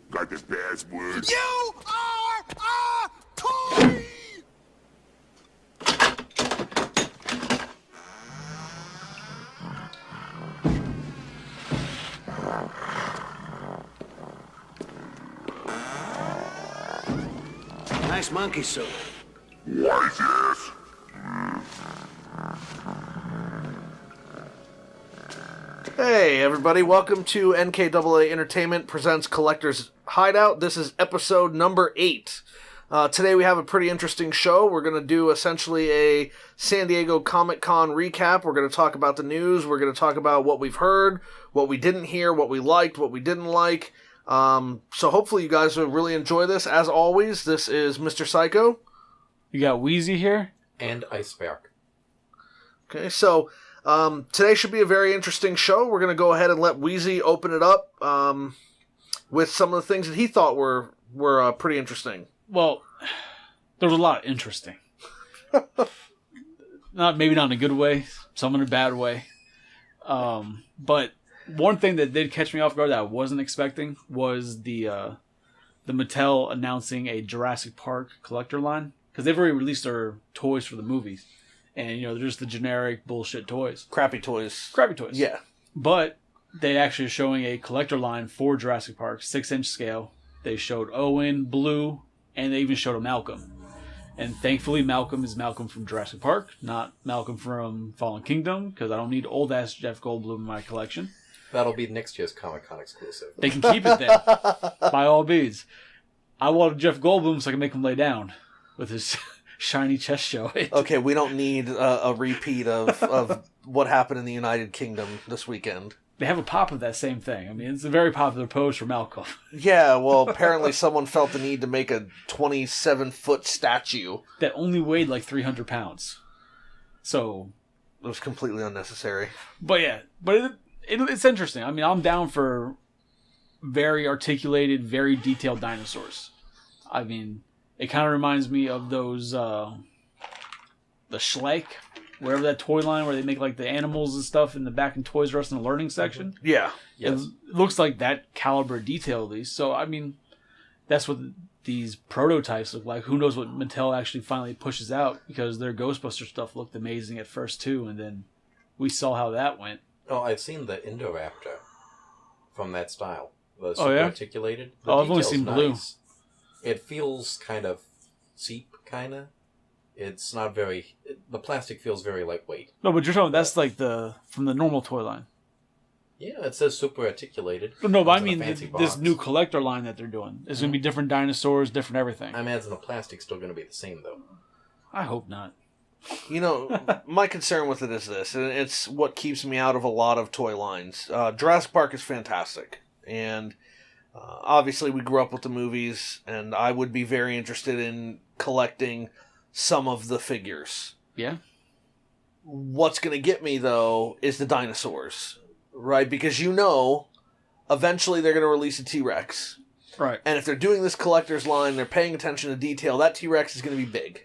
Got the password. You are a toy! Nice monkey suit. Weizie. Hey everybody, welcome to NKAA Entertainment presents Collector's Hideout. This is episode number 8. Today we have a pretty interesting show. We're going to do essentially a San Diego Comic-Con recap. We're going to talk about the news. We're going to talk about what we've heard, what we didn't hear, what we liked, what we didn't like. So hopefully you guys will really enjoy this. As always, this is Mr. Psycho. You got Weizie here. And Iceberg. Okay, so today should be a very interesting show. We're going to go ahead and let Weizie open it up with some of the things that he thought were pretty interesting. Well, there was a lot interesting. Maybe not in a good way, some in a bad way. But one thing that did catch me off guard that I wasn't expecting was the Mattel announcing a Jurassic Park collector line. Because they've already released their toys for the movies. And, they're just the generic bullshit toys. Crappy toys. Yeah. But they actually are showing a collector line for Jurassic Park, 6-inch scale. They showed Owen, Blue, and they even showed a Malcolm. And thankfully, Malcolm is Malcolm from Jurassic Park, not Malcolm from Fallen Kingdom, because I don't need old-ass Jeff Goldblum in my collection. That'll be next year's Comic-Con exclusive. They can keep it then, by all means. I want Jeff Goldblum so I can make him lay down with his shiny chest showing. Okay, we don't need a repeat of what happened in the United Kingdom this weekend. They have a pop of that same thing. I mean, it's a very popular pose for Malcolm. Yeah, well, apparently someone felt the need to make a 27-foot statue. That only weighed like 300 pounds. So... It was completely unnecessary. But yeah, it's interesting. I mean, I'm down for very articulated, very detailed dinosaurs. I mean, it kind of reminds me of those, the Schleich, wherever that toy line where they make like the animals and stuff in the back in Toys R Us in the learning section. Yeah. Yes. It looks like that caliber of detail at least. So, I mean, that's what these prototypes look like. Who knows what Mattel actually finally pushes out, because their Ghostbuster stuff looked amazing at first too, and then we saw how that went. Oh, I've seen the Indoraptor from that style. The super Oh, yeah? articulated. The I've only detail's seen Blue. nice. It feels kind of cheap, kind of. It's not very... The plastic feels very lightweight. No, but you're talking, that's like from the normal toy line. Yeah, it says super articulated. No, but I Comes in a mean fancy this box. new collector line that they're doing. It's going to be different dinosaurs, different everything. I imagine the plastic's still going to be the same, though. I hope not. My concern with it is this, and it's what keeps me out of a lot of toy lines. Jurassic Park is fantastic, and obviously we grew up with the movies, and I would be very interested in collecting some of the figures. Yeah. What's going to get me, though, is the dinosaurs, right? Because eventually they're going to release a T-Rex. Right. And if they're doing this collector's line, they're paying attention to detail, that T-Rex is going to be big.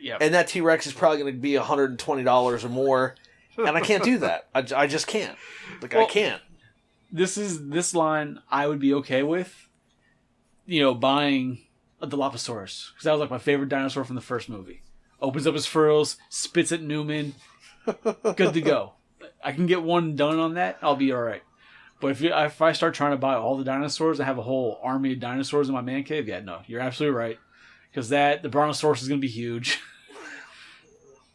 Yep. And that T-Rex is probably going to be $120 or more. And I can't do that. I just can't. I can't. This line I would be okay with, buying a Dilophosaurus. Because that was like my favorite dinosaur from the first movie. Opens up his furrows, spits at Newman. Good to go. I can get one done on that, I'll be alright. But if I start trying to buy all the dinosaurs, I have a whole army of dinosaurs in my man cave, yeah, no, you're absolutely right. Because the Brontosaurus is going to be huge.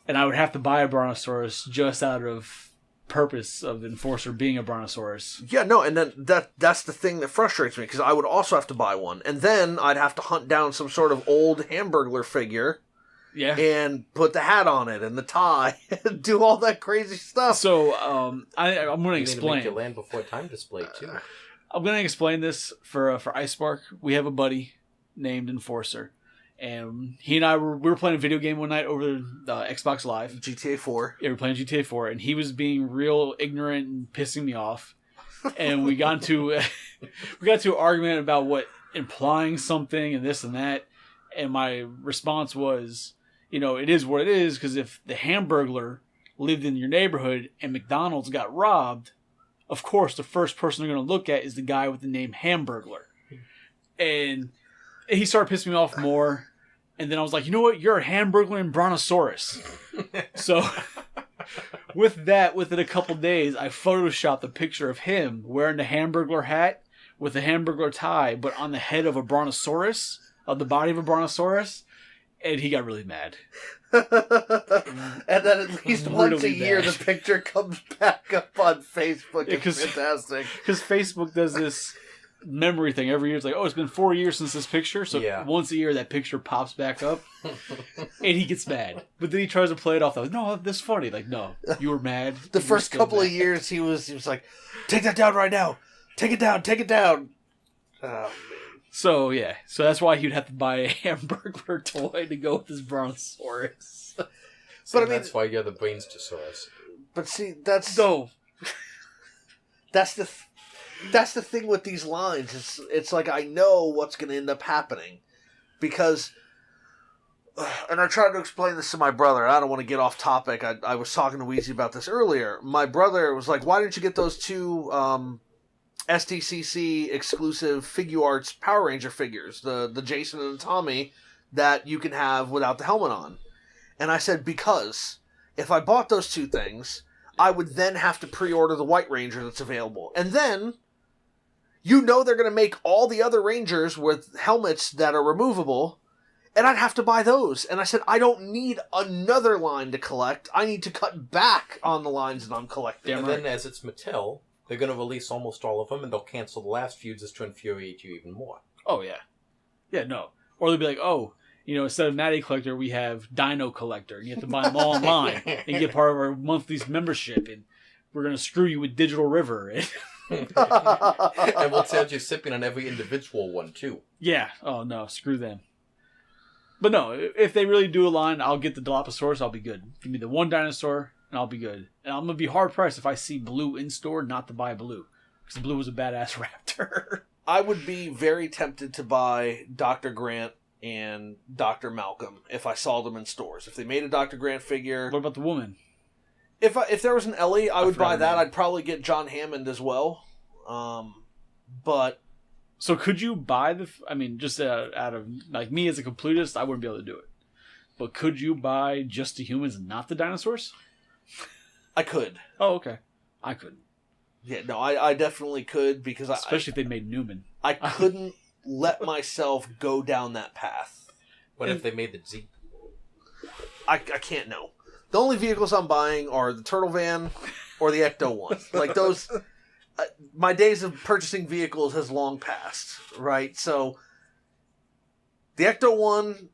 And I would have to buy a Brontosaurus just out of purpose of Enforcer being a Brontosaurus. Yeah, no, and then that's the thing that frustrates me, because I would also have to buy one. And then I'd have to hunt down some sort of old Hamburglar figure. Yeah. And put the hat on it and the tie and do all that crazy stuff. So, I'm going to explain. You need to make your Land Before Time display, too. I'm going to explain this for Icebark. We have a buddy named Enforcer. And he and I we were playing a video game one night over Xbox Live. GTA 4. Yeah, we were playing GTA 4, and he was being real ignorant and pissing me off. And we got into an argument about implying something and this and that. And my response was, it is what it is, because if the Hamburglar lived in your neighborhood and McDonald's got robbed, of course the first person they're going to look at is the guy with the name Hamburglar. And he started pissing me off more. And then I was like, you know what? You're a Hamburglar and Brontosaurus. So within a couple days, I photoshopped a picture of him wearing the Hamburglar hat with a Hamburglar tie, but on the head of a Brontosaurus, of the body of a Brontosaurus. And he got really mad. And then at least once a year, bad. the picture comes back up on Facebook. It's fantastic. Because Facebook does this memory thing every year. It's like, oh, it's been 4 years since this picture. So once a year, that picture pops back up. And he gets mad. But then he tries to play it off. Like, no, this is funny. Like, no, you were mad. The first couple of years, he was like, take that down right now. Take it down. Take it down. Oh, man. So, yeah. So that's why you'd have to buy a Hamburglar toy to go with this Brontosaurus. But I mean, that's why you're the Brainstosaurus. But see, that's no. That's the thing with these lines. It's like I know what's going to end up happening because, and I tried to explain this to my brother. I don't want to get off topic. I was talking to Weizie about this earlier. My brother was like, "Why didn't you get those two SDCC exclusive Figuarts Power Ranger figures, the Jason and the Tommy that you can have without the helmet on?" And I said, because if I bought those two things, I would then have to pre-order the White Ranger that's available. And then, they're going to make all the other Rangers with helmets that are removable, and I'd have to buy those. And I said, I don't need another line to collect. I need to cut back on the lines that I'm collecting. And then, as it's Mattel, they're going to release almost all of them, and they'll cancel the last few just to infuriate you even more. Oh, yeah. Yeah, no. Or they'll be like, oh, instead of Natty Collector, we have Dino Collector. You have to buy them all online and get part of our monthly membership, and we're going to screw you with Digital River. And we'll charge you shipping on every individual one, too. Yeah. Oh, no. Screw them. But no, if they really do a line, I'll get the Dilophosaurus, I'll be good. Give me the one dinosaur, and I'll be good. And I'm going to be hard-pressed if I see Blue in store not to buy Blue. Because Blue was a badass raptor. I would be very tempted to buy Dr. Grant and Dr. Malcolm if I saw them in stores. If they made a Dr. Grant figure... What about the woman? If there was an Ellie, I would buy that. I'd probably get John Hammond as well. But... So could you buy just out of... Like, me as a completist, I wouldn't be able to do it. But could you buy just the humans and not the dinosaurs? I could. Oh, okay. I couldn't. Yeah, no, I definitely could because Especially if they made Newman. I couldn't let myself go down that path. What if they made the Jeep? I can't know. The only vehicles I'm buying are the Turtle Van or the Ep.8. Like those, my days of purchasing vehicles has long passed, right? So the Ep.8,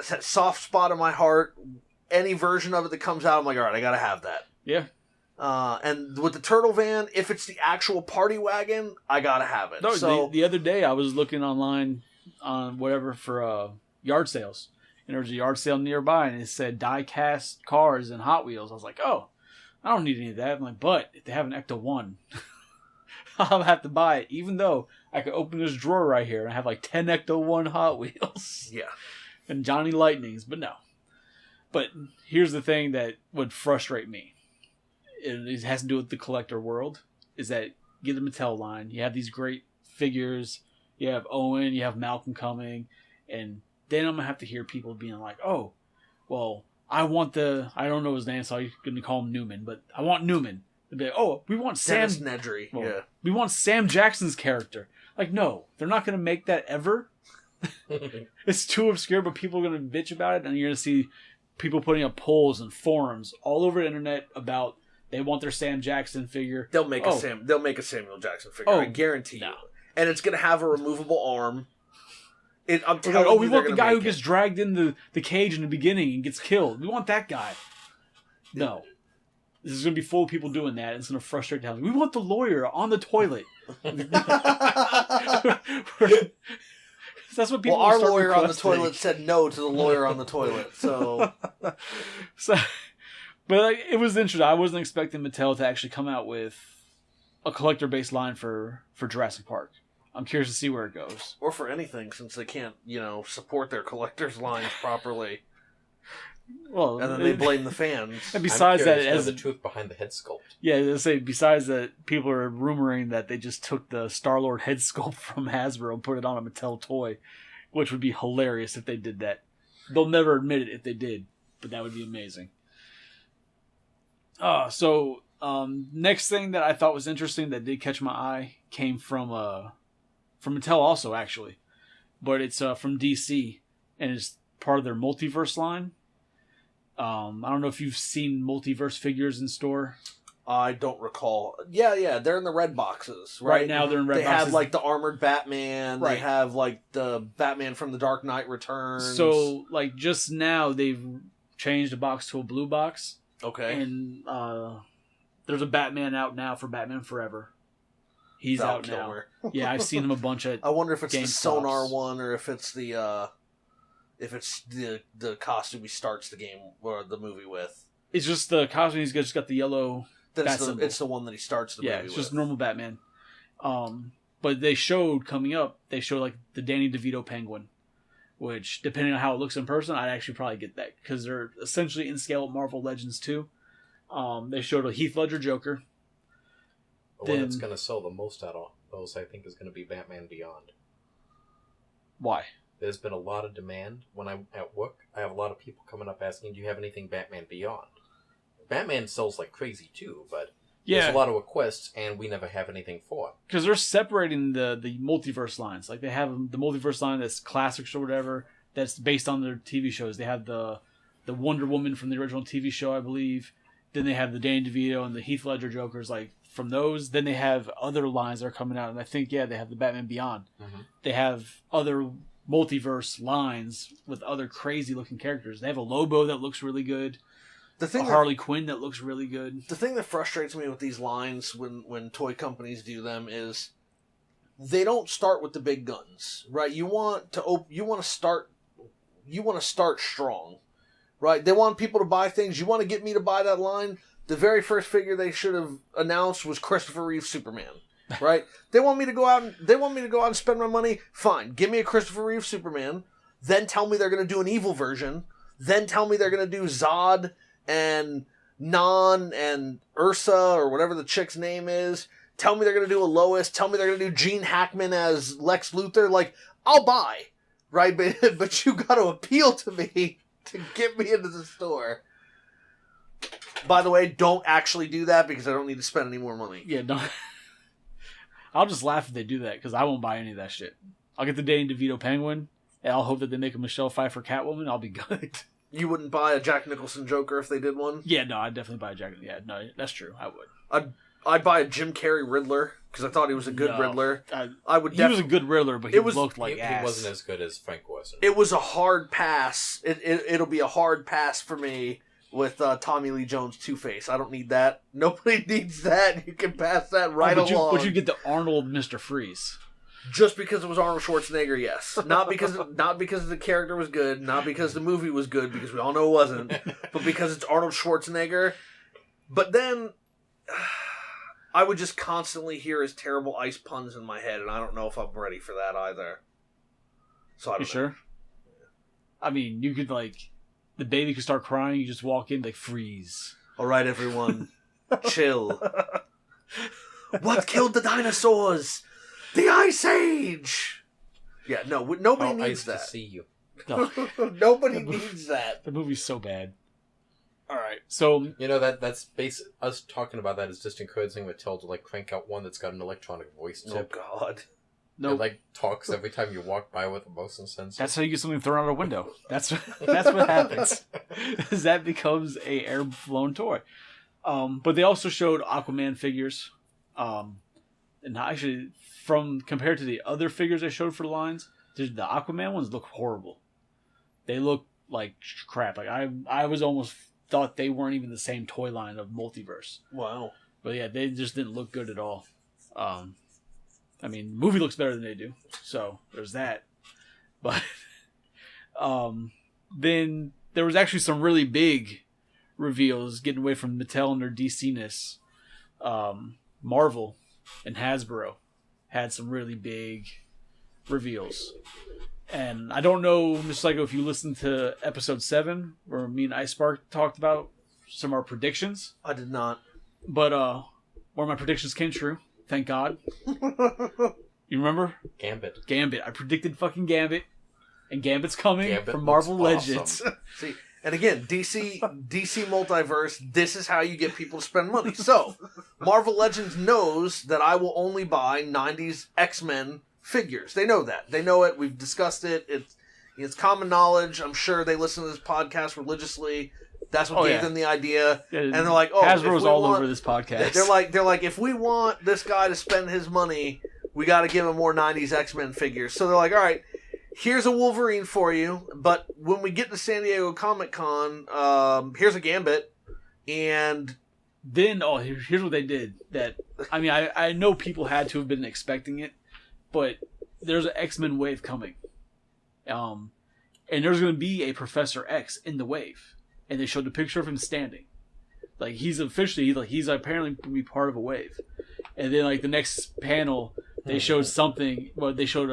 it's that soft spot in my heart. Any version of it that comes out, I'm like, all right, I gotta have that. Yeah. And with the Turtle Van, if it's the actual party wagon, I gotta have it. No, so the other day I was looking online on whatever for yard sales. And there was a yard sale nearby, and it said die-cast cars and Hot Wheels. I was like, oh, I don't need any of that. I'm like, but if they have an Ecto-1, I'll have to buy it, even though I could open this drawer right here and I have like 10 Ecto-1 Hot Wheels. Yeah. And Johnny Lightnings, but no. But here's the thing that would frustrate me. It has to do with the collector world, is that you get the Mattel line, you have these great figures, you have Owen, you have Malcolm coming, and then I'm going to have to hear people being like, oh, well, I don't know his name, so I'm going to call him Newman, but I want Newman. They'd be like, oh, we want Sam... Dennis Nedry, yeah. We want Sam Jackson's character. Like, no, they're not going to make that ever. It's too obscure, but people are going to bitch about it, and you're going to see people putting up polls and forums all over the internet about they want their Sam Jackson figure. They'll make a Samuel Jackson figure. I guarantee you. And it's going to have a removable arm. I'm telling you, we want the guy who gets dragged in the cage in the beginning and gets killed. We want that guy. No. This is going to be full of people doing that. And it's going to frustrate the hell. We want the lawyer on the toilet. That's what people. Well, our lawyer on the toilet said no to the lawyer on the toilet. So, but like, it was interesting. I wasn't expecting Mattel to actually come out with a collector-based line for Jurassic Park. I'm curious to see where it goes. Or for anything, since they can't, support their collectors lines properly. Well, and then they blame the fans. And besides that, as the truth behind the head sculpt. Yeah, I say besides that, people are rumoring that they just took the Star-Lord head sculpt from Hasbro and put it on a Mattel toy, which would be hilarious if they did that. They'll never admit it if they did, but that would be amazing. Next thing that I thought was interesting that did catch my eye came from Mattel also, actually. But it's from DC, and it's part of their multiverse line. I don't know if you've seen multiverse figures in store. I don't recall. Yeah, they're in the red boxes. Right now they're in red boxes. They have like the armored Batman. Right. They have like the Batman from the Dark Knight Returns. So like just now they've changed a box to a blue box. Okay. And there's a Batman out now for Batman Forever. He's Val out Kilmer. now. Yeah, I've seen him a bunch at I wonder if it's the GameStops. Sonar one or if it's the costume he starts the game or the movie with. It's just the costume. He's just got the yellow. It's the one that he starts the movie with. Yeah, it's just normal Batman. But they showed like the Danny DeVito penguin, which depending on how it looks in person, I'd actually probably get that because they're essentially in scale with Marvel Legends 2. They showed a Heath Ledger Joker. The one that's going to sell the most out of those, I think, is going to be Batman Beyond. Why? There's been a lot of demand. When I'm at work, I have a lot of people coming up asking, do you have anything Batman Beyond? Batman sells like crazy too, but there's a lot of requests, and we never have anything for it. Because they're separating the multiverse lines. Like they have the multiverse line that's classics or whatever, that's based on their TV shows. They have the Wonder Woman from the original TV show, I believe. Then they have the Danny DeVito and the Heath Ledger Jokers, like from those. Then they have other lines that are coming out, and I think they have the Batman Beyond. Mm-hmm. They have other multiverse lines with other crazy looking characters. They have a Lobo that looks really good. Harley Quinn that looks really good. The thing that frustrates me with these lines when toy companies do them is they don't start with the big guns, right? You want to start strong, right? They want people to buy things. You want to get me to buy that line. The very first figure they should have announced was Christopher Reeve Superman, right? They want me to go out and spend my money. Fine, give me a Christopher Reeve Superman. Then tell me they're going to do an evil version. Then tell me they're going to do Zod and Non and Ursa or whatever the chick's name is. Tell me they're going to do a Lois. Tell me they're going to do Gene Hackman as Lex Luthor. Like, I'll buy, right? But you got to appeal to me to get me into the store. By the way, don't actually do that because I don't need to spend any more money. Yeah, don't. I'll just laugh if they do that because I won't buy any of that shit. I'll get the Danny DeVito penguin and I'll hope that they make a Michelle Pfeiffer Catwoman. I'll be good. You wouldn't buy a Jack Nicholson Joker if they did one? Yeah, no, I'd definitely buy a Jack. Yeah, no, that's true. I would. I'd buy a Jim Carrey Riddler because I thought he was a good Riddler. I would. He was a good Riddler, but he looked like ass. He wasn't as good as Frank Wesson. It was a hard pass. It'll be a hard pass for me with Tommy Lee Jones Two-Face. I don't need that. Nobody needs that. You can pass that right along. But you get the Arnold Mr. Freeze. Just because it was Arnold Schwarzenegger, yes. Not because the character was good, not because the movie was good, because we all know it wasn't, but because it's Arnold Schwarzenegger. But then I would just constantly hear his terrible ice puns in my head, and I don't know if I'm ready for that either. So I don't know. Sure? I mean, you could the baby could start crying, you just walk in, freeze. All right, everyone, chill. What killed the dinosaurs? The Ice Age! Yeah, no, nobody needs that. To see you. No. Nobody needs that. The movie's so bad. Alright, so... that's us talking about that is just encouraging Mattel to, crank out one that's got an electronic voice tip. Oh, God. No. It, talks every time you walk by with a motion sensor. That's how you get something thrown out a window. That's what happens. Is that becomes a air-flown toy. But they also showed Aquaman figures. And actually... compared to the other figures I showed for the lines, the Aquaman ones look horrible. They look like crap. I was almost thought they weren't even the same toy line of Multiverse. Wow. But yeah, they just didn't look good at all. I mean, the movie looks better than they do, so there's that. But then there was actually some really big reveals getting away from Mattel and their DC-ness. Marvel and Hasbro had some really big reveals. And I don't know, Mr. Psycho, if you listened to episode 7, where me and Ice Spark talked about some of our predictions. I did not. But one of my predictions came true. Thank God. You remember? Gambit. I predicted fucking Gambit. And Gambit's coming Gambit from Marvel looks Legends. awesome. See, and again, DC Multiverse, this is how you get people to spend money. So, Marvel Legends knows that I will only buy 90s X-Men figures. They know that. They know it. We've discussed it. It's common knowledge. I'm sure they listen to this podcast religiously. That's what gave them the idea. Yeah, and they're like, oh, Hasbro's all over this podcast. They're like, if we want this guy to spend his money, we got to give him more 90s X-Men figures. So they're like, all right, here's a Wolverine for you, but when we get to San Diego Comic-Con, here's a Gambit, and then, here's what they did. I know people had to have been expecting it, but there's an X-Men wave coming. And there's going to be a Professor X in the wave. And they showed a picture of him standing. Like, he's officially, he's apparently going to be part of a wave. And then, the next panel, they showed something, they showed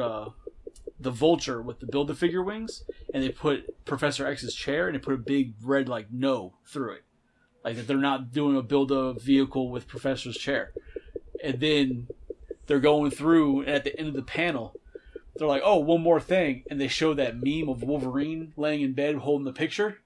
the Vulture with the Build-A-Figure wings, and they put Professor X's chair, and they put a big red, no through it. That they're not doing a Build-A-Vehicle with Professor's chair. And then they're going through, and at the end of the panel, they're like, oh, one more thing. And they show that meme of Wolverine laying in bed holding the picture.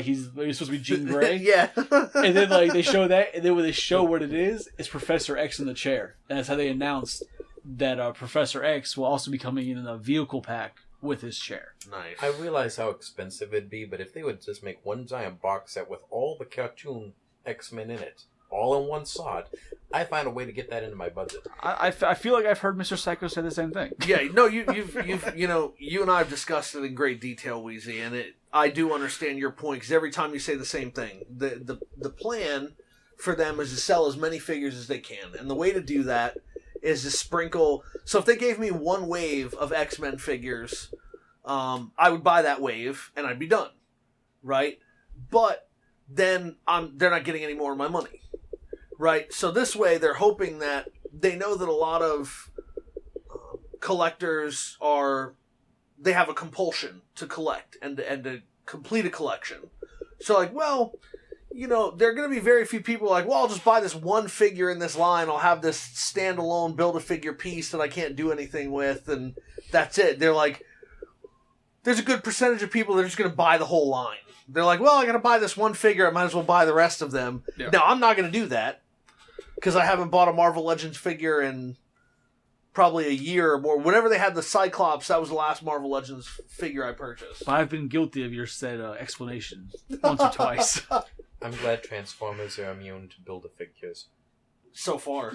He's supposed to be Jean Grey. Yeah. And then, they show that, and then when they show what it is, it's Professor X in the chair. And that's how they announced that Professor X will also be coming in a vehicle pack with his chair. Nice. I realize how expensive it'd be, but if they would just make one giant box set with all the cartoon X-Men in it, all in one shot, I find a way to get that into my budget. I feel like I've heard Mr. Psycho say the same thing. Yeah, no, you've you and I have discussed it in great detail, Weizie, and I do understand your point, because every time you say the same thing, the plan for them is to sell as many figures as they can, and the way to do that is to sprinkle. So if they gave me one wave of X-Men figures, I would buy that wave and I'd be done, right? But then they're not getting any more of my money, right? So this way, they're hoping that they know that a lot of collectors they have a compulsion to collect and to complete a collection. So there are going to be very few people like, well, I'll just buy this one figure in this line. I'll have this standalone Build-A-Figure piece that I can't do anything with, and that's it. They're like, there's a good percentage of people that are just going to buy the whole line. They're like, well, I got to buy this one figure. I might as well buy the rest of them. Yeah. Now, I'm not going to do that because I haven't bought a Marvel Legends figure in probably a year or more. Whenever they had the Cyclops, that was the last Marvel Legends figure I purchased. But I've been guilty of your said explanation once or twice. I'm glad Transformers are immune to Build-A-Figures. So far.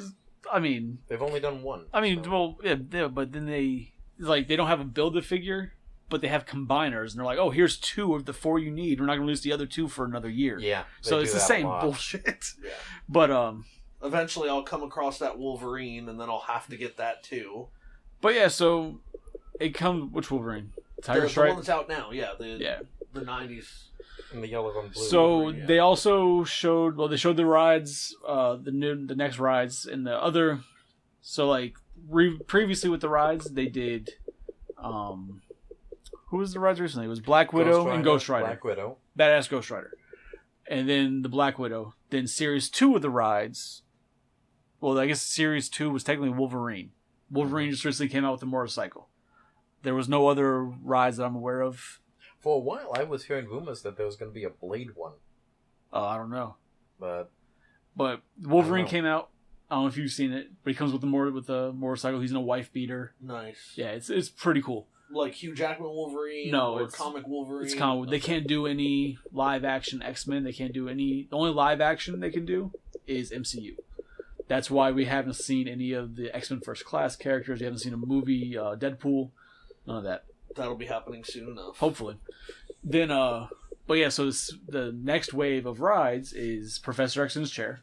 I mean... They've only done one. I mean, so. Yeah, but then they don't have a Build-A-Figure, but they have combiners, and they're like, oh, here's 2 of the 4 you need. We're not going to lose the other 2 for another year. Yeah. So it's the same bullshit. Yeah. But, eventually I'll come across that Wolverine, and then I'll have to get that too. But yeah, so it comes... Which Wolverine? Tiger Stripe? The one that's out now, yeah. The 90s. And the yellow and blue. So Wolverine, yeah. they also showed... Well, they showed the rides, the next rides, and the other... So, previously with the rides, they did... who was the rides recently? It was Black Widow and Ghost Rider. Black Widow. Badass Ghost Rider. And then the Black Widow. Then Series 2 of the rides... Well, I guess Series 2 was technically Wolverine. Wolverine just recently came out with a motorcycle. There was no other rides that I'm aware of. For a while, I was hearing rumors that there was going to be a Blade one. I don't know. But Wolverine came out. I don't know if you've seen it, but he comes with the motorcycle. He's in a wife beater. Nice. Yeah, it's pretty cool. Like Hugh Jackman Wolverine? No, or comic Wolverine? It's comic. They can't do any live action X-Men. They can't do any... The only live action they can do is MCU. That's why we haven't seen any of the X-Men First Class characters. You haven't seen a movie, Deadpool. None of that. That'll be happening soon enough. Hopefully. Then, but yeah, so the next wave of rides is Professor X in his chair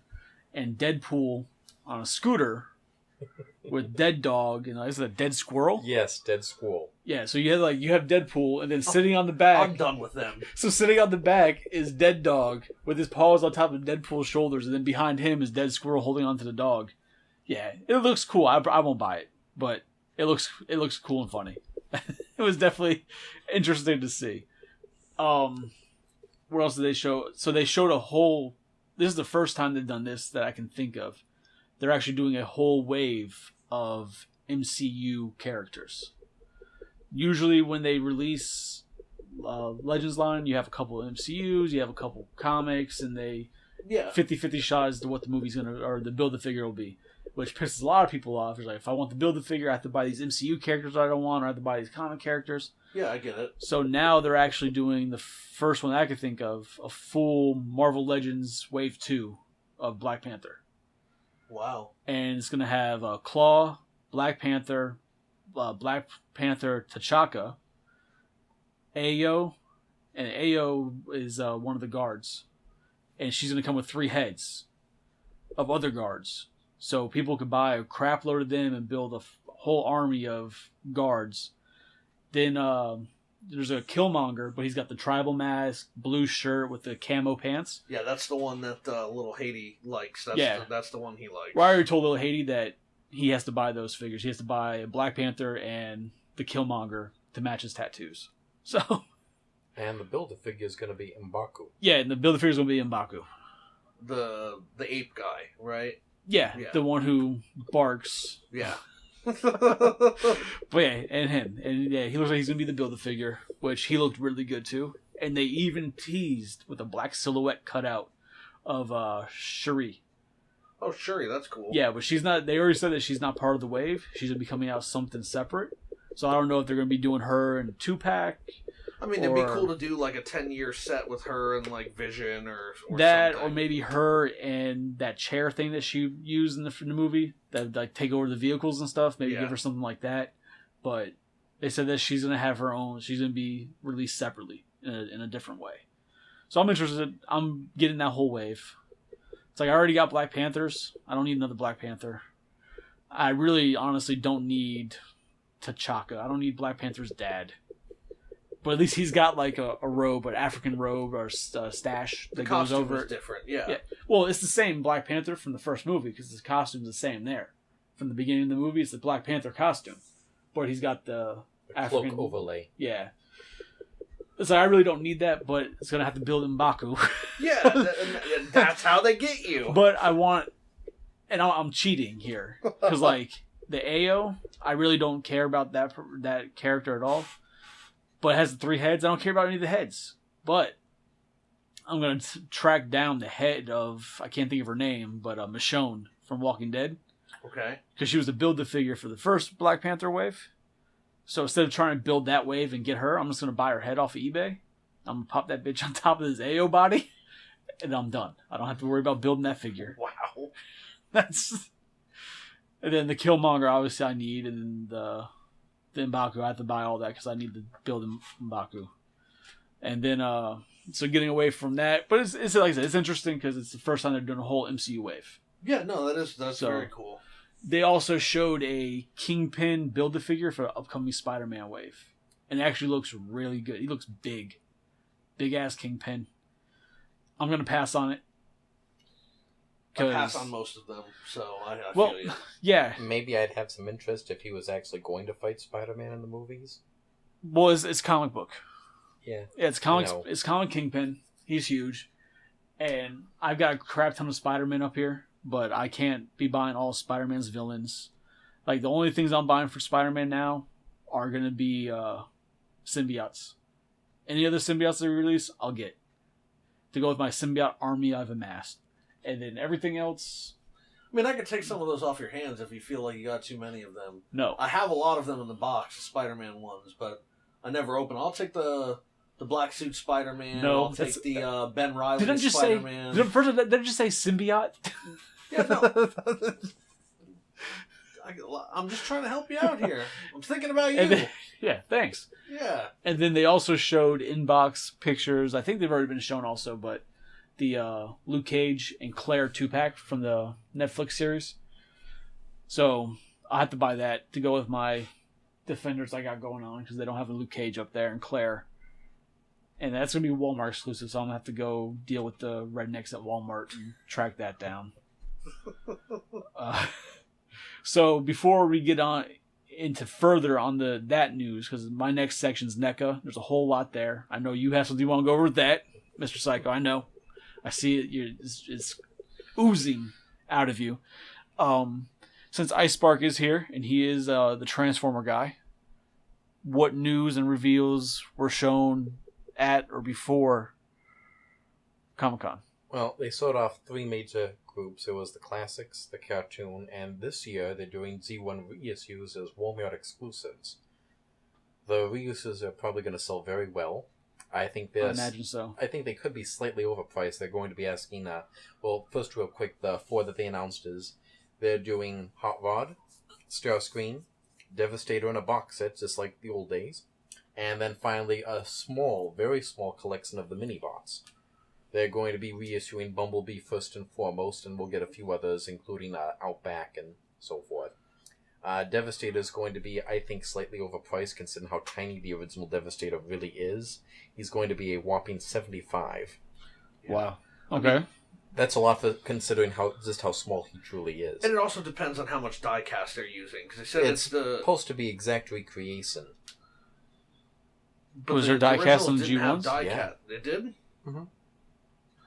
and Deadpool on a scooter with Dead Dog and is it a Dead Squirrel? Yes, Dead Squirrel. Yeah, so you have Deadpool and then sitting on the back. I'm done with them. So sitting on the back is Dead Dog with his paws on top of Deadpool's shoulders, and then behind him is Dead Squirrel holding onto the dog. Yeah, it looks cool. I won't buy it, but it looks cool and funny. It was definitely interesting to see. What else did they show? So they showed a whole... This is the first time they've done this that I can think of. They're actually doing a whole wave of MCU characters. Usually when they release Legends line, you have a couple of MCUs, you have a couple comics, and they 50-50 shot as to what the movie's going to... Or the Build-A-Figure will be. Which pisses a lot of people off. It's like, if I want the Build-A-Figure, I have to buy these MCU characters I don't want, or I have to buy these comic characters. Yeah, I get it. So now they're actually doing the first one that I could think of, a full Marvel Legends Wave 2 of Black Panther. Wow. And it's going to have Claw, Black Panther T'Chaka, Ayo, and Ayo is one of the guards. And she's going to come with 3 heads of other guards. So people could buy a crap load of them and build a whole army of guards. Then there's a Killmonger, but he's got the tribal mask, blue shirt with the camo pants. Yeah, that's the one that little Haiti likes. That's the one he likes. Well, I already told little Haiti that he has to buy those figures. He has to buy a Black Panther and the Killmonger to match his tattoos. So. And the Build-A-Figure is going to be M'Baku. Yeah, and the Build-A-Figure is going to be M'Baku. The ape guy, right? Yeah, the one who barks. Yeah. But yeah, and him. And yeah, he looks like he's going to be the Build-A-Figure, which he looked really good too. And they even teased with a black silhouette cutout of Shuri. Oh, Shuri, that's cool. Yeah, but she's not... They already said that she's not part of the wave. She's going to be coming out something separate. So I don't know if they're going to be doing her in a 2-pack. I mean, it'd be cool to do like a 10-year set with her and like Vision or that, something. or maybe her and that chair thing that she used in the movie that like take over the vehicles and stuff. Maybe give her something like that. But they said that she's gonna have her own. She's gonna be released separately in a different way. So I'm interested. I'm getting that whole wave. It's like I already got Black Panthers. I don't need another Black Panther. I really, honestly, don't need T'Chaka. I don't need Black Panther's dad. But at least he's got like a robe, an African robe or stash that goes over. Is different, yeah. Well, it's the same Black Panther from the first movie because his costume's the same there. From the beginning of the movie, it's the Black Panther costume, but he's got the African cloak overlay. Yeah. So I really don't need that, but it's gonna have to build M'Baku. Yeah, that's how they get you. But I want, and I'm cheating here because like the Ayo, I really don't care about that character at all. But it has the 3 heads. I don't care about any of the heads. But I'm going to track down the head of... I can't think of her name, but Michonne from Walking Dead. Okay. Because she was the Build-A-Figure for the first Black Panther wave. So instead of trying to build that wave and get her, I'm just going to buy her head off of eBay. I'm going to pop that bitch on top of this Ayo body. And I'm done. I don't have to worry about building that figure. Wow. That's... And then the Killmonger, obviously, I need. And then the M'Baku, I have to buy all that because I need to build M'Baku. And then, so getting away from that, but it's like I said, it's interesting because it's the first time they're doing a whole MCU wave. Yeah, no, that's very cool. They also showed a Kingpin Build-A-Figure for the upcoming Spider-Man wave. And it actually looks really good. He looks big. Big-ass Kingpin. I'm going to pass on it. I pass on most of them, so I feel you. Yeah. Maybe I'd have some interest if he was actually going to fight Spider-Man in the movies. Well, it's comic book. Yeah. It's comic Kingpin. He's huge. And I've got a crap ton of Spider-Man up here, but I can't be buying all Spider-Man's villains. Like, the only things I'm buying for Spider-Man now are going to be symbiotes. Any other symbiotes that we release, I'll get. To go with my symbiote army I've amassed. And then everything else... I mean, I could take some of those off your hands if you feel like you got too many of them. No. I have a lot of them in the box, the Spider-Man ones, but I never open. I'll take the black suit Spider-Man. No. I'll take the Ben Reilly Spider-Man. Did I just say symbiote? Yeah, no. I'm just trying to help you out here. I'm thinking about you. Then, yeah, thanks. Yeah. And then they also showed in-box pictures. I think they've already been shown also, but... the Luke Cage and Claire 2-pack from the Netflix series. So I have to buy that to go with my Defenders I got going on because they don't have a Luke Cage up there and Claire. And that's going to be Walmart exclusive, so I'm going to have to go deal with the rednecks at Walmart and track that down. So before we get on into further on that news, because my next section's NECA. There's a whole lot there. I know you have something you want to go over with that, Mr. Psycho. I know. I see it. It's oozing out of you. Since Ice Spark is here, and he is the Transformer guy, what news and reveals were shown at or before Comic-Con? Well, they sort off 3 major groups. It was the classics, the cartoon, and this year they're doing Z1 reissues as Walmart exclusives. The reuses are probably going to sell very well. I imagine so. I think they could be slightly overpriced. They're going to be asking, first real quick, the 4 that they announced is they're doing Hot Rod, Starscream, Devastator in a box set, just like the old days, and then finally a small, very small collection of the mini-bots. They're going to be reissuing Bumblebee first and foremost, and we'll get a few others, including Outback and so forth. Devastator is going to be, I think, slightly overpriced, considering how tiny the original Devastator really is. He's going to be a whopping $75. Wow. Okay. That's a lot for considering how small he truly is. And it also depends on how much die-cast they're using, because they said it's supposed to be exact recreation. But was there die-cast on the G1s? Yeah. It did? Mm-hmm.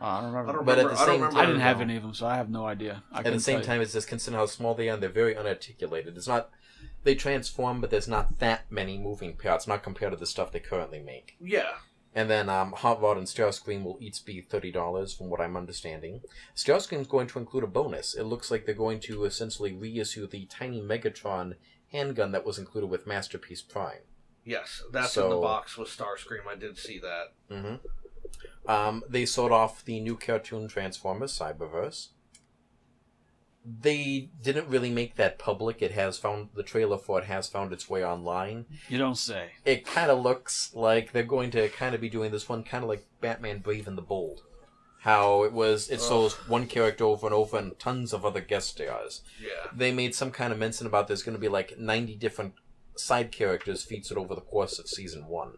I don't remember. But at the same time, I didn't have any of them, so I have no idea. At the same time, it's just considering how small they are, and they're very unarticulated. It's not... They transform, but there's not that many moving parts, not compared to the stuff they currently make. Yeah. And then Hot Rod and Starscream will each be $30, from what I'm understanding. Starscream's going to include a bonus. It looks like they're going to essentially reissue the tiny Megatron handgun that was included with Masterpiece Prime. Yes, that's in the box with Starscream. I did see that. Mm-hmm. They sold off the new cartoon Transformers Cyberverse. They didn't really make that public. The trailer for it has found its way online. You don't say. It kind of looks like they're going to kind of be doing this one, kind of like Batman Brave and the Bold. How it shows one character over and over and tons of other guest stars. Yeah. They made some kind of mention about there's going to be like 90 different side characters featured over the course of season 1.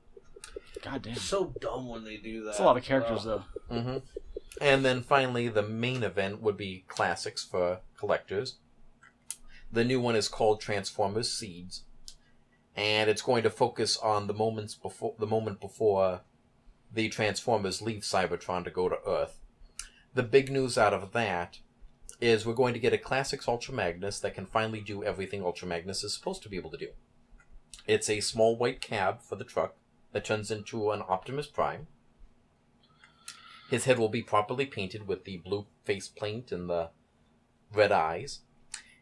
God damn. So dumb when they do that. It's a lot of characters, though. Mm-hmm. And then finally, the main event would be classics for collectors. The new one is called Transformers Seeds, and it's going to focus on the moment before the Transformers leave Cybertron to go to Earth. The big news out of that is we're going to get a Classics Ultra Magnus that can finally do everything Ultra Magnus is supposed to be able to do. It's a small white cab for the truck that turns into an Optimus Prime. His head will be properly painted with the blue face paint and the red eyes.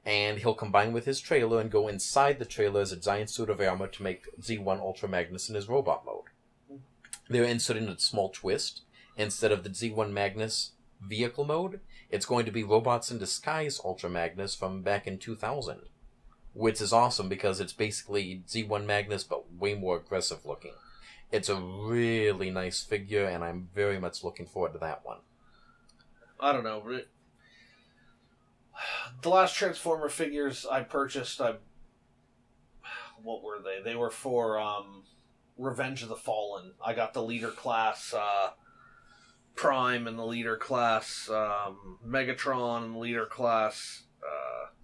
And he'll combine with his trailer and go inside the trailer as a giant suit of armor to make Z1 Ultra Magnus in his robot mode. They're inserting a small twist. Instead of the Z1 Magnus vehicle mode, it's going to be Robots in Disguise Ultra Magnus from back in 2000. Which is awesome because it's basically Z1 Magnus but way more aggressive looking. It's a really nice figure, and I'm very much looking forward to that one. I don't know. The last Transformer figures I purchased, what were they? They were for Revenge of the Fallen. I got the leader class Prime and the leader class Megatron and the leader class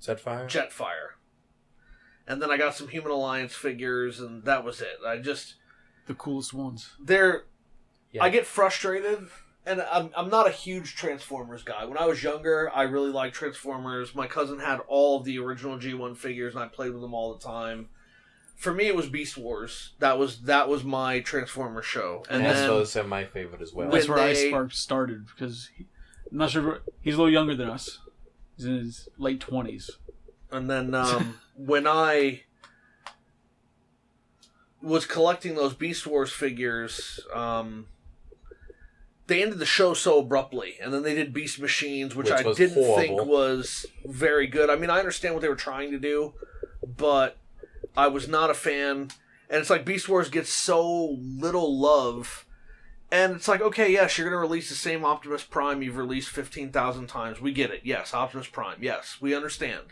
Jetfire. And then I got some Human Alliance figures, and that was it. The coolest ones. I get frustrated, and I'm not a huge Transformers guy. When I was younger, I really liked Transformers. My cousin had all of the original G1 figures, and I played with them all the time. For me, it was Beast Wars. That was my Transformer show. And those are my favorite as well. That's where Ice Spark started, because I'm not sure, he's a little younger than us. He's in his late 20s. And then when I was collecting those Beast Wars figures, they ended the show so abruptly, and then they did Beast Machines, which I didn't think was very good. I mean, I understand what they were trying to do, but I was not a fan. And it's like Beast Wars gets so little love, and it's like, okay, yes, you're going to release the same Optimus Prime you've released 15,000 times. We get it. Yes, Optimus Prime. Yes, we understand.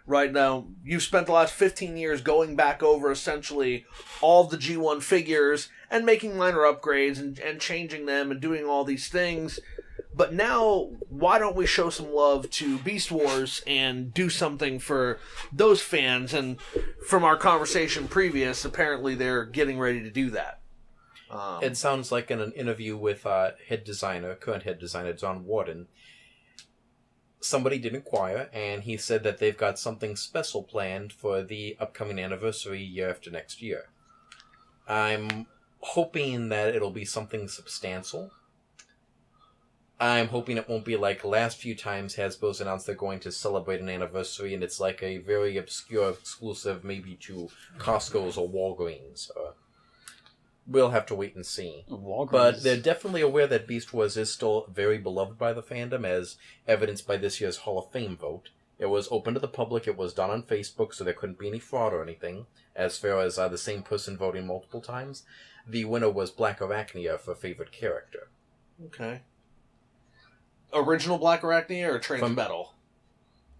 Right now, you've spent the last 15 years going back over essentially all of the G1 figures and making minor upgrades and changing them and doing all these things. But now, why don't we show some love to Beast Wars and do something for those fans? And from our conversation previous, apparently they're getting ready to do that. It sounds like in an interview with current head designer John Warden, somebody did inquire, and he said that they've got something special planned for the upcoming anniversary year after next year. I'm hoping that it'll be something substantial. I'm hoping it won't be like last few times Hasbro's announced they're going to celebrate an anniversary and it's like a very obscure exclusive maybe to Costco's or Walgreens. We'll have to wait and see. Walgreens. But they're definitely aware that Beast Wars is still very beloved by the fandom, as evidenced by this year's Hall of Fame vote. It was open to the public, it was done on Facebook, so there couldn't be any fraud or anything, as far as the same person voting multiple times. The winner was Black Arachnia for favorite character. Okay. Original Black Arachnia or Transmetal?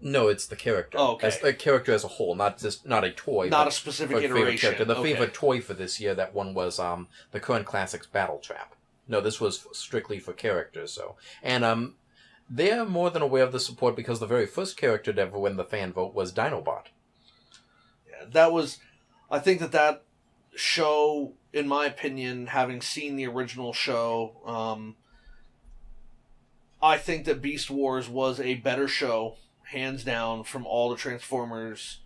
No, it's the character. Oh, okay. As a character as a whole, not a toy. Not a specific iteration. Character. The okay. favorite toy for this year, that one was the current classics Battle Trap. No, this was strictly for characters. So, and they're more than aware of the support because the very first character to ever win the fan vote was Dinobot. Yeah, that was. I think that show, in my opinion, having seen the original show, I think that Beast Wars was a better show, hands down, from all the Transformers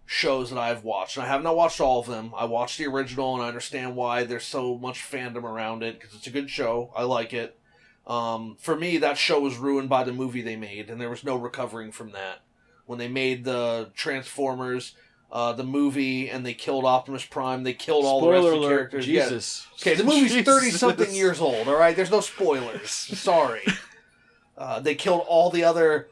shows that I've watched. And I have not watched all of them. I watched the original, and I understand why there's so much fandom around it, because it's a good show. I like it. For me, that show was ruined by the movie they made, and there was no recovering from that. When they made the Transformers, the movie, and they killed Optimus Prime, they killed all the rest of the characters. Jesus. Yeah. Okay, the movie's 30-something years old, alright? There's no spoilers. Sorry. They killed all the other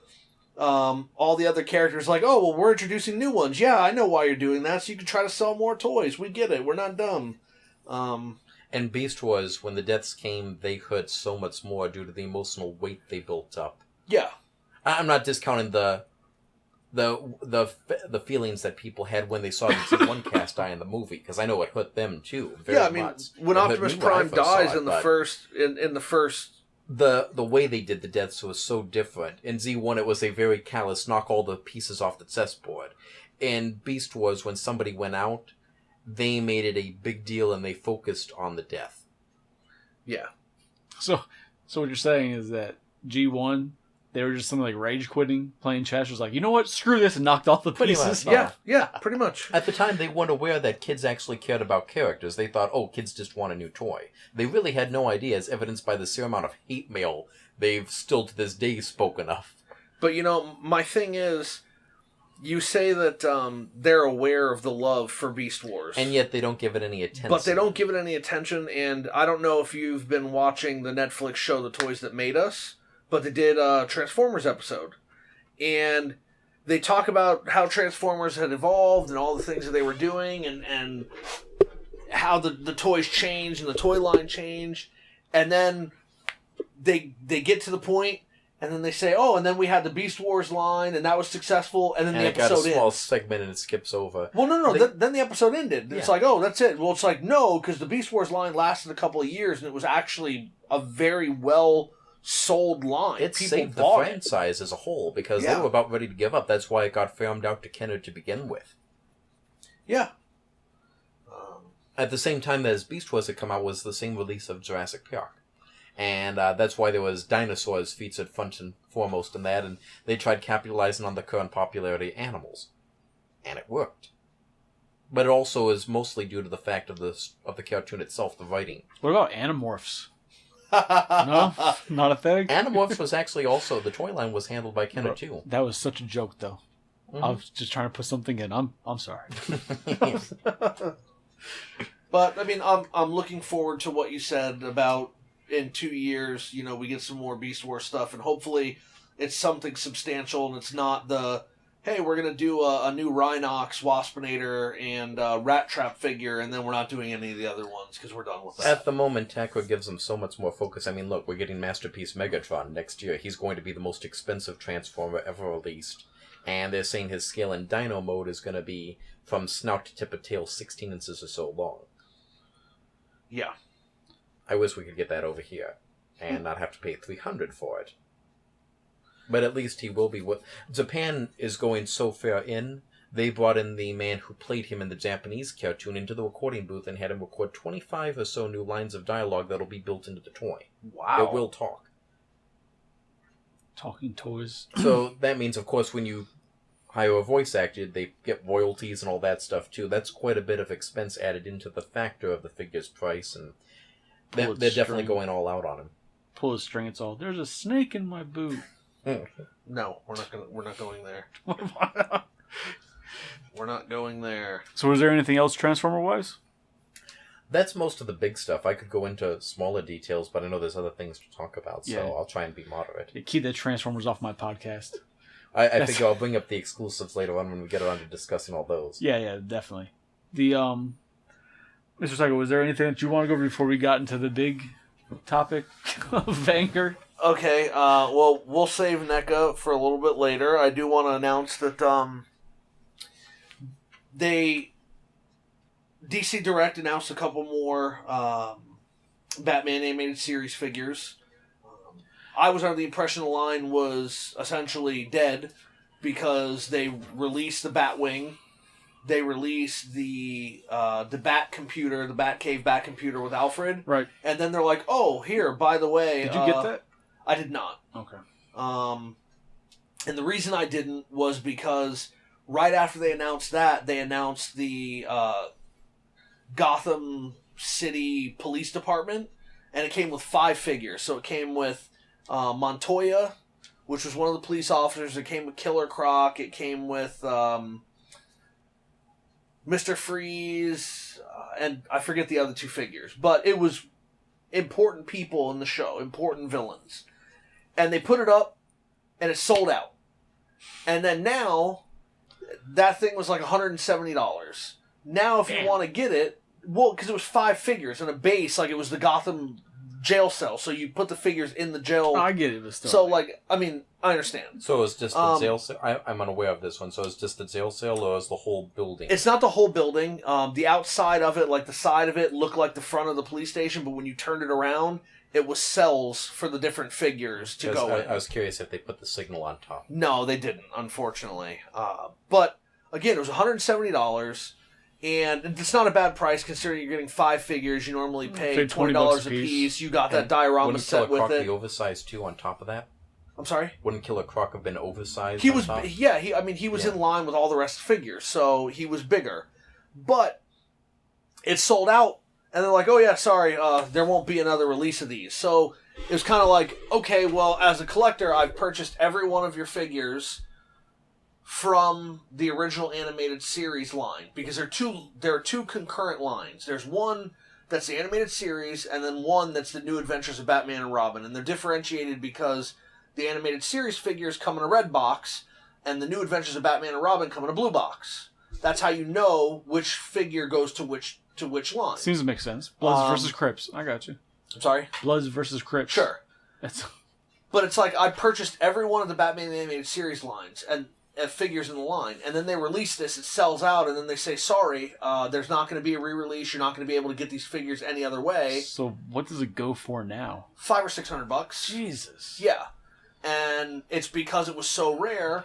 characters, like, oh, well, we're introducing new ones. Yeah, I know why you're doing that, so you can try to sell more toys. We get it. We're not dumb. And Beast Wars, when the deaths came, they hurt so much more due to the emotional weight they built up. Yeah. I'm not discounting the feelings that people had when they saw the T1 cast die in the movie, because I know it hurt them too. Yeah, I mean, when Optimus Prime dies in the first, the way they did the deaths was so different. In Z1, it was a very callous knock all the pieces off the chessboard. In Beast Wars, when somebody went out, they made it a big deal and they focused on the death. Yeah. So what you're saying is that G1, they were just something like rage quitting, playing chess, was like, you know what, screw this, and knocked off the pieces. Yeah, pretty much. At the time, they weren't aware that kids actually cared about characters. They thought, oh, kids just want a new toy. They really had no idea, as evidenced by the sheer amount of hate mail they've still to this day spoken of. But, my thing is, you say that they're aware of the love for Beast Wars. And yet they don't give it any attention. But they don't give it any attention, and I don't know if you've been watching the Netflix show The Toys That Made Us, but they did a Transformers episode. And they talk about how Transformers had evolved and all the things that they were doing and how the toys changed and the toy line changed. And then they get to the point, and then they say, oh, and then we had the Beast Wars line, and that was successful, and then the episode ends. And it got a small segment and it skips over. Well, no, then the episode ended. It's like, oh, that's it. Well, it's like, no, because the Beast Wars line lasted a couple of years, and it was actually a very well-sold line. It saved the franchise as a whole, because they were about ready to give up. That's why it got farmed out to Kenner to begin with. Yeah. At the same time as Beast Wars had come out was the same release of Jurassic Park. And that's why there was dinosaurs featured front and foremost in that, and they tried capitalizing on the current popularity of animals. And it worked. But it also is mostly due to the fact of the cartoon itself, the writing. What about Animorphs? No? Not a thing? Animorphs was actually also, the toy line was handled by Kenner too. That was such a joke, though. Mm-hmm. I was just trying to put something in. I'm sorry. But, I mean, I'm looking forward to what you said about in 2 years, we get some more Beast Wars stuff, and hopefully it's something substantial, and it's not the, hey, we're going to do a new Rhinox, Waspinator, and Rat Trap figure, and then we're not doing any of the other ones, because we're done with that. At the moment, TACRA gives them so much more focus. I mean, look, we're getting Masterpiece Megatron next year. He's going to be the most expensive Transformer ever released. And they're saying his scale in Dino mode is going to be from snout to tip of tail 16 inches or so long. Yeah. I wish we could get that over here. and not have to pay $300 for it. But at least he will be. Japan is going so far in. They brought in the man who played him in the Japanese cartoon into the recording booth and had him record 25 or so new lines of dialogue that'll be built into the toy. Wow. It will talk. Talking toys. So that means, of course, when you hire a voice actor, they get royalties and all that stuff, too. That's quite a bit of expense added into the factor of the figure's price, and they're definitely going all out on him. Pull his string, it's all, there's a snake in my boot. No, we're not going there. We're not going there. So is there anything else Transformer-wise? That's most of the big stuff. I could go into smaller details, but I know there's other things to talk about, so Yeah. I'll try and be moderate. Keep the Transformers off my podcast. I figure I'll bring up the exclusives later on when we get around to discussing all those. Yeah, definitely. The Mr. Psycho, was there anything that you want to go over before we got into the big topic of anger? Okay, well, we'll save NECA for a little bit later. I do want to announce that DC Direct announced a couple more Batman animated series figures. I was under the impression the line was essentially dead because they released the Batwing, they released the Bat computer, the Batcave Bat computer with Alfred, Right. and then they're like, "Oh, here, by the way, Did you get that? I did not." Okay. And the reason I didn't was because right after they announced that, they announced the Gotham City Police Department, and it came with 5 figures. So it came with Montoya, which was one of the police officers. It came with Killer Croc. It came with Mr. Freeze, and I forget the other 2 figures. But it was important people in the show, important villains. And they put it up, and it sold out. And then now, that thing was like $170. Now, if you want to get it, well, because it was 5 figures and a base, like it was the Gotham jail cell, so you put the figures in the jail. I get it, but still. So, like, I mean, I understand. So it's just the jail sale? I'm unaware of this one. So it's just the jail sale, or is the whole building? It's not the whole building. The outside of it, like the side of it, looked like the front of the police station, but when you turned it around, it was cells for the different figures to go in. I was curious if they put the signal on top. No, they didn't, unfortunately. But, again, it was $170. And it's not a bad price considering you're getting 5 figures. You normally pay $20 a piece. You got that diorama set with it. Wouldn't Killer Croc be oversized too on top of that? I'm sorry? Wouldn't Killer Croc have been oversized? He was, yeah. He was in line with all the rest of the figures, so he was bigger. But it sold out, and they're like, "Oh yeah, sorry, there won't be another release of these." So it was kind of like, okay, well, as a collector, I've purchased every one of your figures from the original animated series line, because there are two concurrent lines. There's one that's the animated series, and then one that's the New Adventures of Batman and Robin, and they're differentiated because the animated series figures come in a red box, and the New Adventures of Batman and Robin come in a blue box. That's how you know which figure goes to which line. Seems to make sense. Bloods versus Crips. I got you. I'm sorry? Bloods versus Crips. Sure. But it's like I purchased every one of the Batman animated series lines and figures in the line, and then they release this, it sells out, and then they say, sorry, there's not going to be a re-release, you're not going to be able to get these figures any other way. So what does it go for now? $500 or $600. Jesus. Yeah. And it's because it was so rare,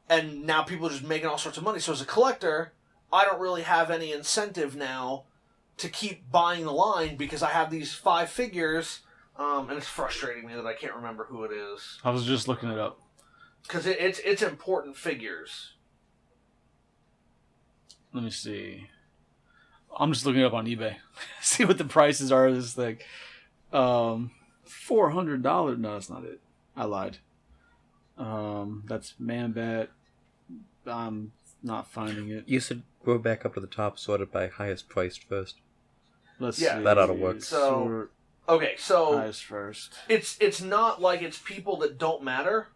and now people are just making all sorts of money. So as a collector, I don't really have any incentive now to keep buying the line because I have these 5 figures, and it's frustrating me that I can't remember who it is. I was just looking it up. Because it's important figures. Let me see. I'm just looking it up on eBay. See what the prices are of this thing. $400. No, that's not it. I lied. That's Man-Bat. I'm not finding it. You should go back up to the top, sorted by highest priced first. Let's Yeah. see. That ought to work. So, okay, so Highest first. it's not like it's people that don't matter.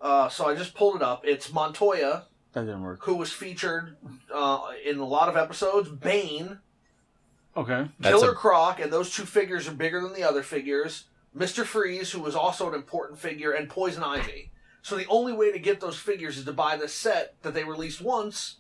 So I just pulled it up. It's Montoya, That didn't work. who was featured in a lot of episodes. Bane, Okay. Killer Croc, and those 2 figures are bigger than the other figures. Mr. Freeze, who was also an important figure, and Poison Ivy. So the only way to get those figures is to buy this set that they released once,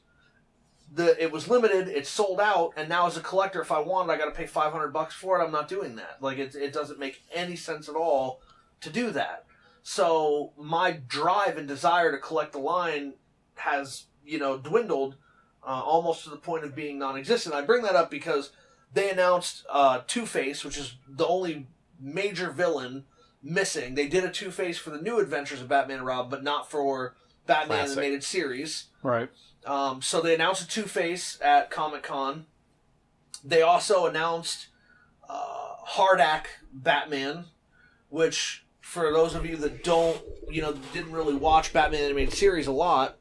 it was limited, it's sold out, and now as a collector, if I want it, I got to pay $500 for it. I'm not doing that. Like, it doesn't make any sense at all to do that. So my drive and desire to collect the line has, dwindled almost to the point of being non-existent. I bring that up because they announced Two-Face, which is the only major villain missing. They did a Two-Face for the New Adventures of Batman and Robin, but not for Batman Classic. Animated Series. Right. So they announced a Two-Face at Comic-Con. They also announced Hardak Batman, which, for those of you that didn't really watch Batman Animated Series a lot,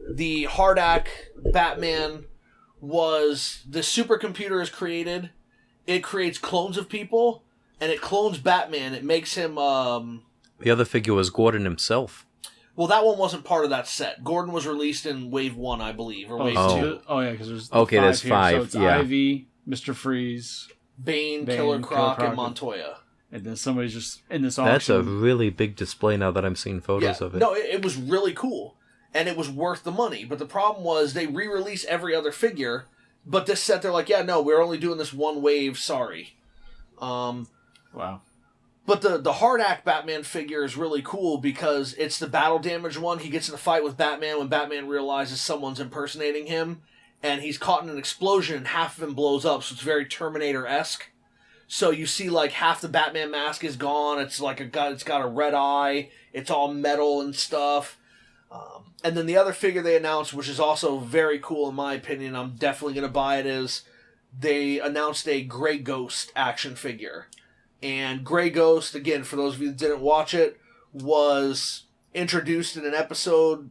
the Hardak Batman was the supercomputer is created. It creates clones of people, and it clones Batman. It makes him... The other figure was Gordon himself. Well, that one wasn't part of that set. Gordon was released in Wave 1, I believe, or Wave 2. Oh, yeah, because there's Okay, there's here. five, So it's yeah. Ivy, Mr. Freeze, Bane, Killer Croc, and Montoya. and then somebody's just in this That's auction. a really big display now that I'm seeing photos of it. No, it was really cool, and it was worth the money. But the problem was they re-release every other figure, but this set they're like, yeah, no, we're only doing this one wave, sorry. Wow. But the Hardak Batman figure is really cool because it's the battle damage one. He gets in a fight with Batman when Batman realizes someone's impersonating him, and he's caught in an explosion and half of him blows up, so it's very Terminator-esque. So you see, like, half the Batman mask is gone. It's like it's got a red eye. It's all metal and stuff. And then the other figure they announced, which is also very cool in my opinion, I'm definitely going to buy it, is they announced a Grey Ghost action figure. And Grey Ghost, again, for those of you that didn't watch it, was introduced in an episode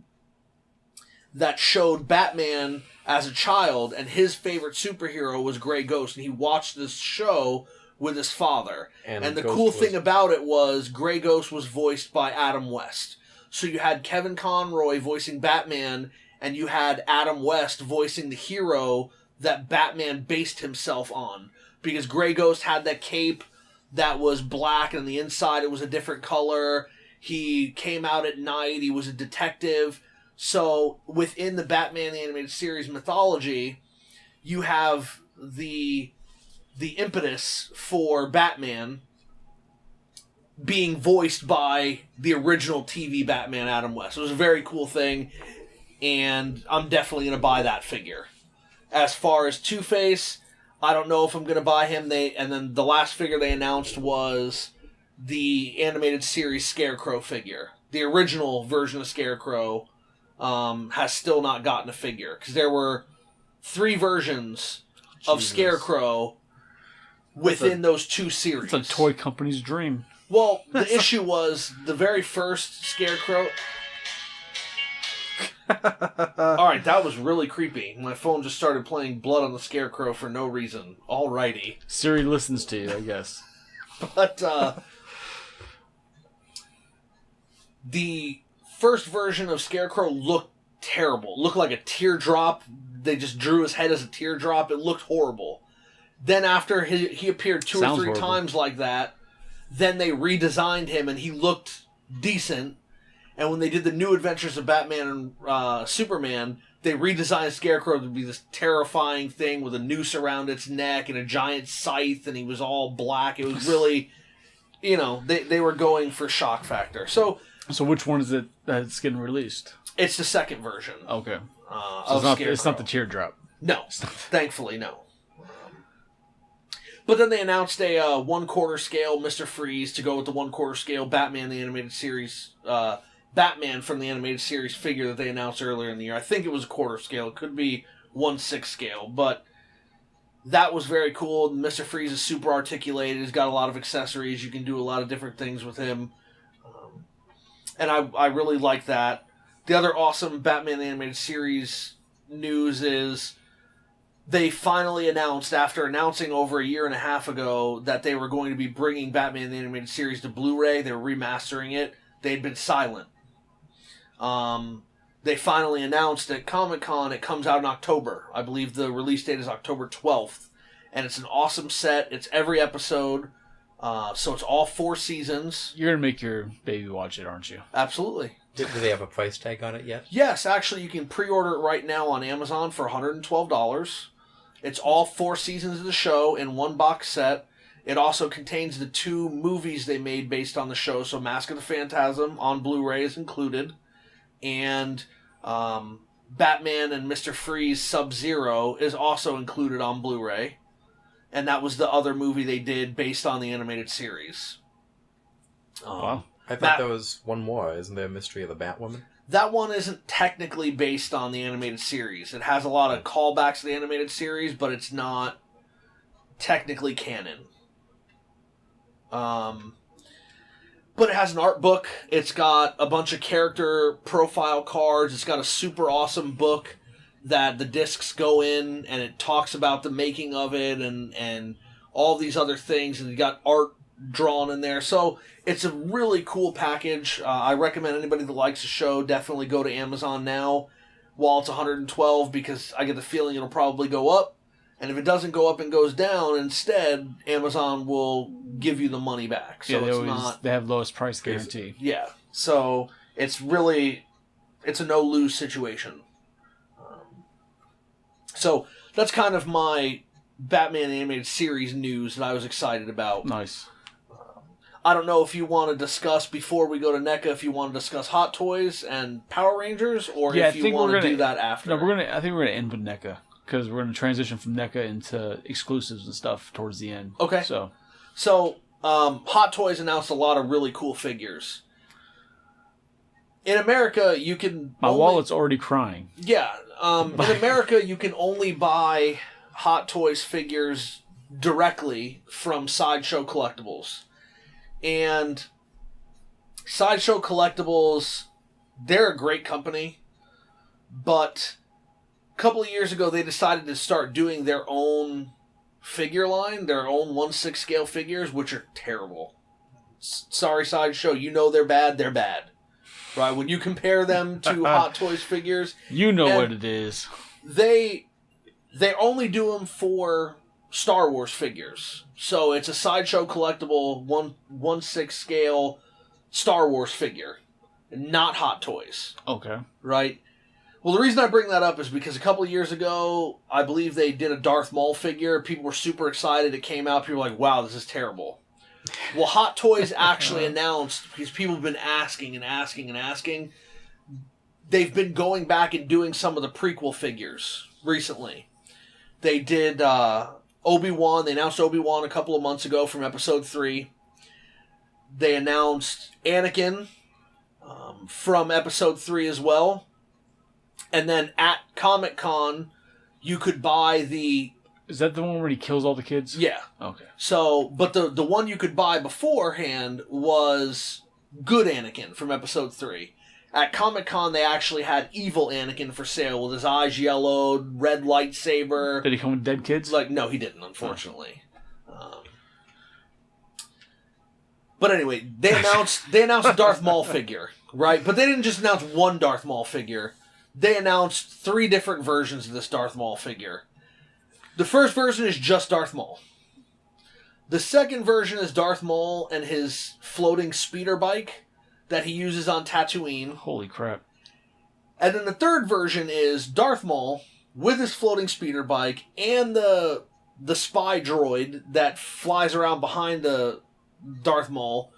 that showed Batman as a child, and his favorite superhero was Grey Ghost, and he watched this show with his father. And the cool thing about it was Grey Ghost was voiced by Adam West. So you had Kevin Conroy voicing Batman, and you had Adam West voicing the hero that Batman based himself on. Because Grey Ghost had that cape that was black, and on the inside it was a different color. He came out at night. He was a detective. So within the Batman the Animated Series mythology, you have the impetus for Batman being voiced by the original TV Batman, Adam West. It was a very cool thing, and I'm definitely going to buy that figure. As far as Two-Face, I don't know if I'm going to buy him. And then the last figure they announced was the animated series Scarecrow figure. The original version of Scarecrow has still not gotten a figure, because there were 3 versions of Scarecrow within those 2 series. It's a toy company's dream. Well, the issue was the very first Scarecrow... Alright, that was really creepy. My phone just started playing Blood on the Scarecrow for no reason. Alrighty. Siri listens to you, I guess. But, the first version of Scarecrow looked terrible. It looked like a teardrop. They just drew his head as a teardrop. It looked horrible. Then after he appeared 2 or 3 times like that, then they redesigned him and he looked decent. And when they did the New Adventures of Batman and Superman, they redesigned Scarecrow to be this terrifying thing with a noose around its neck and a giant scythe, and he was all black. It was really, they were going for shock factor. So which one is it that's getting released? it's the second version. Okay. Of Scarecrow. It's not the teardrop. No, thankfully, no. But then they announced a 1/4 scale Mr. Freeze to go with the 1/4 scale Batman the Animated Series, Batman from the Animated Series figure that they announced earlier in the year. I think it was a 1/4 scale. It could be 1/6 scale, but that was very cool. Mr. Freeze is super articulated. He's got a lot of accessories. You can do a lot of different things with him. And I really like that. The other awesome Batman the Animated Series news is they finally announced, after announcing over a year and a half ago, that they were going to be bringing Batman the Animated Series to Blu-ray. They were remastering it. They'd been silent. They finally announced at Comic-Con it comes out in October. I believe the release date is October 12th. And it's an awesome set. It's every episode So it's all 4 seasons. You're gonna make your baby watch it, aren't you? Absolutely. Do they have a price tag on it yet? Yes, actually, you can pre-order it right now on Amazon for $112. It's all 4 seasons of the show in one box set. It also contains the 2 movies they made based on the show. So Mask of the Phantasm on Blu-ray is included. And Batman and Mr. Freeze Sub-Zero is also included on Blu-ray. And that was the other movie they did based on the animated series. Wow. I thought there was one more. Isn't there a Mystery of the Batwoman? That one isn't technically based on the animated series. It has a lot of callbacks to the animated series, but it's not technically canon. But it has an art book. It's got a bunch of character profile cards. It's got a super awesome book that the discs go in, and it talks about the making of it and all these other things, and you got art drawn in there. So it's a really cool package. I recommend anybody that likes the show definitely go to Amazon now while it's $112, because I get the feeling it'll probably go up. And if it doesn't go up and goes down, instead, Amazon will give you the money back. So they have lowest price guarantee. Yeah. So it's a no-lose situation. So that's kind of my Batman animated series news that I was excited about. Nice. I don't know if you want to discuss, before we go to NECA, if you want to discuss Hot Toys and Power Rangers, or if you want to do that after. No, I think we're going to end with NECA, because we're going to transition from NECA into exclusives and stuff towards the end. Okay. So Hot Toys announced a lot of really cool figures. In America, you can... My wallet's already crying. Yeah. In America, you can only buy Hot Toys figures directly from Sideshow Collectibles. And Sideshow Collectibles, they're a great company, but a couple of years ago they decided to start doing their own figure line, their own 1/6 scale figures, which are terrible. Sorry, Sideshow, you know they're bad, right? When you compare them to Hot Toys figures, you know what it is. They only do them for Star Wars figures. So it's a Sideshow Collectible 1/6 scale Star Wars figure, not Hot Toys. Okay. Right? Well, the reason I bring that up is because a couple of years ago, I believe they did a Darth Maul figure. People were super excited. It came out. People were like, wow, this is terrible. Well, Hot Toys actually announced, because people have been asking and asking and asking, they've been going back and doing some of the prequel figures recently. They did Obi-Wan. They announced Obi-Wan a couple of months ago from Episode 3. They announced Anakin from Episode 3 as well. And then at Comic-Con, you could buy the... Is that the one where he kills all the kids? Yeah. Okay. So, but the one you could buy beforehand was good Anakin from Episode 3. At Comic-Con, they actually had evil Anakin for sale with his eyes yellowed, red lightsaber. Did he come with dead kids? No, he didn't, unfortunately. But anyway, they announced a Darth Maul figure, right? But they didn't just announce one Darth Maul figure. They announced 3 different versions of this Darth Maul figure. The first version is just Darth Maul. The second version is Darth Maul and his floating speeder bike that he uses on Tatooine. Holy crap. And then the third version is Darth Maul with his floating speeder bike and the spy droid that flies around behind the Darth Maul.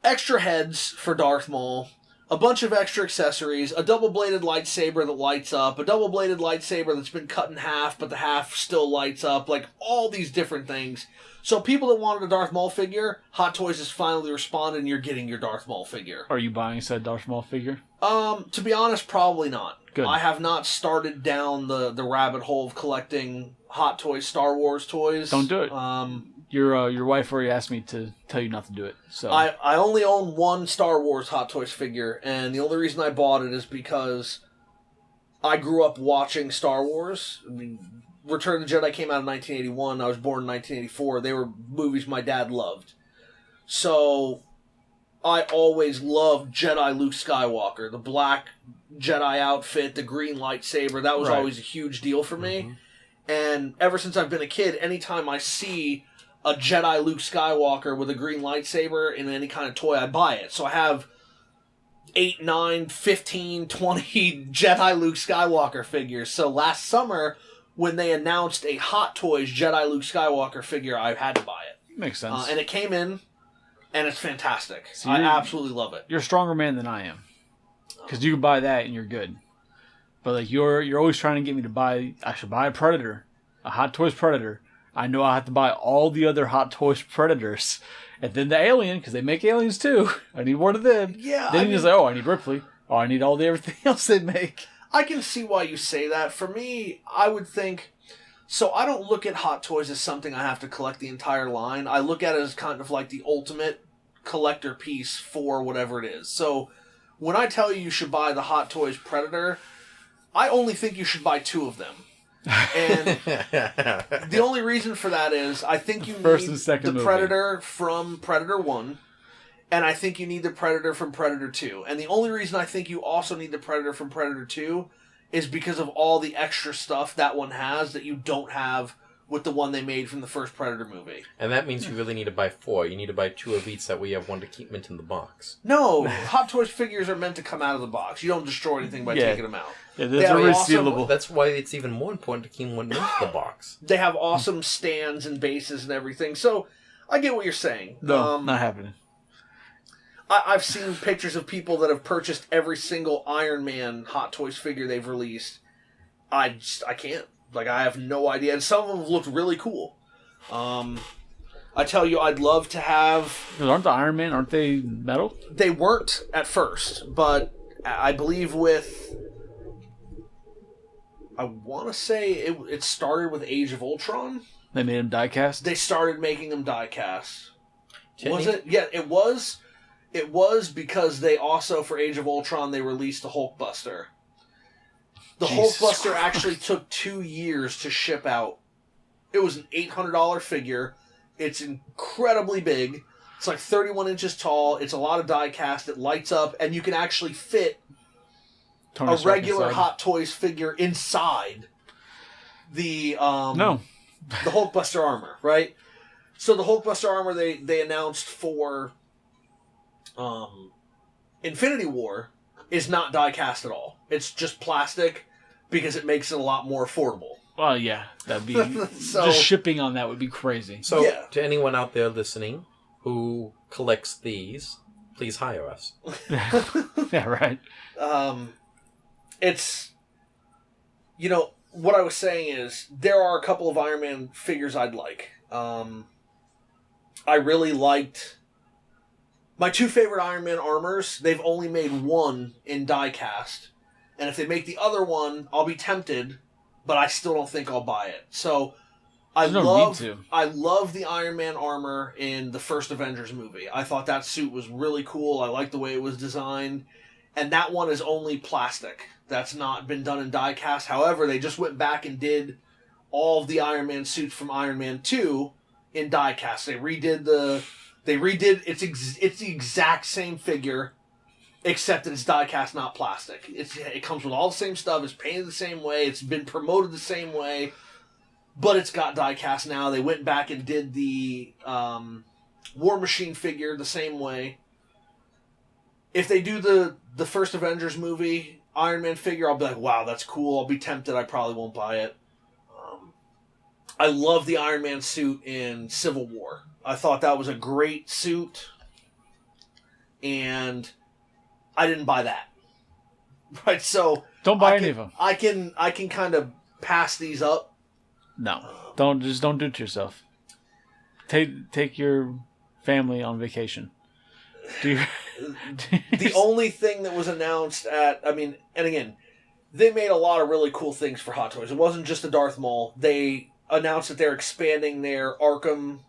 Extra heads for Darth Maul. A bunch of extra accessories, a double-bladed lightsaber that lights up, a double-bladed lightsaber that's been cut in half, but the half still lights up, all these different things. So people that wanted a Darth Maul figure, Hot Toys has finally responded and you're getting your Darth Maul figure. Are you buying said Darth Maul figure? To be honest, probably not. Good. I have not started down the rabbit hole of collecting Hot Toys Star Wars toys. Don't do it. Your wife already asked me to tell you not to do it. So I only own one Star Wars Hot Toys figure, and the only reason I bought it is because I grew up watching Star Wars. I mean, Return of the Jedi came out in 1981. I was born in 1984. They were movies my dad loved. So I always loved Jedi Luke Skywalker. The black Jedi outfit, the green lightsaber, that was always a huge deal for me. And ever since I've been a kid, anytime I see a Jedi Luke Skywalker with a green lightsaber in any kind of toy, I buy it. So I have 8, 9, 15, 20 Jedi Luke Skywalker figures. So last summer, when they announced a Hot Toys Jedi Luke Skywalker figure, I had to buy it. Makes sense. And it came in, and it's fantastic. So I absolutely love it. You're a stronger man than I am. Because you can buy that and you're good. But like you're always trying to get me to buy, I should buy a Predator, a Hot Toys Predator. I know I have to buy all the other Hot Toys Predators. And then the Alien, because they make aliens too. I need one of them. Yeah. Then you just like, oh, I need Ripley. Oh, I need all the everything else they make. I can see why you say that. For me, I would think... So I don't look at Hot Toys as something I have to collect the entire line. I look at it as kind of like the ultimate collector piece for whatever it is. So when I tell you should buy the Hot Toys Predator, I only think you should buy 2 of them. And the only reason for that is I think you First need and second the movie. Predator from Predator 1, and I think you need the Predator from Predator 2. And the only reason I think you also need the Predator from Predator 2 is because of all the extra stuff that one has that you don't have with the one they made from the first Predator movie. And that means you really need to buy 4. You need to buy 2 Elites that way you have one to keep mint in the box. No, Hot Toys figures are meant to come out of the box. You don't destroy anything by taking them out. Yeah, They those have are awesome- resealable. That's why it's even more important to keep one mint in the box. They have awesome stands and bases and everything. So I get what you're saying. No, not happening. I've seen pictures of people that have purchased every single Iron Man Hot Toys figure they've released. I can't. Like, I have no idea. And some of them look really cool. I tell you, I'd love to have... Aren't the Iron Man, aren't they metal? They weren't at first, but I believe with... I want to say it started with Age of Ultron. They made him die-cast? They started making them die-cast. Tinny? Was it? Yeah, it was. It was because they also, for Age of Ultron, they released the Hulkbuster. The Jesus Hulkbuster Christ. actually took 2 years to ship out. It was an $800 figure. It's incredibly big. It's like 31 inches tall. It's a lot of die cast. It lights up, and you can actually fit Tony a Stark regular inside. Hot Toys figure inside the No. the Hulkbuster armor, right? So the Hulkbuster armor they announced for Infinity War is not die cast at all. It's just plastic because it makes it a lot more affordable. Well, yeah. That'd be... So- just shipping on that would be crazy. So, Yeah. to anyone out there listening who collects these, please hire us. Yeah, right. It's, you know, what I was saying is there are a couple of Iron Man figures I'd like. I really liked my 2 favorite Iron Man armors. They've only made one in die cast, and if they make the other one, I'll be tempted, but I still don't think I'll buy it. So I There's no love need to. I love the Iron Man armor in the first Avengers movie. I thought that suit was really cool. I liked the way it was designed. And that one is only plastic. That's not been done in die cast. However, they just went back and did all of the Iron Man suits from Iron Man 2 in die cast. They redid it's the exact same figure, except that it's die cast, not plastic. It comes with all the same stuff. It's painted the same way. It's been promoted the same way, but it's got die cast now. They went back and did the War Machine figure the same way. If they do the first Avengers movie Iron Man figure, I'll be like, wow, that's cool. I'll be tempted. I probably won't buy it. I love the Iron Man suit in Civil War. I thought that was a great suit, and I didn't buy that. Right, so Don't buy any of them. I can kind of pass these up. No. Don't do it to yourself. Take your family on vacation. The only thing that was announced and again, they made a lot of really cool things for Hot Toys. It wasn't just the Darth Maul. They announced that they're expanding their Arkham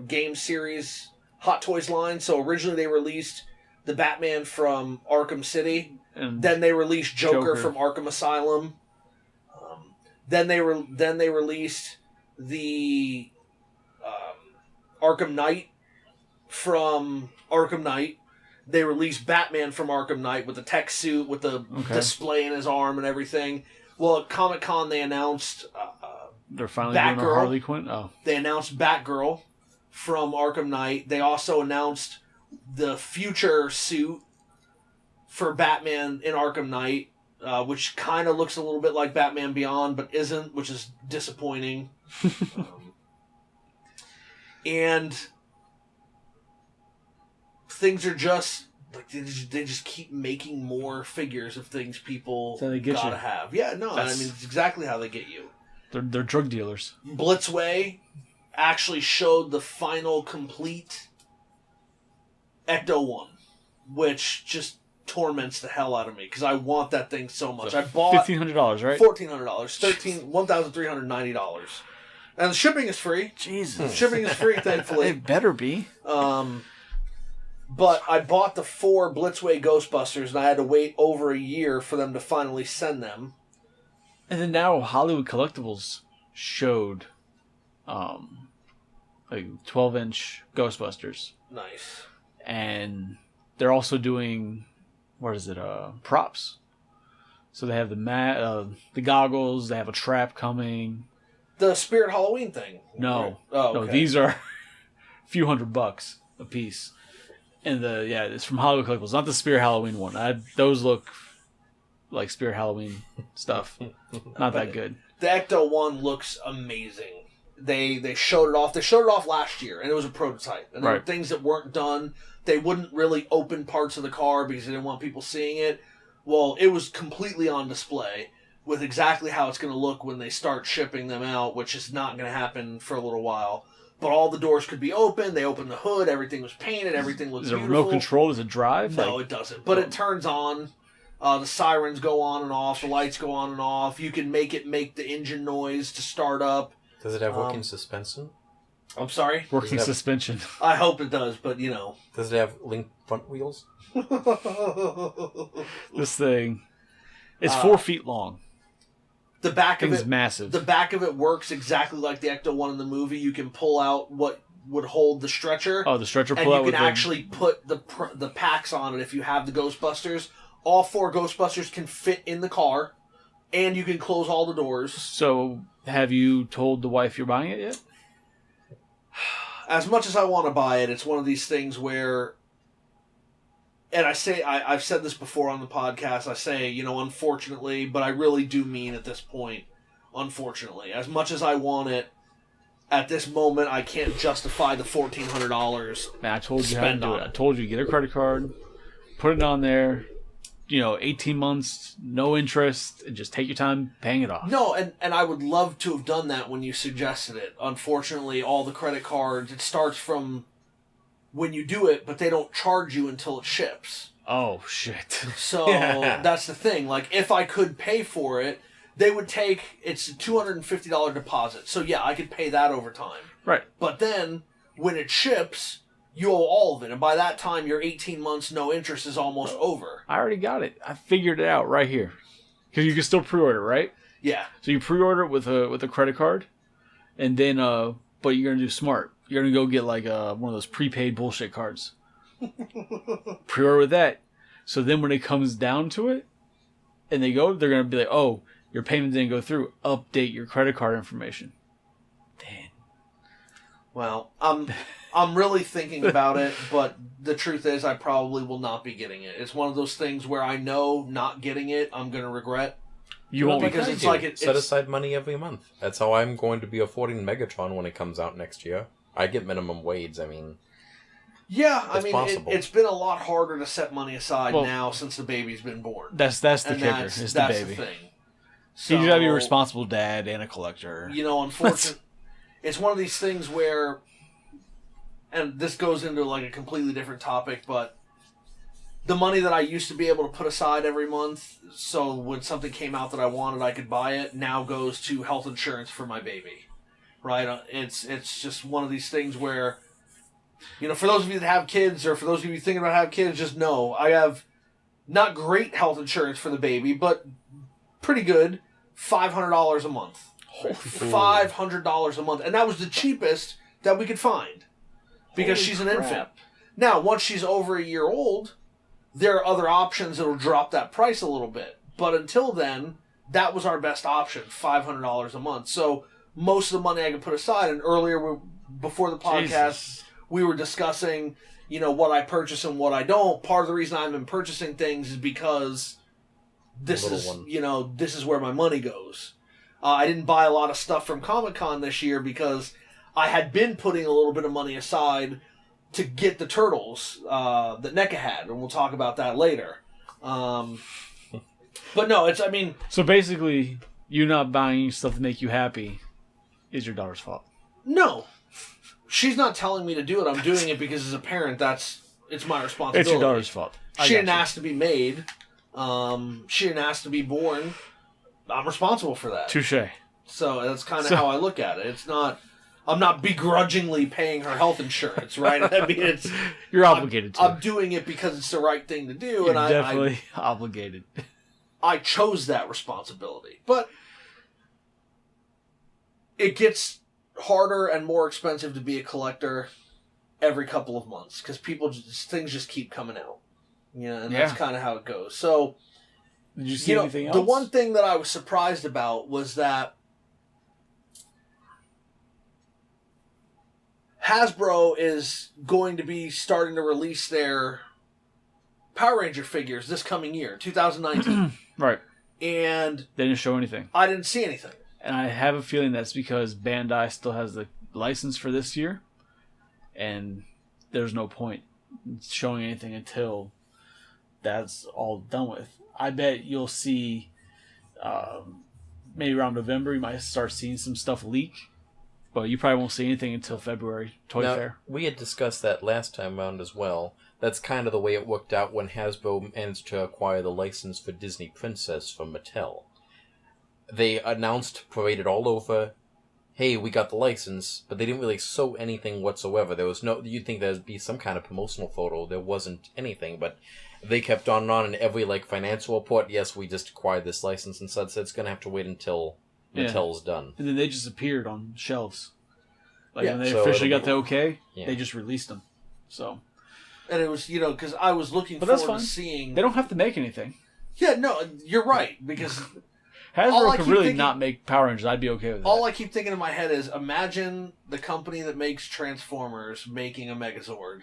game series Hot Toys line. So originally they released the Batman from Arkham City. And Then they released Joker Joker. from Arkham Asylum. Then they released the Arkham Knight from Arkham Knight. They released Batman from Arkham Knight with the tech suit, with the display in his arm and everything. Well, at Comic-Con they announced they're finally doing a Batgirl. Harley Quinn. Oh, They announced Batgirl. from Arkham Knight. They also announced the future suit for Batman in Arkham Knight, which kind of looks a little bit like Batman Beyond, but isn't, which is disappointing. And things are just like they just keep making more figures of things people So they get gotta you. have. Yeah, no, I mean it's exactly how they get you. They're drug dealers. Blitzway actually showed the final complete Ecto-1, which just torments the hell out of me because I want that thing so much. So I bought $1,500, right? $1,400, $1,390, and the shipping is free. Jesus, Shipping is free, thankfully. it better be. But I bought the 4 Blitzway Ghostbusters, and I had to wait over a year for them to finally send them. And then now Hollywood Collectibles showed, like 12-inch Ghostbusters, Nice. and they're also doing, props. So they have the goggles. They have a trap coming. The Spirit Halloween thing. No, Oh, no, okay. these are a few $100 a piece. And it's from Hollywood Collectibles, not the Spirit Halloween one. Those look like Spirit Halloween stuff. Not that good. The Ecto-1 looks amazing. They showed it off. They showed it off last year, and it was a prototype. And there were Right. things that weren't done. They wouldn't really open parts of the car because they didn't want people seeing it. Well, it was completely on display with exactly how it's going to look when they start shipping them out, which is not going to happen for a little while. But all the doors could be open. They opened the hood. Everything was painted. Everything looked Is it beautiful. remote control? Does it drive? No, it doesn't. But it turns on. The sirens go on and off. The lights go on and off. You can make it make the engine noise to start up. Does it have working suspension? I'm sorry? Working suspension. I hope it does, but you know. Does it have linked front wheels? This thing, it's 4 feet long. The back of Thing's it, massive. The back of it works exactly like the Ecto-1 in the movie. You can pull out what would hold the stretcher. Oh, the stretcher and pull out you with can actually put the packs on it if you have the Ghostbusters. All 4 Ghostbusters can fit in the car, and you can close all the doors. So, have you told the wife you're buying it yet? As much as I want to buy it, it's one of these things where, and I've said this before on the podcast, I say, unfortunately, but I really do mean at this point, unfortunately. As much as I want it, at this moment, I can't justify the $1,400. Man, I told you how to Spend do on it. it. I told you, get a credit card, put it on there, 18 months, no interest, and just take your time paying it off. No, and I would love to have done that when you suggested it. Unfortunately, all the credit cards, it starts from when you do it, but they don't charge you until it ships. Oh, shit. So that's the thing. Like, if I could pay for it, they would take, it's a $250 deposit. So yeah, I could pay that over time. Right. But then, when it ships, you owe all of it. And by that time, your 18 months no interest is almost over. I already got it. I figured it out right here. Because you can still pre-order, right? Yeah. So you pre-order it with a credit card, and then, but you're going to do smart. You're going to go get like one of those prepaid bullshit cards. Pre-order with that. So then when it comes down to it, and they're going to be like, oh, your payment didn't go through. Update your credit card information. Damn. Well, I'm really thinking about it, but the truth is I probably will not be getting it. It's one of those things where I know not getting it, I'm going to regret. You won't because it's like it, Set it's, aside money every month. That's how I'm going to be affording Megatron when it comes out next year. I get minimum wage. I mean, yeah, I it's mean, possible. it's been a lot harder to set money aside Well, now since the baby's been born. That's the And kicker. that's It's the the baby. thing. So you gotta be a responsible dad and a collector. Unfortunately, it's one of these things where, and this goes into like a completely different topic, but the money that I used to be able to put aside every month, so when something came out that I wanted, I could buy it, now goes to health insurance for my baby. Right? It's just one of these things where, for those of you that have kids, or for those of you thinking about having kids, just know I have not great health insurance for the baby, but pretty good. $500 a month. $500 a month. And that was the cheapest that we could find. Because Holy she's an crap. infant. Now, once she's over a year old, there are other options that will drop that price a little bit. But until then, that was our best option, $500 a month. So most of the money I could put aside, and earlier before the podcast, Jesus. we were discussing, what I purchase and what I don't. Part of the reason I've been purchasing things is because this is where my money goes. I didn't buy a lot of stuff from Comic-Con this year because I had been putting a little bit of money aside to get the Turtles that NECA had, and we'll talk about that later. But no, So basically, you not buying stuff to make you happy is your daughter's fault. No. She's not telling me to do it. I'm doing it because as a parent, it's my responsibility. It's your daughter's fault. She didn't ask to be made. She didn't ask to be born. I'm responsible for that. Touche. So that's kind of how I look at it. I'm not begrudgingly paying her health insurance, right? I mean, you're obligated to. I'm doing it because it's the right thing to do, You're and definitely obligated. I chose that responsibility, but it gets harder and more expensive to be a collector every couple of months because things just keep coming out. That's kind of how it goes. So, did you see anything else? The one thing that I was surprised about was that Hasbro is going to be starting to release their Power Ranger figures this coming year, 2019. Right. And they didn't show anything. I didn't see anything. And I have a feeling that's because Bandai still has the license for this year, and there's no point in showing anything until that's all done with. I bet you'll see, maybe around November, you might start seeing some stuff leak, but you probably won't see anything until February, Toy Fair. We had discussed that last time around as well. That's kind of the way it worked out when Hasbro managed to acquire the license for Disney Princess from Mattel. They announced, paraded all over, hey, we got the license, but they didn't really show anything whatsoever. There was you'd think there'd be some kind of promotional photo. There wasn't anything, but they kept on and on, and every, financial report, yes, we just acquired this license, and said it's going to have to wait until Mattel's done. And then they just appeared on shelves. When they so officially got the okay, yeah. they just released them. So... And it was, because I was looking forward to seeing... They don't have to make anything. Yeah, no, you're right, because... Hasbro could really not make Power Rangers. I'd be okay with that. All I keep thinking in my head is, imagine the company that makes Transformers making a Megazord.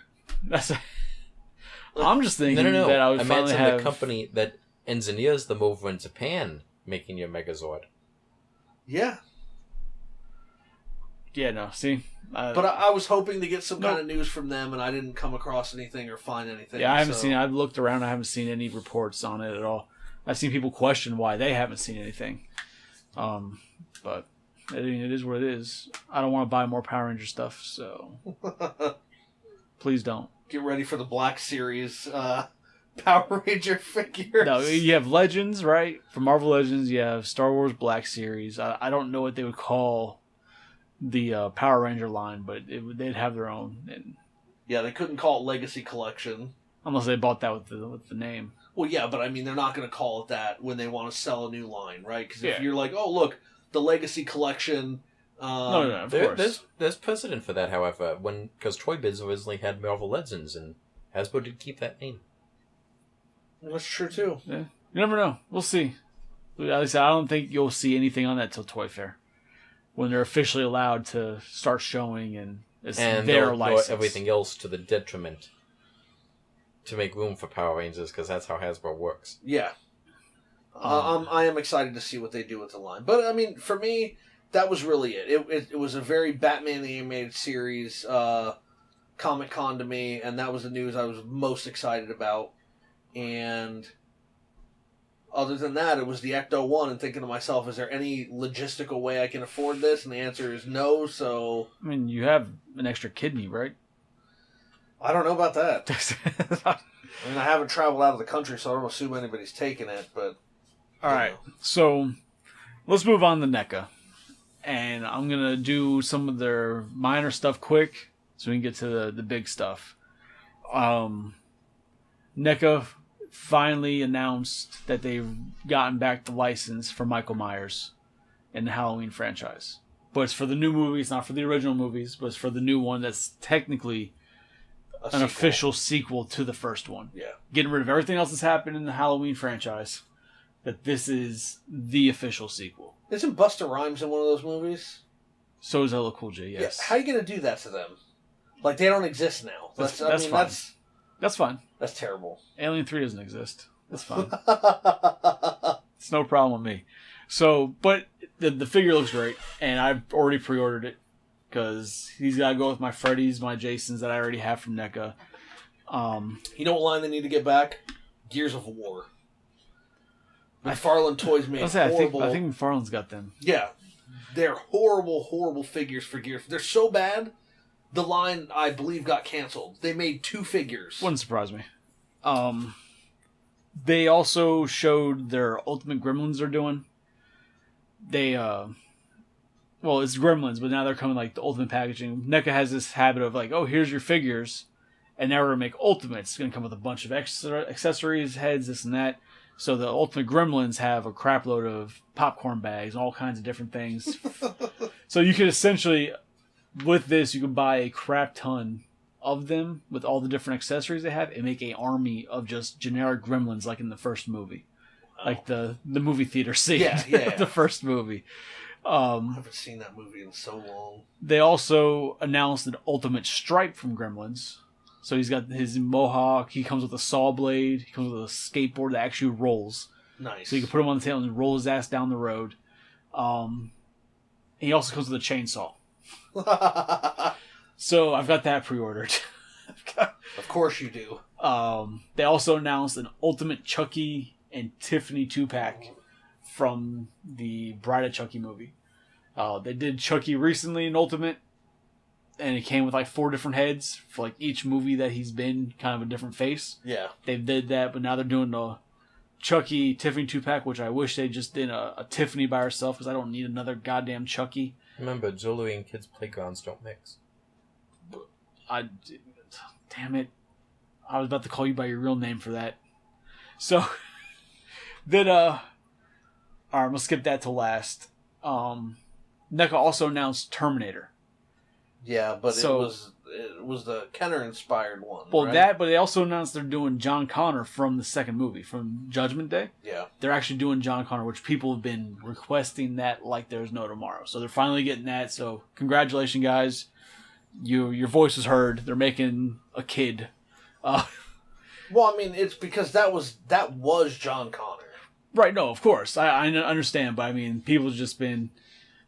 I'm just thinking no. that I would finally have... the company that engineers them over in Japan making your Megazord. Yeah. Yeah, no, see... but I was hoping to get some kind of news from them, and I didn't come across anything or find anything. Yeah, I haven't seen it. I've looked around. I haven't seen any reports on it at all. I've seen people question why they haven't seen anything. But it is what it is. I don't want to buy more Power Ranger stuff, so please don't. Get ready for the Black Series Power Ranger figures. No, you have Legends, right? For Marvel Legends, you have Star Wars Black Series. I don't know what they would call the Power Ranger line, but they'd have their own. And yeah, they couldn't call it Legacy Collection. Unless they bought that with the name. Well, yeah, but I mean, they're not going to call it that when they want to sell a new line, right? Because if you're like, oh, look, the Legacy Collection... no, of course. There's precedent for that, however, because Toy Biz originally had Marvel Legends, and Hasbro did keep that name. That's true, too. Yeah. You never know. We'll see. At least I don't think you'll see anything on that till Toy Fair, when they're officially allowed to start showing, and it's their license. Everything else to the detriment to make room for Power Rangers, because that's how Hasbro works. Yeah. I am excited to see what they do with the line. But, I mean, for me, that was really it. It was a very Batman the Animated Series Comic-Con to me, and that was the news I was most excited about. And other than that, it was the Ep.8, and thinking to myself, is there any logistical way I can afford this? And the answer is no, so... I mean, you have an extra kidney, right? I don't know about that. I mean, I haven't traveled out of the country, so I don't assume anybody's taken it, but... All right, so let's move on to NECA. And I'm going to do some of their minor stuff quick so we can get to the big stuff. NECA finally announced that they've gotten back the license for Michael Myers in the Halloween franchise. But it's for the new movies, not for the original movies, but it's for the new one that's technically an official sequel to the first one. Yeah. Getting rid of everything else that's happened in the Halloween franchise. That this is the official sequel. Isn't Busta Rhymes in one of those movies? So is LL Cool J, yes. Yeah, how are you going to do that to them? Like, they don't exist now. That's fine. That's fine. That's terrible. Alien 3 doesn't exist. That's fine. It's no problem with me. So, but the figure looks great, and I've already pre-ordered it because he's got to go with my Freddy's, my Jasons that I already have from NECA. You know what line they need to get back? Gears of War. McFarlane Toys made horrible... I think McFarlane's got them. Yeah. They're horrible, horrible figures for Gears. They're so bad, the line, I believe, got canceled. They made 2 figures. Wouldn't surprise me. They also showed their Ultimate Gremlins they're doing. They, well, it's Gremlins, but now they're coming like the Ultimate packaging. NECA has this habit of like, oh, here's your figures, and now we're going to make Ultimates. It's going to come with a bunch of extra accessories, heads, this and that. So the Ultimate Gremlins have a crap load of popcorn bags, all kinds of different things. So you could essentially, with this, you could buy a crap ton of them with all the different accessories they have and make an army of just generic Gremlins like in the first movie. Wow. Like the movie theater scene of the first movie. I haven't seen that movie in so long. They also announced an Ultimate Stripe from Gremlins. So he's got his mohawk. He comes with a saw blade. He comes with a skateboard that actually rolls. Nice. So you can put him on the tail and roll his ass down the road. He also comes with a chainsaw. So I've got that pre-ordered. Of course you do. They also announced an Ultimate Chucky and Tiffany 2-pack from the Bride of Chucky movie. They did Chucky recently in Ultimate. And it came with like 4 different heads for like each movie that he's been, kind of a different face. Yeah. They did that, but now they're doing the Chucky Tiffany 2-pack, which I wish they just did a Tiffany by herself because I don't need another goddamn Chucky. Remember, jewelry and kids' playgrounds don't mix. Damn it. I was about to call you by your real name for that. So, then, alright, I'm going to skip that to last. NECA also announced Terminator. Yeah, but it was the Kenner-inspired one, well, right? but they also announced they're doing John Connor from the second movie, from Judgment Day. Yeah. They're actually doing John Connor, which people have been requesting that like there's no tomorrow. So they're finally getting that, so congratulations, guys. Your voice was heard. They're making a kid. Well, I mean, it's because that was John Connor. Right, no, of course. I understand, but I mean, people have just been...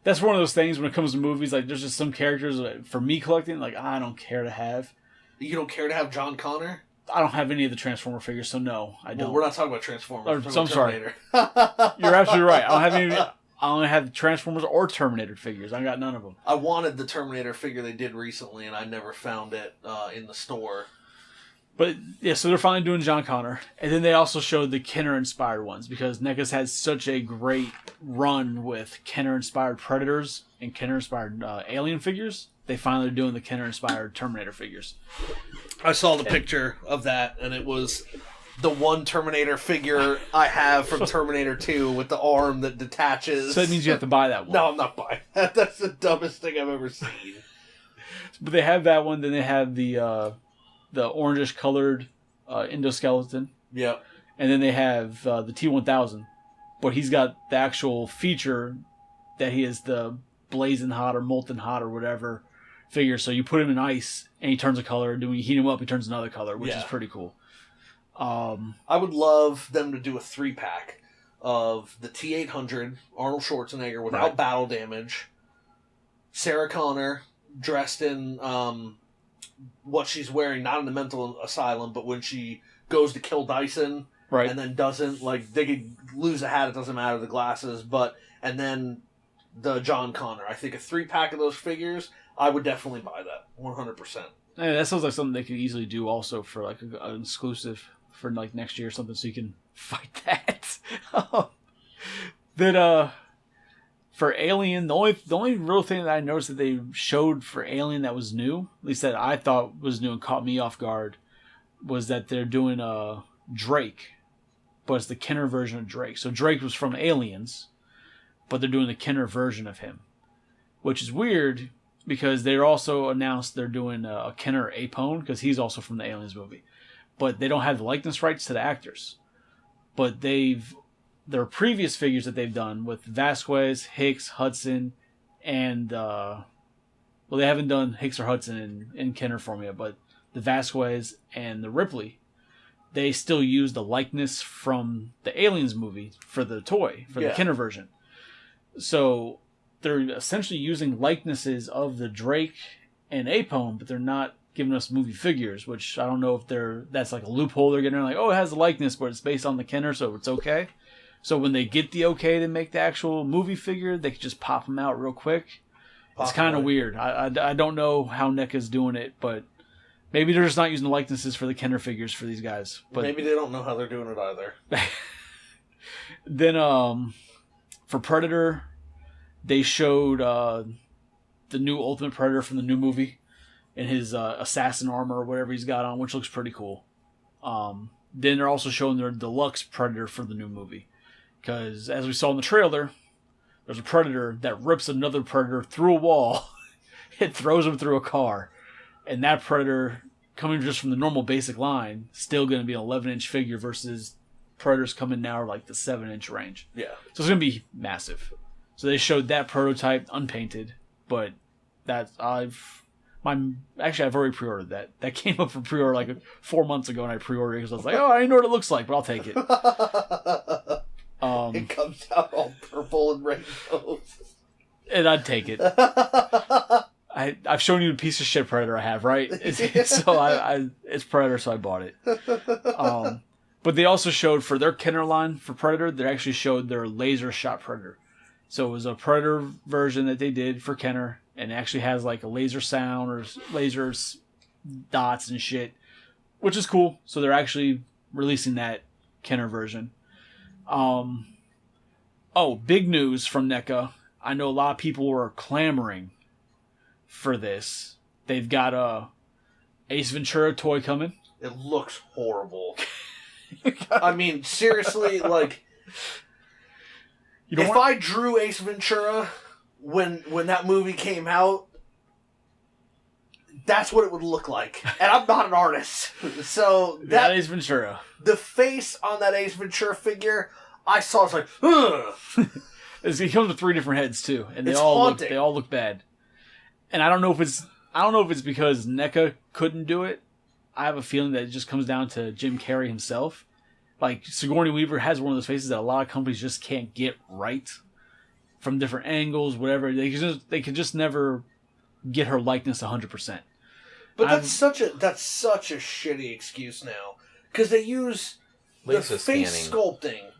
That's one of those things when it comes to movies, like, there's just some characters, for me collecting, like, I don't care to have. You don't care to have John Connor? I don't have any of the Transformer figures, so no, I don't. Well, we're not talking about Transformers. So I'm sorry. You're absolutely right. I don't have any... I only have Transformers or Terminator figures. I got none of them. I wanted the Terminator figure they did recently, and I never found it in the store. But, yeah, so they're finally doing John Connor. And then they also showed the Kenner-inspired ones, because NECA's had such a great run with Kenner-inspired Predators and Kenner-inspired Alien figures. They finally are doing the Kenner-inspired Terminator figures. I saw the picture of that, and it was the one Terminator figure I have from Terminator 2 with the arm that detaches. So that means you have to buy that one. No, I'm not buying that. That's the dumbest thing I've ever seen. But they have that one, then they have the orangish colored endoskeleton. Yeah. And then they have the T-1000. But he's got the actual feature that he is the blazing hot or molten hot or whatever figure. So you put him in ice and he turns a color. And when you heat him up, he turns another color, which is pretty cool. I would love them to do a 3-pack of the T-800, Arnold Schwarzenegger without battle damage, Sarah Connor dressed in what she's wearing, not in the mental asylum, but when she goes to kill Dyson, and then doesn't, like, they could lose a hat, it doesn't matter, the glasses, and then the John Connor. I think a 3-pack of those figures, I would definitely buy that, 100%. Yeah, that sounds like something they could easily do also for, like, an exclusive for, like, next year or something, so you can fight that. Then, for Alien, the only real thing that I noticed that they showed for Alien that was new, at least that I thought was new and caught me off guard, was that they're doing Drake, but it's the Kenner version of Drake. So Drake was from Aliens, but they're doing the Kenner version of him, which is weird because they also announced they're doing a Kenner Apone because he's also from the Aliens movie, but they don't have the likeness rights to the actors. But their previous figures that they've done with Vasquez, Hicks, Hudson, and Well, they haven't done Hicks or Hudson in Kenner form yet, but the Vasquez and the Ripley, they still use the likeness from the Aliens movie for the toy, for the Kenner version. So they're essentially using likenesses of the Drake and Apone, but they're not giving us movie figures, which I don't know if that's like a loophole they're getting. Like, oh, it has a likeness, but it's based on the Kenner, so it's okay. So when they get the okay to make the actual movie figure, they can just pop them out real quick. It's kind of weird. I don't know how NECA's doing it, but maybe they're just not using the likenesses for the Kenner figures for these guys. But maybe they don't know how they're doing it either. Then for Predator, they showed the new Ultimate Predator from the new movie in his assassin armor or whatever he's got on, which looks pretty cool. Then they're also showing their deluxe Predator for the new movie. Because as we saw in the trailer, there's a Predator that rips another Predator through a wall. It throws him through a car. And that Predator, coming just from the normal basic line, still going to be an 11-inch figure versus Predators coming now are like the 7-inch range. Yeah. So it's going to be massive. So they showed that prototype unpainted, but I've already pre-ordered that. That came up for pre-order like 4 months ago, and I pre-ordered it because I was like, oh, I didn't know what it looks like, but I'll take it. It comes out all purple and rainbows. And I'd take it. I've shown you the piece of shit Predator I have, right? So it's Predator, so I bought it. But they also showed for their Kenner line for Predator, they actually showed their laser shot Predator. So it was a Predator version that they did for Kenner, and it actually has like a laser sound or lasers dots and shit, which is cool. So they're actually releasing that Kenner version. Big news from NECA. I know a lot of people were clamoring for this. They've got a Ace Ventura toy coming. It looks horrible. I mean, seriously, like, if I drew Ace Ventura when that movie came out, that's what it would look like. And I'm not an artist. So that Ace Ventura. The face on that Ace Ventura figure, I saw, it's like, ugh. He comes with 3 different heads too, and they haunting. all look bad. And I don't know if it's because NECA couldn't do it. I have a feeling that it just comes down to Jim Carrey himself. Like, Sigourney Weaver has one of those faces that a lot of companies just can't get right from different angles, whatever. They could just never get her likeness 100%. But that's such a shitty excuse now, because they use laser the face scanning. sculpting.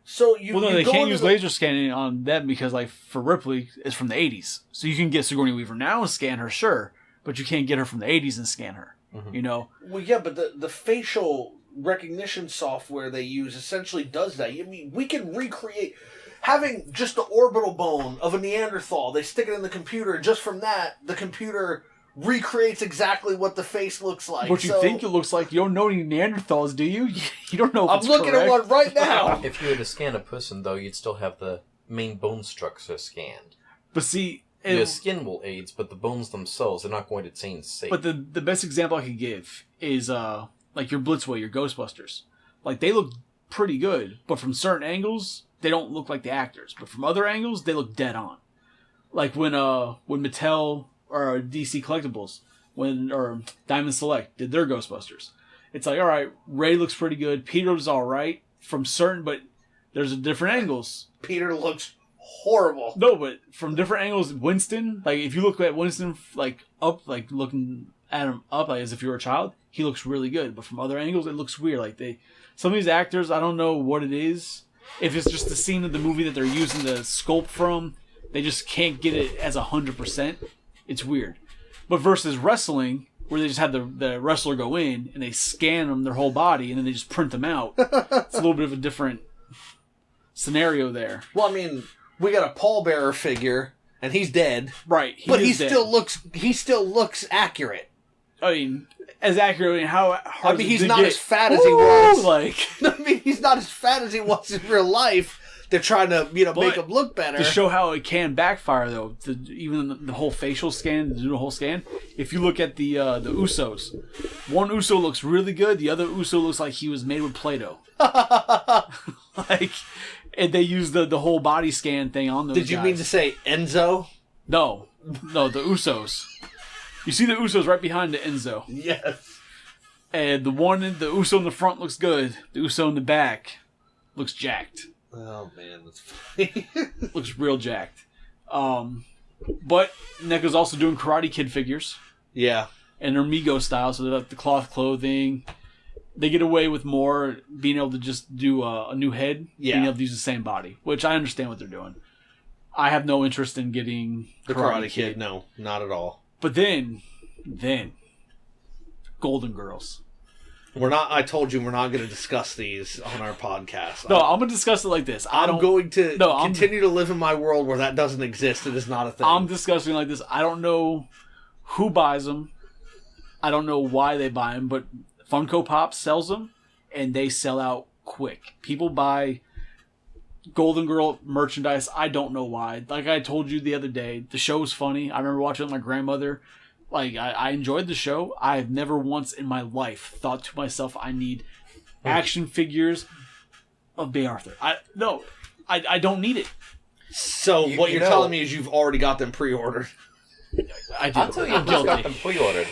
So they can't use laser scanning on them because, like, for Ripley, it's from the 80s. So you can get Sigourney Weaver now and scan her, sure, but you can't get her from the 80s and scan her. Mm-hmm. You know? Well, yeah, but the facial recognition software they use essentially does that. I mean, we can recreate having just the orbital bone of a Neanderthal. They stick it in the computer, and just from that, the computer recreates exactly what the face looks like. What you think it looks like? You don't know any Neanderthals, do you? You don't know if it's looking correct. at one right now. If you were to scan a person, though, you'd still have the main bone structure scanned. But see, your skin will age, but the bones themselves are not going to change shape. But the best example I could give is like your Blitzway, your Ghostbusters. Like, they look pretty good, but from certain angles, they don't look like the actors. But from other angles, they look dead on. Like when Mattel or DC Collectibles, or Diamond Select did their Ghostbusters. It's like, all right, Ray looks pretty good. Peter was all right from certain, but there's different angles. Peter looks horrible. No, but from different angles, Winston, like if you look at Winston like up, like looking at him up, like as if you were a child, he looks really good. But from other angles, it looks weird. Like some of these actors, I don't know what it is. If it's just the scene of the movie that they're using the sculpt from, they just can't get it as 100%. It's weird. But versus wrestling, where they just had the wrestler go in and they scan them their whole body and then they just print them out, it's a little bit of a different scenario there. Well, I mean, we got a pallbearer figure and he's dead, right? He still looks accurate. I mean, as accurate. I mean, how hard? I mean, he's not as fat as he was. Like, I mean, he's not as fat as he was in real life. They're trying to, make him look better. To show how it can backfire, though, even the whole facial scan, to do the whole scan. If you look at the Usos, one Uso looks really good. The other Uso looks like he was made with Play-Doh. And they use the whole body scan thing on those Did you mean to say Enzo? No. No, the Usos. You see the Usos right behind the Enzo. Yes. And the Uso in the front looks good. The Uso in the back looks jacked. Oh, man, that's funny. Looks real jacked. But NECA's also doing Karate Kid figures. Yeah. And they're Mego style, so they have the cloth clothing. They get away with more being able to just do a new head, being able to use the same body, which I understand what they're doing. I have no interest in getting The Karate Kid, no, not at all. But then, Golden Girls. I told you we're not going to discuss these on our podcast. No, I'm going to discuss it like this. I'm going to continue to live in my world where that doesn't exist. It is not a thing. I'm discussing it like this. I don't know who buys them. I don't know why they buy them, but Funko Pop sells them, and they sell out quick. People buy Golden Girl merchandise. I don't know why. Like I told you the other day, the show was funny. I remember watching it with my grandmother. Like, I enjoyed the show. I have never once in my life thought to myself, I need action figures of Bay Arthur. I don't need it. So what you're telling me is you've already got them pre-ordered. I do. I'll tell you, I've just got them pre-ordered.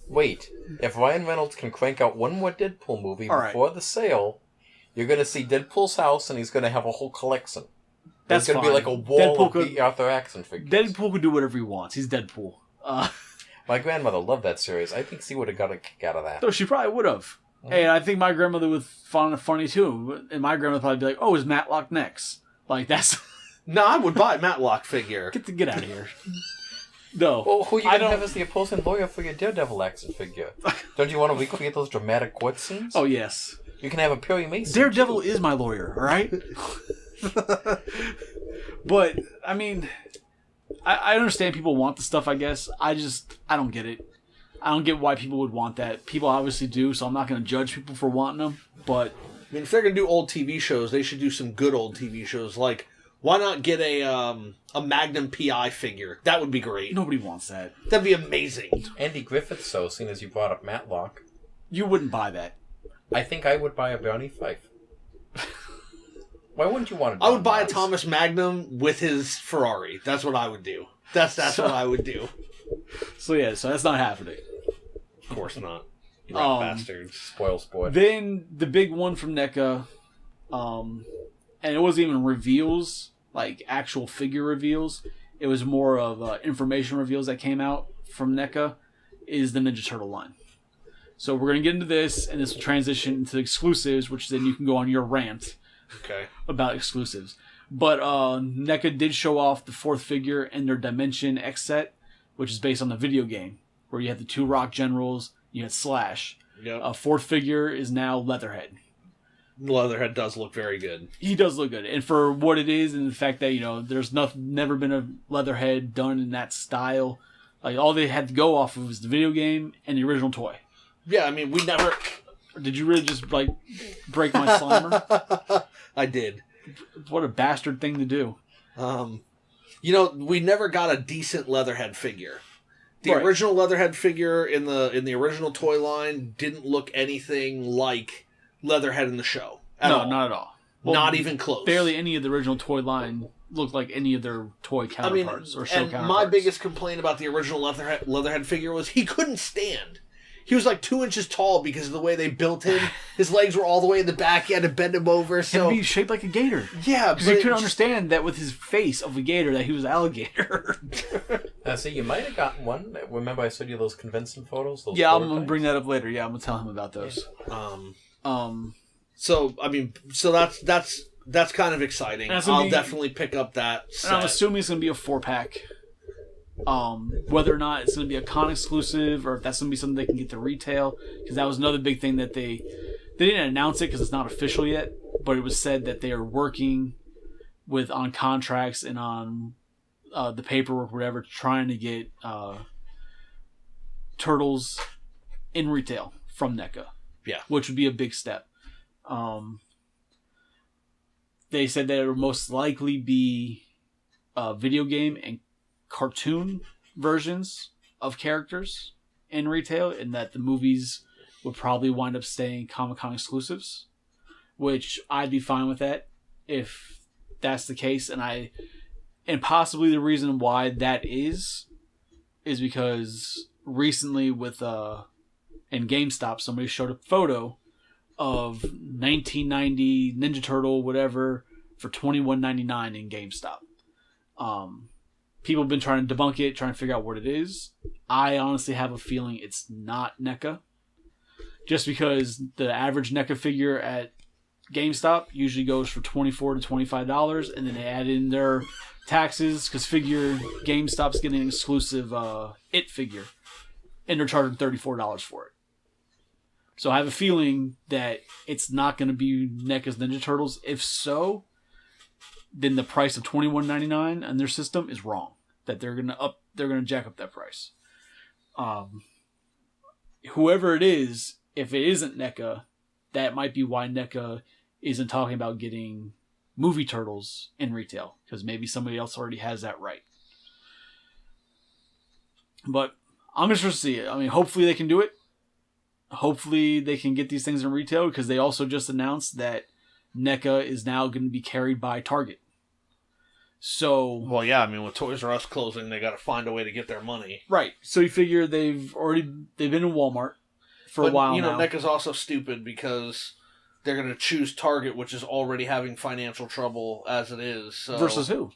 Wait, if Ryan Reynolds can crank out one more Deadpool movie before the sale, you're going to see Deadpool's house, and he's going to have a whole collection. There's going to be like a wall of B. Arthur action figures. Deadpool could do whatever he wants. He's Deadpool. My grandmother loved that series. I think she would have got a kick out of that. No, she probably would have. And I think my grandmother would find it funny too. And my grandmother would probably be like, "Oh, is Matlock next?" Like that's. No, I would buy a Matlock figure. Get out of here. No. Well, who are you going to have as the opposing lawyer for your Daredevil action figure? Don't you want to recreate those dramatic court scenes? Oh yes. You can have a Perry Mason. Daredevil is my lawyer. All right. But I mean. I understand people want the stuff, I guess. I don't get it. I don't get why people would want that. People obviously do, so I'm not going to judge people for wanting them. But I mean, if they're going to do old TV shows, they should do some good old TV shows. Like, why not get a Magnum PI figure? That would be great. Nobody wants that. That'd be amazing. Andy Griffith, so, seeing as you brought up Matlock. You wouldn't buy that. I think I would buy a Brownie Fife. Why wouldn't you want to? I would buy a Thomas Magnum with his Ferrari. That's what I would do. That's what I would do. So that's not happening. Of course not. You rat bastards. Spoil sport. Then the big one from NECA, and it wasn't even reveals, like actual figure reveals. It was more of information reveals that came out from NECA, is the Ninja Turtle line. So we're going to get into this, and this will transition into exclusives, which then you can go on your rant. Okay. About exclusives. But NECA did show off the fourth figure in their Dimension X set, which is based on the video game, where you had the two rock generals, you had Slash. Yep. Fourth figure is now Leatherhead. Leatherhead does look very good. He does look good. And for what it is, and the fact that, there's never been a Leatherhead done in that style. Like, all they had to go off of was the video game and the original toy. Yeah, I mean, we never... Did you really just, break my Slimer? I did. What a bastard thing to do. We never got a decent Leatherhead figure. The original Leatherhead figure in the original toy line didn't look anything like Leatherhead in the show. Not at all. Well, not even close. Barely any of the original toy line looked like any of their toy counterparts or show counterparts. My biggest complaint about the original Leatherhead figure was he couldn't stand. He was like 2 inches tall because of the way they built him. His legs were all the way in the back. He had to bend him over. So he'd be shaped like a gator. Yeah, because you couldn't understand that with his face of a gator that he was an alligator. See, you might have gotten one. Remember, I showed you those convention photos. Those I'm gonna bring that up later. Yeah, I'm gonna tell him about those. So I mean, that's kind of exciting. I'll definitely pick up that set. And I'm assuming it's gonna be a 4-pack. Whether or not it's going to be a con exclusive or if that's going to be something they can get to retail, because that was another big thing that they didn't announce it because it's not official yet, but it was said that they are working on contracts and on the paperwork, whatever, trying to get Turtles in retail from NECA. Yeah, which would be a big step. They said that it would most likely be a video game and cartoon versions of characters in retail, and that the movies would probably wind up staying Comic-Con exclusives, which I'd be fine with that if that's the case. And And possibly the reason why that is because recently with in GameStop, somebody showed a photo of 1990 Ninja Turtle whatever for $21.99 in GameStop. People have been trying to debunk it, trying to figure out what it is. I honestly have a feeling it's not NECA. Just because the average NECA figure at GameStop usually goes for $24 to $25, and then they add in their taxes because GameStop's getting an exclusive It figure, and they're charging $34 for it. So I have a feeling that it's not going to be NECA's Ninja Turtles. If so, then the price of $21.99 on their system is wrong. That they're gonna jack up that price. Whoever it is, if it isn't NECA, that might be why NECA isn't talking about getting movie Turtles in retail, because maybe somebody else already has that right. But I'm interested to see it. I mean, hopefully they can do it. Hopefully they can get these things in retail, because they also just announced that NECA is now going to be carried by Target. So, Well, yeah, I mean, with Toys R Us closing, they got to find a way to get their money. right. So you figure they've been in Walmart for a while now. NECA's also stupid because they're going to choose Target, which is already having financial trouble as it is. So. Versus who?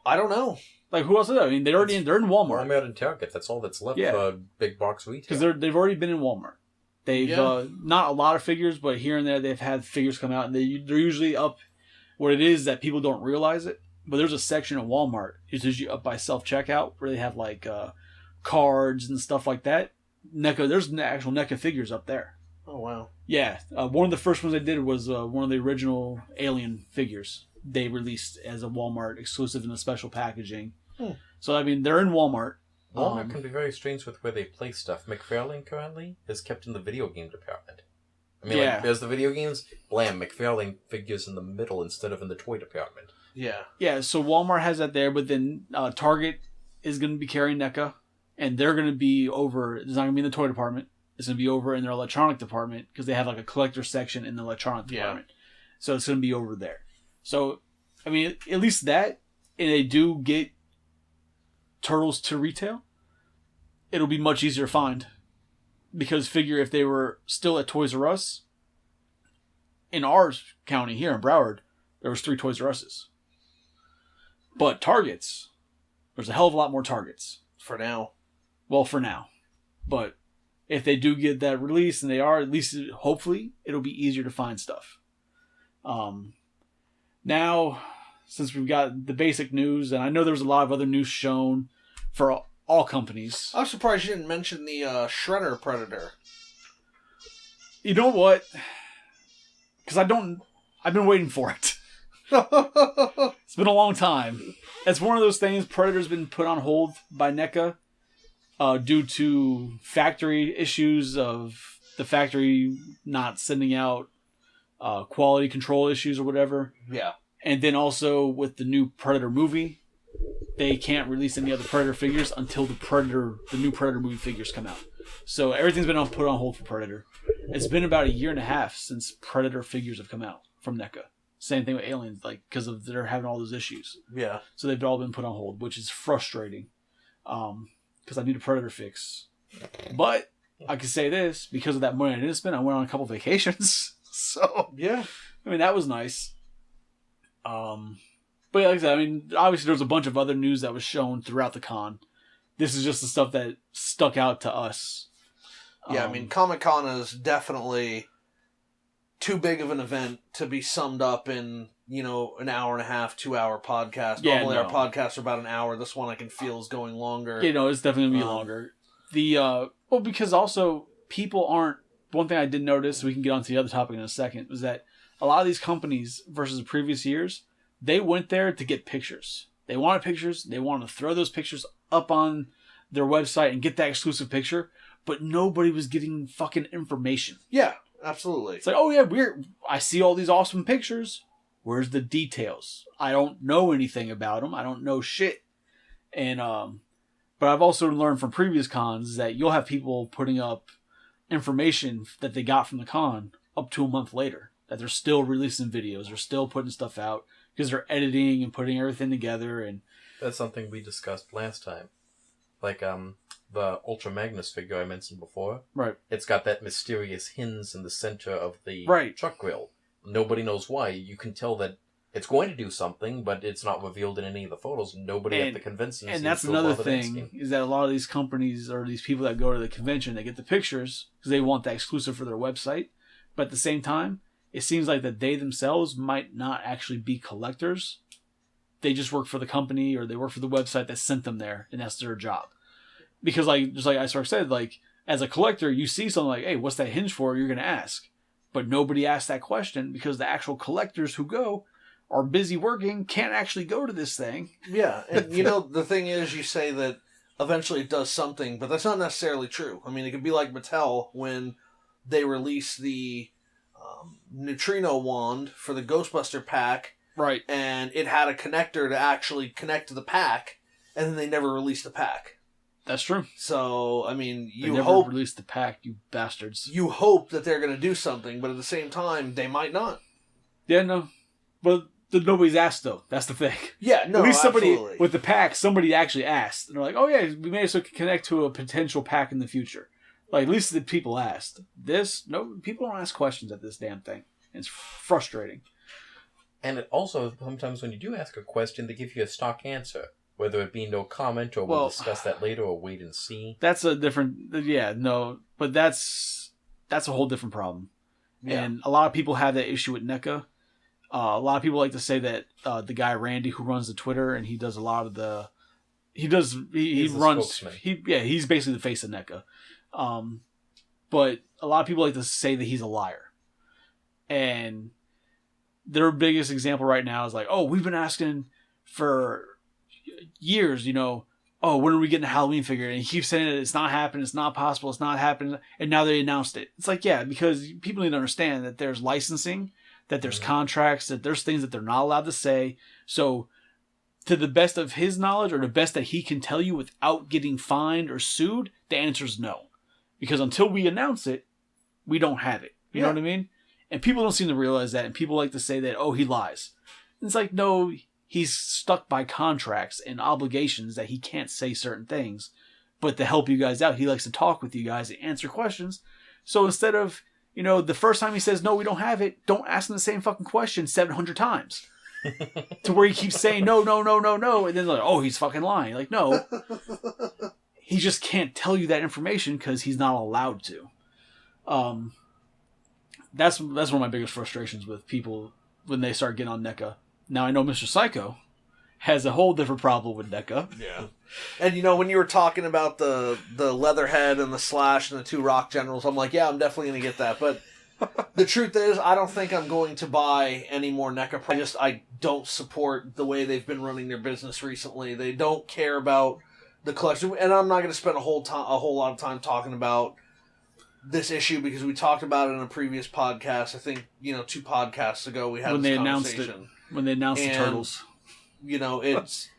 I don't know. Like, who else is that? I mean, they're in Walmart. Walmart and Target. That's all that's left Yeah. for big box retail. Because they've already been in Walmart. They've not a lot of figures, but here and there they've had figures come out, and they're usually up. What it is that people don't realize it, but there's a section at Walmart. It's usually up by self-checkout where they have like cards and stuff like that. NECA, there's actual NECA figures up there. Oh, wow. Yeah, one of the first ones they did was one of the original Alien figures they released as a Walmart exclusive in the special packaging. So, I mean, they're in Walmart. Walmart can be very strange with where they place stuff. McFarlane currently is kept in the video game department. I mean, like, there's the video games, blam, McFarlane figures in the middle instead of in the toy department. Yeah. Yeah, so Walmart has that there, but then Target is going to be carrying NECA, and they're going to be over, it's not going to be in the toy department, it's going to be over in their electronic department, because they have like a collector section in the electronic department. So it's going to be over there. So, I mean, at least that, and they do get Turtles to retail, it'll be much easier to find. Because figure if they were still at Toys R Us, in our county here in Broward, there was 3 Toys R Us's. But Targets, there's a hell of a lot more Targets. For now. Well, for now. But if they do get that release, and they are, at least hopefully, it'll be easier to find stuff. Now, since we've got the basic news, and I know there was a lot of other news shown for all companies. I was surprised you didn't mention the Shredder Predator. You know what? Because I've been waiting for it. It's been a long time. It's one of those things, Predator's been put on hold by NECA due to factory issues of the factory not sending out quality control issues or whatever. Yeah. And then also with the new Predator movie, they can't release any other Predator figures until the new Predator movie figures come out. So everything's been put on hold for Predator. It's been about 1.5 years since Predator figures have come out from NECA. Same thing with Aliens, like because of they're having all those issues. Yeah. So they've all been put on hold, which is frustrating. Because I need a Predator fix. But I can say this, because of that money I didn't spend, I went on a couple vacations. So yeah, I mean that was nice. But like I said, I mean, obviously there was a bunch of other news that was shown throughout the con. This is just the stuff that stuck out to us. Yeah, I mean, Comic-Con is definitely too big of an event to be summed up in, an 1.5, 2 hour podcast. Yeah, Normally our podcasts are about an hour. This one I can feel is going longer. It's definitely going to be longer. Because also people aren't, one thing I did notice, we can get on to the other topic in a second, was that a lot of these companies versus the previous years, they went there to get pictures. They wanted pictures. They wanted to throw those pictures up on their website and get that exclusive picture, but nobody was getting fucking information. Yeah, absolutely. It's like, oh yeah, I see all these awesome pictures. Where's the details? I don't know anything about them. I don't know shit. And but I've also learned from previous cons that you'll have people putting up information that they got from the con up to a month later. That they're still releasing videos. They're still putting stuff out. because they're editing and putting everything together. And That's something we discussed last time. Like, the Ultra Magnus figure I mentioned before. right, It's got that mysterious hinge in the center of the Right. truck grill. Nobody knows why. You can tell that it's going to do something, but it's not revealed in any of the photos. Nobody at the convention and seems that's to another bother thing asking. is that a lot of these companies or these people that go to the convention, they get the pictures because they want that exclusive for their website. But at the same time, it seems like that they themselves might not actually be collectors. They just work for the company or they work for the website that sent them there, and that's their job. Because, like, just like I said, like, as a collector, you see something like, hey, what's that hinge for? You're going to ask. But nobody asks that question because the actual collectors who go are busy working, can't actually go to this thing. Yeah, and the thing is, you say that eventually it does something, but that's not necessarily true. I mean, it could be like Mattel when they released the neutrino wand for the Ghostbuster pack, Right. and it had a connector to actually connect to the pack, and then they never released the pack. That's true. So, I mean, They never hope released the pack, you bastards. you hope that they're going to do something, but at the same time, they might not. Yeah, no. But nobody's asked, though. That's the thing. Yeah, no, At least somebody, absolutely. with the pack, somebody actually asked. And they're like, oh yeah, we may also connect to a potential pack in the future. Like, at least the people asked. No, people don't ask questions at this damn thing. It's frustrating. And it also, sometimes when you do ask a question, they give you a stock answer. Whether it be no comment, or we'll Well, discuss that later, or wait and see. That's a different, yeah, no, but that's a whole different problem. Yeah. And a lot of people have that issue with NECA. A lot of people like to say that the guy Randy who runs the Twitter and he does a lot of the, he He's the runs, spokesman. he's basically the face of NECA. But a lot of people like to say that he's a liar. And their biggest example right now is like, oh, we've been asking for years, oh, when are we getting a Halloween figure? And he keeps saying that it's not happening, it's not possible, it's not happening, and now they announced it. It's like, yeah, because people need to understand that there's licensing, that there's contracts, that there's things that they're not allowed to say. So, to the best of his knowledge, or the best that he can tell you without getting fined or sued, the answer is no. Because until we announce it, we don't have it. You know what I mean? And people don't seem to realize that, and people like to say that, oh, he lies. It's like, no, he's stuck by contracts and obligations that he can't say certain things. But to help you guys out, he likes to talk with you guys and answer questions. So instead of, the first time he says, no, we don't have it, don't ask him the same fucking question 700 times. To where he keeps saying, no, no, no, no, no. And then they're like, oh, he's fucking lying. Like, no. He just can't tell you that information because he's not allowed to. That's one of my biggest frustrations with people when they start getting on NECA. Now, I know MrPsyco has a whole different problem with NECA. Yeah. And when you were talking about the Leatherhead and the Slash and the two Rock Generals, I'm like, yeah, I'm definitely going to get that. But the truth is, I don't think I'm going to buy any more NECA. I don't support the way they've been running their business recently. They don't care about the collection. And I'm not going to spend a whole lot of time talking about this issue because we talked about it in a previous podcast. I think, 2 podcasts ago we had when this they conversation. announced it. When they announced the Turtles. It's...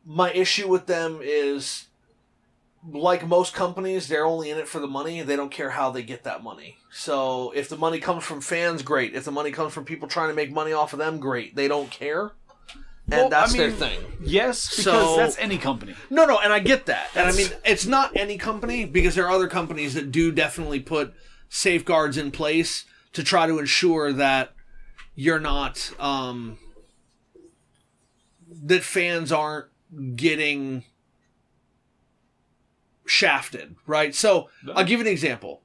My issue with them is, like most companies, they're only in it for the money. They don't care how they get that money. So if the money comes from fans, great. If the money comes from people trying to make money off of them, great. They don't care. And that's their thing. Yes, because that's any company. No, and I get that. And I mean, it's not any company, because there are other companies that do definitely put safeguards in place to try to ensure that you're not, that fans aren't getting shafted, right? So, I'll give you an example.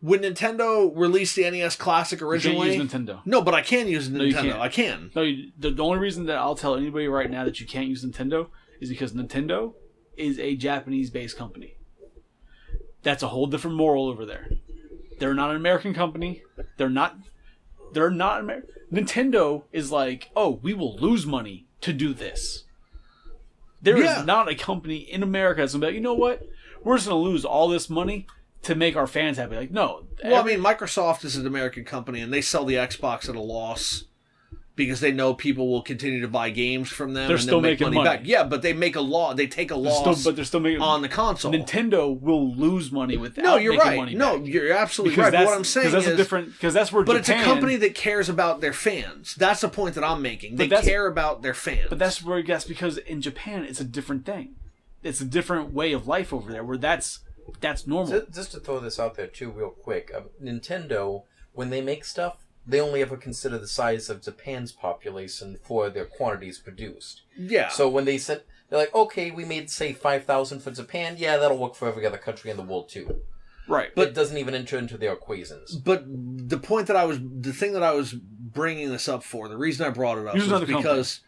When Nintendo released the NES Classic originally... You can't use Nintendo. No, but I can use Nintendo. No, you can't. I can. No, the only reason that I'll tell anybody right now that you can't use Nintendo is because Nintendo is a Japanese-based company. That's a whole different moral over there. They're not an American company. They're not Nintendo is like, oh, we will lose money to do this. There is not a company in America that's going to be like, you know what? We're just going to lose all this money to make our fans happy. Like, no. Well, I mean, Microsoft is an American company, and they sell the Xbox at a loss because they know people will continue to buy games from them. They're and still they'll make making money money. back. Yeah, but they make a loss. They take a loss, but they're still making on the console. Nintendo will lose money without No, you're making right. money No, back. you're absolutely Because right. But that's, what I'm saying that's is, a different, because that's where but Japan, it's a company that cares about their fans. That's the point that I'm making. They care about their fans. But that's because in Japan it's a different thing. It's a different way of life over there, where that's normal. Just to throw this out there too, real quick, Nintendo, when they make stuff, they only ever consider the size of Japan's population for their quantities produced. Yeah. So when they said, they're like, okay, we made, say, 5,000 for Japan, yeah, that'll work for every other country in the world too. Right. But it doesn't even enter into their equations. But the thing that I was bringing this up for, the reason I brought it up was because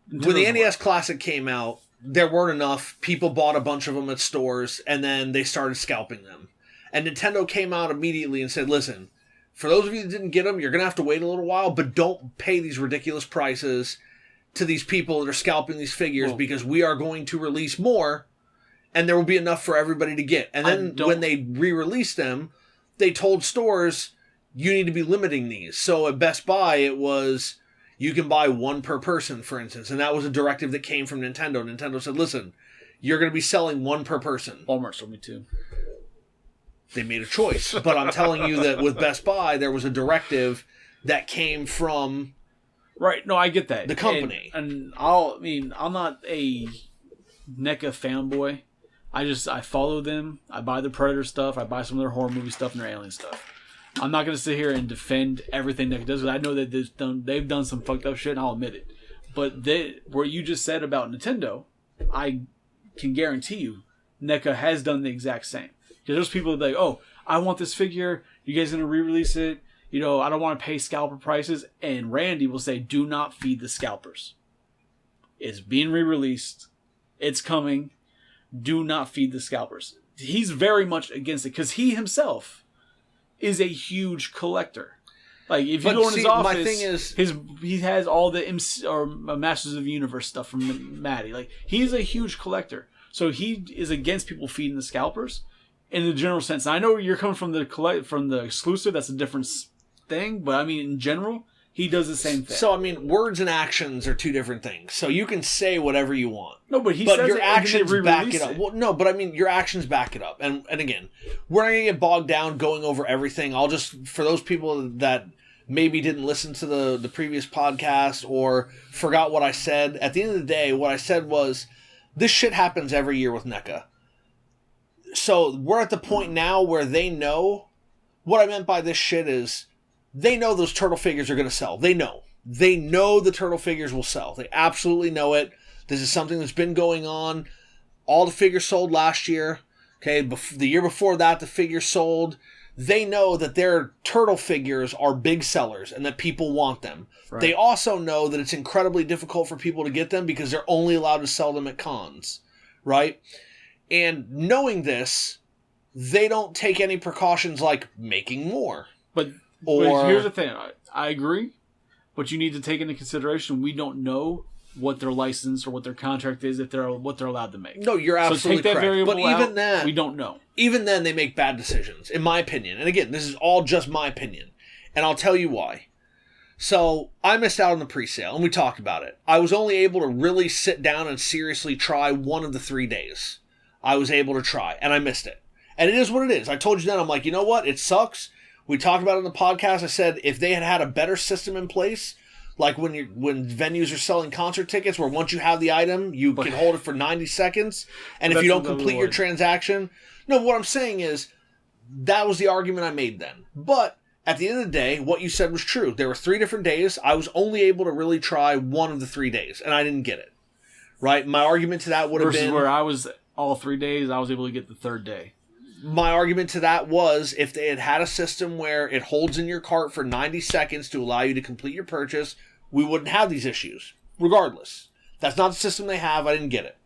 when the NES Classic came out, there weren't enough. People bought a bunch of them at stores, and then they started scalping them. And Nintendo came out immediately and said, listen, for those of you that didn't get them, you're going to have to wait a little while, but don't pay these ridiculous prices to these people that are scalping these figures because we are going to release more, and there will be enough for everybody to get. And then when they re-released them, they told stores, you need to be limiting these. So at Best Buy, it was, you can buy one per person, for instance. And that was a directive that came from Nintendo. Nintendo said, listen, you're going to be selling one per person. Walmart told me too. They made a choice. But I'm telling you that with Best Buy, there was a directive that came from... Right, no, I get that. The company. And I'm not a NECA fanboy. I follow them. I buy the Predator stuff. I buy some of their horror movie stuff and their alien stuff. I'm not going to sit here and defend everything NECA does, because I know that they've done some fucked up shit, and I'll admit it. But what you just said about Nintendo, I can guarantee you, NECA has done the exact same. Because there's people that are like, oh, I want this figure. You guys going to re-release it? I don't want to pay scalper prices. And Randy will say, do not feed the scalpers. It's being re-released. It's coming. Do not feed the scalpers. He's very much against it, because he himself is a huge collector. Like, if you go in his office, my thing is, he has all the Masters of the Universe stuff from Maddie. Like, he's a huge collector. So he is against people feeding the scalpers in the general sense. I know you're coming from the exclusive. That's a different thing. But, I mean, in general, he does the same thing. So, I mean, words and actions are two different things. So you can say whatever you want. No, but says your it, actions back it up. It. Well, no, but I mean, your actions back it up. And again, we're not going to get bogged down going over everything. I'll just, for those people that maybe didn't listen to the previous podcast or forgot what I said, at the end of the day, what I said was, this shit happens every year with NECA. So we're at the point now where they know, what I meant by this shit is, they know those turtle figures are going to sell. They know. They know the turtle figures will sell. They absolutely know it. This is something that's been going on. All the figures sold last year. Okay, the year before that, the figures sold. They know that their turtle figures are big sellers and that people want them. Right. They also know that it's incredibly difficult for people to get them because they're only allowed to sell them at cons. Right? And knowing this, they don't take any precautions like making more. But here's the thing. I agree, but you need to take into consideration we don't know what their license or what their contract is, what they're allowed to make. No, you're absolutely so take that correct. variable But even out, then, we don't know. Even then, they make bad decisions, in my opinion. And again, this is all just my opinion, and I'll tell you why. So I missed out on the pre-sale, and we talked about it. I was only able to really sit down and seriously try one of the 3 days. I was able to try, and I missed it. And it is what it is. I told you then, I'm like, you know what? It sucks. We talked about it in the podcast. I said if they had a better system in place, like when venues are selling concert tickets, where once you have the item, you can hold it for 90 seconds, and if you don't complete your transaction, no. What I'm saying is that was the argument I made then. But at the end of the day, what you said was true. There were 3 different days. I was only able to really try one of the 3 days, and I didn't get it. Right? My argument to that would have been where I was all 3 days. I was able to get the 3rd day. My argument to that was if they had a system where it holds in your cart for 90 seconds to allow you to complete your purchase, we wouldn't have these issues. Regardless. That's not the system they have. I didn't get it.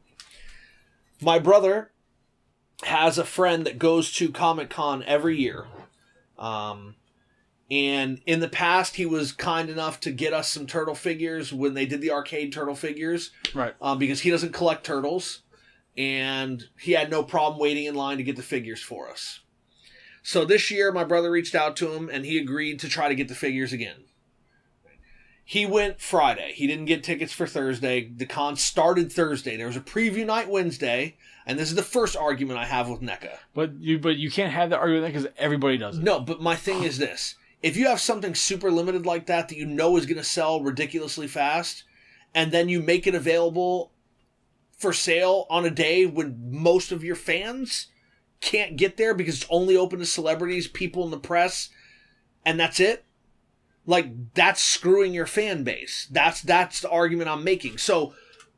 My brother has a friend that goes to Comic-Con every year. And in the past, he was kind enough to get us some turtle figures when they did the arcade turtle figures. Right. Because he doesn't collect turtles. And he had no problem waiting in line to get the figures for us. So this year, my brother reached out to him, and he agreed to try to get the figures again. He went Friday. He didn't get tickets for Thursday. The con started Thursday. There was a preview night Wednesday, and this is the first argument I have with NECA. But you can't have that argument because everybody does it. No, but my thing is this. If you have something super limited like that you know is going to sell ridiculously fast, and then you make it available for sale on a day when most of your fans can't get there because it's only open to celebrities, people in the press, and that's it, like, that's screwing your fan base. That's the argument I'm making. So,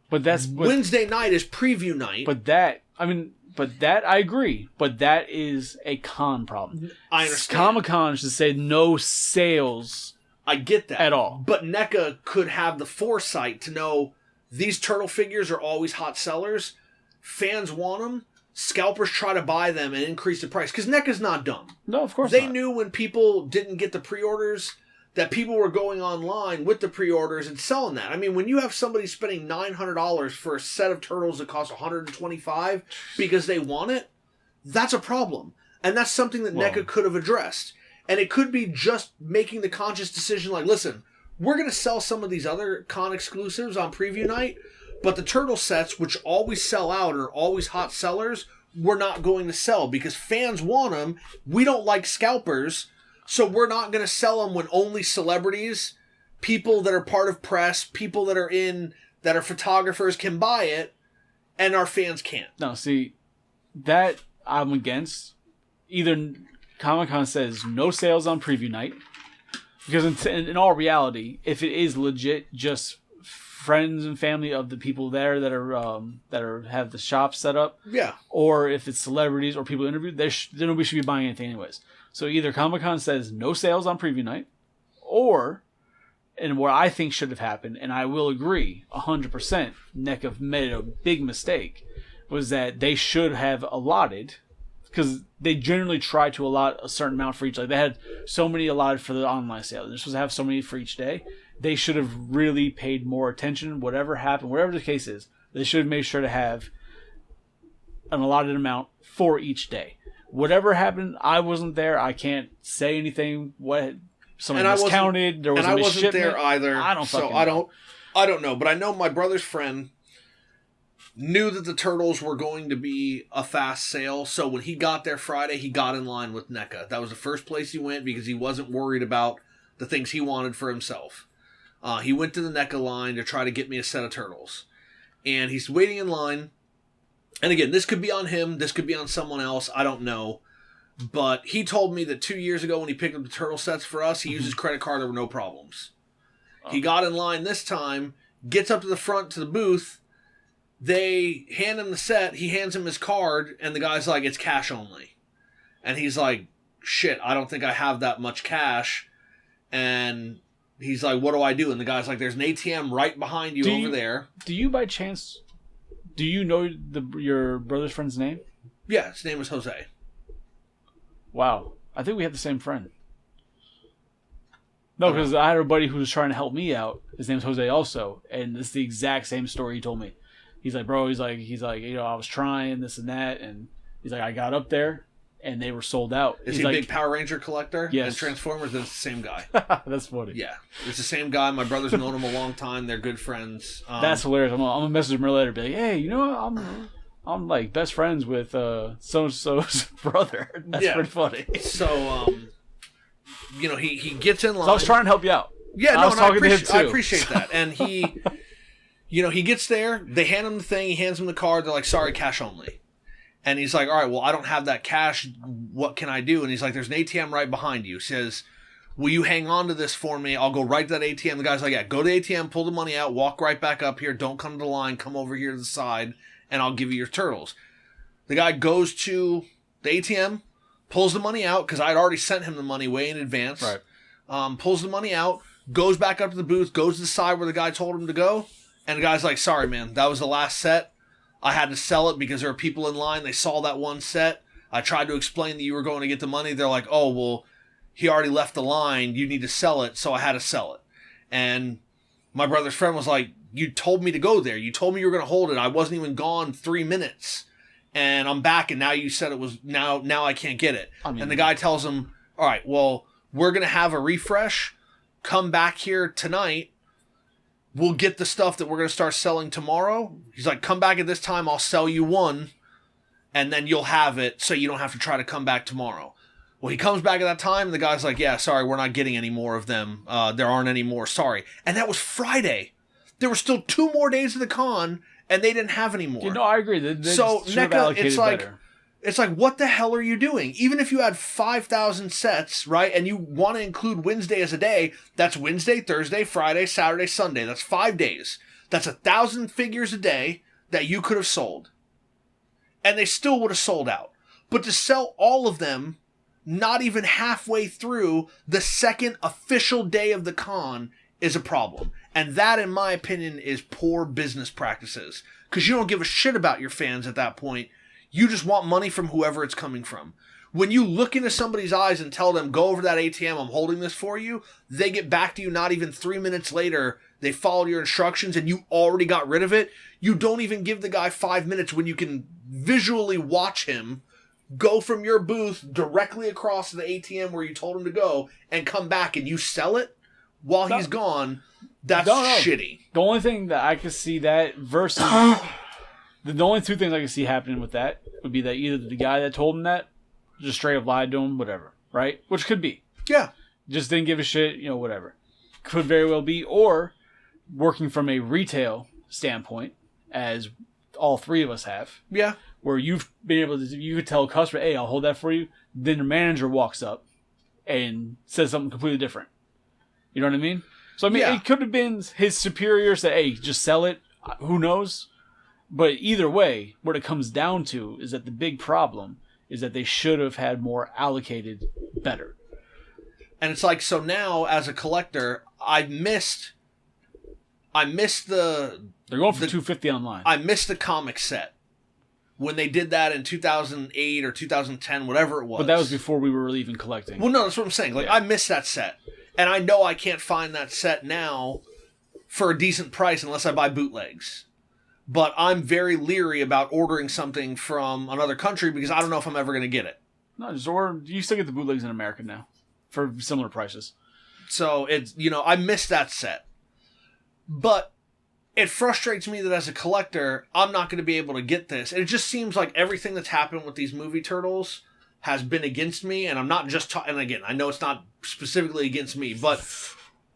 Wednesday night is preview night. But that I agree. But that is a con problem. I understand. Comic-Con should say no sales. I get that. At all. But NECA could have the foresight to know these turtle figures are always hot sellers. Fans want them. Scalpers try to buy them and increase the price. Because NECA's not dumb. No, of course not. They knew when people didn't get the pre-orders that people were going online with the pre-orders and selling that. I mean, when you have somebody spending $900 for a set of turtles that cost $125 because they want it, that's a problem. And that's something that NECA could have addressed. And it could be just making the conscious decision like, listen, we're going to sell some of these other con exclusives on preview night, but the turtle sets, which always sell out or are always hot sellers, we're not going to sell because fans want them. We don't like scalpers, so we're not going to sell them when only celebrities, people that are part of press, people that are photographers can buy it, and our fans can't. No, see, that I'm against. Either Comic-Con says no sales on preview night, because in all reality, if it is legit just friends and family of the people there that are have the shop set up, yeah, or if it's celebrities or people interviewed, then nobody should be buying anything anyways. So either Comic-Con says no sales on preview night, or, and what I think should have happened, and I will agree 100%, NECA made a big mistake, was that they should have allotted, because they generally try to allot a certain amount for each. Like, they had so many allotted for the online sale. They're supposed to have so many for each day. They should have really paid more attention. Whatever happened, whatever the case is, they should have made sure to have an allotted amount for each day. Whatever happened, I wasn't there. I can't say anything. What somebody miscounted. There was and a I wasn't misshipment. there either. I don't fucking know. I don't know. But I know my brother's friend knew that the turtles were going to be a fast sale. So when he got there Friday, he got in line with NECA. That was the first place he went because he wasn't worried about the things he wanted for himself. He went to the NECA line to try to get me a set of turtles. And he's waiting in line. And again, this could be on him. This could be on someone else. I don't know. But he told me that 2 years ago when he picked up the turtle sets for us, he used his credit card. There were no problems. He got in line this time, gets up to the front to the booth. They hand him the set. He hands him his card. And the guy's like, it's cash only. And he's like, shit, I don't think I have that much cash. And he's like, what do I do? And the guy's like, there's an ATM right behind you over there. Do you by chance, do you know your brother's friend's name? Yeah, his name was Jose. Wow. I think we have the same friend. No, because I had a buddy who was trying to help me out. His name's Jose also. And it's the exact same story he told me. He's like, bro, he's like, you know, I was trying this and that. And he's like, I got up there and they were sold out. Is he a big Power Ranger collector? Yes. And Transformers? Then it's the same guy. That's funny. Yeah. It's the same guy. My brother's known him a long time. They're good friends. That's hilarious. I'm gonna message him later. Be like, hey, you know what? I'm like best friends with so-and-so's brother. That's pretty funny. So, you know, he gets in line. So I was trying to help you out. Yeah, I was talking to him too. I appreciate that. And he, you know, he gets there. They hand him the thing. He hands him the card. They're like, sorry, cash only. And he's like, all right, well, I don't have that cash. What can I do? And he's like, there's an ATM right behind you. He says, will you hang on to this for me? I'll go right to that ATM. The guy's like, yeah, go to the ATM, pull the money out, walk right back up here. Don't come to the line. Come over here to the side, and I'll give you your turtles. The guy goes to the ATM, pulls the money out, because I'd already sent him the money way in advance. Right. Pulls the money out, goes back up to the booth, goes to the side where the guy told him to go, and the guy's like, sorry, man, that was the last set. I had to sell it because there were people in line. They saw that one set. I tried to explain that you were going to get the money. They're like, oh, well, he already left the line. You need to sell it. So I had to sell it. And my brother's friend was like, you told me to go there. You told me you were going to hold it. I wasn't even gone 3 minutes. And I'm back, and now you said it was, now I can't get it. And the guy tells him, all right, well, we're going to have a refresh. Come back here tonight. we'll get the stuff that we're going to start selling tomorrow. He's like, come back at this time, I'll sell you one, and then you'll have it so you don't have to try to come back tomorrow. Well, he comes back at that time, and the guy's like, yeah, sorry, we're not getting any more of them. There aren't any more, sorry. And that was Friday. There were still 2 more days of the con, and they didn't have any more. You know, I agree. They so should have NECA, allocated it's like, better. it's like, what the hell are you doing? Even if you had 5,000 sets, right, and you want to include Wednesday as a day, that's Wednesday, Thursday, Friday, Saturday, Sunday. That's 5 days. That's 1,000 figures a day that you could have sold. And they still would have sold out. But to sell all of them not even halfway through the second official day of the con is a problem. And that, in my opinion, is poor business practices. Because you don't give a shit about your fans at that point. You just want money from whoever it's coming from. When you look into somebody's eyes and tell them, go over to that ATM, I'm holding this for you, they get back to you not even 3 minutes later, they followed your instructions and you already got rid of it. You don't even give the guy 5 minutes when you can visually watch him go from your booth directly across to the ATM where you told him to go and come back and you sell it while he's gone. That's shitty. The only thing that I could see that versus the only 2 things I could see happening with that would be that either the guy that told him that just straight up lied to him, whatever, right? Which could be. Yeah. Just didn't give a shit, whatever. Could very well be. Or working from a retail standpoint, as all 3 of us have. Yeah. Where you've been able to, you could tell a customer, hey, I'll hold that for you. Then your manager walks up and says something completely different. You know what I mean? So, I mean, It could have been his superior said, hey, just sell it. Who knows? But either way, what it comes down to is that the big problem is that they should have had more allocated better. And it's like, so now, as a collector, I missed the... They're going for $250 online. I missed the comic set. When they did that in 2008 or 2010, whatever it was. But that was before we were really even collecting. Well, no, that's what I'm saying. Like, I missed that set. And I know I can't find that set now for a decent price unless I buy bootlegs. But I'm very leery about ordering something from another country because I don't know if I'm ever going to get it. No, just order. You still get the bootlegs in America now for similar prices. So, it's, I missed that set. But it frustrates me that as a collector, I'm not going to be able to get this. And it just seems like everything that's happened with these movie turtles has been against me. And I'm not just and again, I know it's not specifically against me, but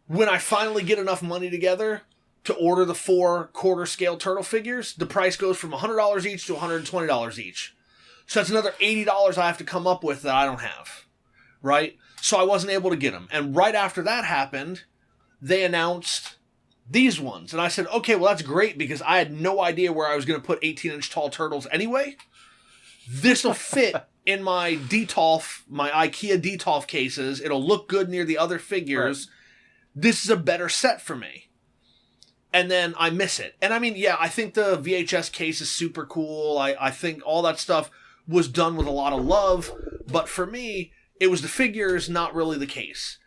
when I finally get enough money together to order the 4 quarter scale turtle figures, the price goes from $100 each to $120 each. So that's another $80 I have to come up with that I don't have. Right? So I wasn't able to get them. And right after that happened, they announced these ones. And I said, okay, well, that's great because I had no idea where I was going to put 18-inch tall turtles anyway. This will fit in my Detolf, my IKEA Detolf cases. It'll look good near the other figures. Right. This is a better set for me. And then I miss it. And I mean, yeah, I think the VHS case is super cool. I think all that stuff was done with a lot of love. But for me, it was the figures, not really the case.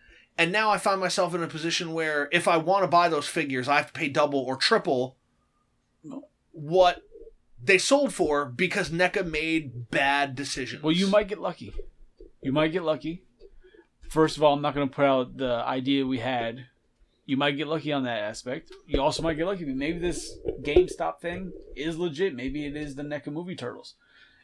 And now I find myself in a position where if I want to buy those figures, I have to pay double or triple what they sold for because NECA made bad decisions. Well, you might get lucky. First of all, I'm not going to put out the idea we had. You might get lucky on that aspect. You also might get lucky. Maybe this GameStop thing is legit. Maybe it is the NECA movie turtles.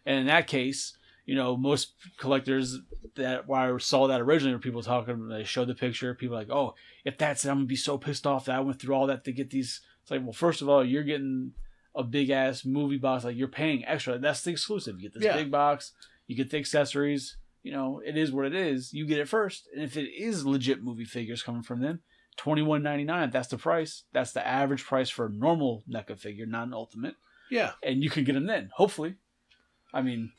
And in that case, most collectors that why I saw that originally were people talking, they showed the picture, people are like, oh, if that's it, I'm going to be so pissed off that I went through all that to get these. It's like, well, first of all, you're getting a big-ass movie box. Like, you're paying extra. That's the exclusive. You get this big box. You get the accessories. It is what it is. You get it first. And if it is legit movie figures coming from them, $21.99, that's the price. That's the average price for a normal NECA figure, not an Ultimate. Yeah. And you can get them then, hopefully.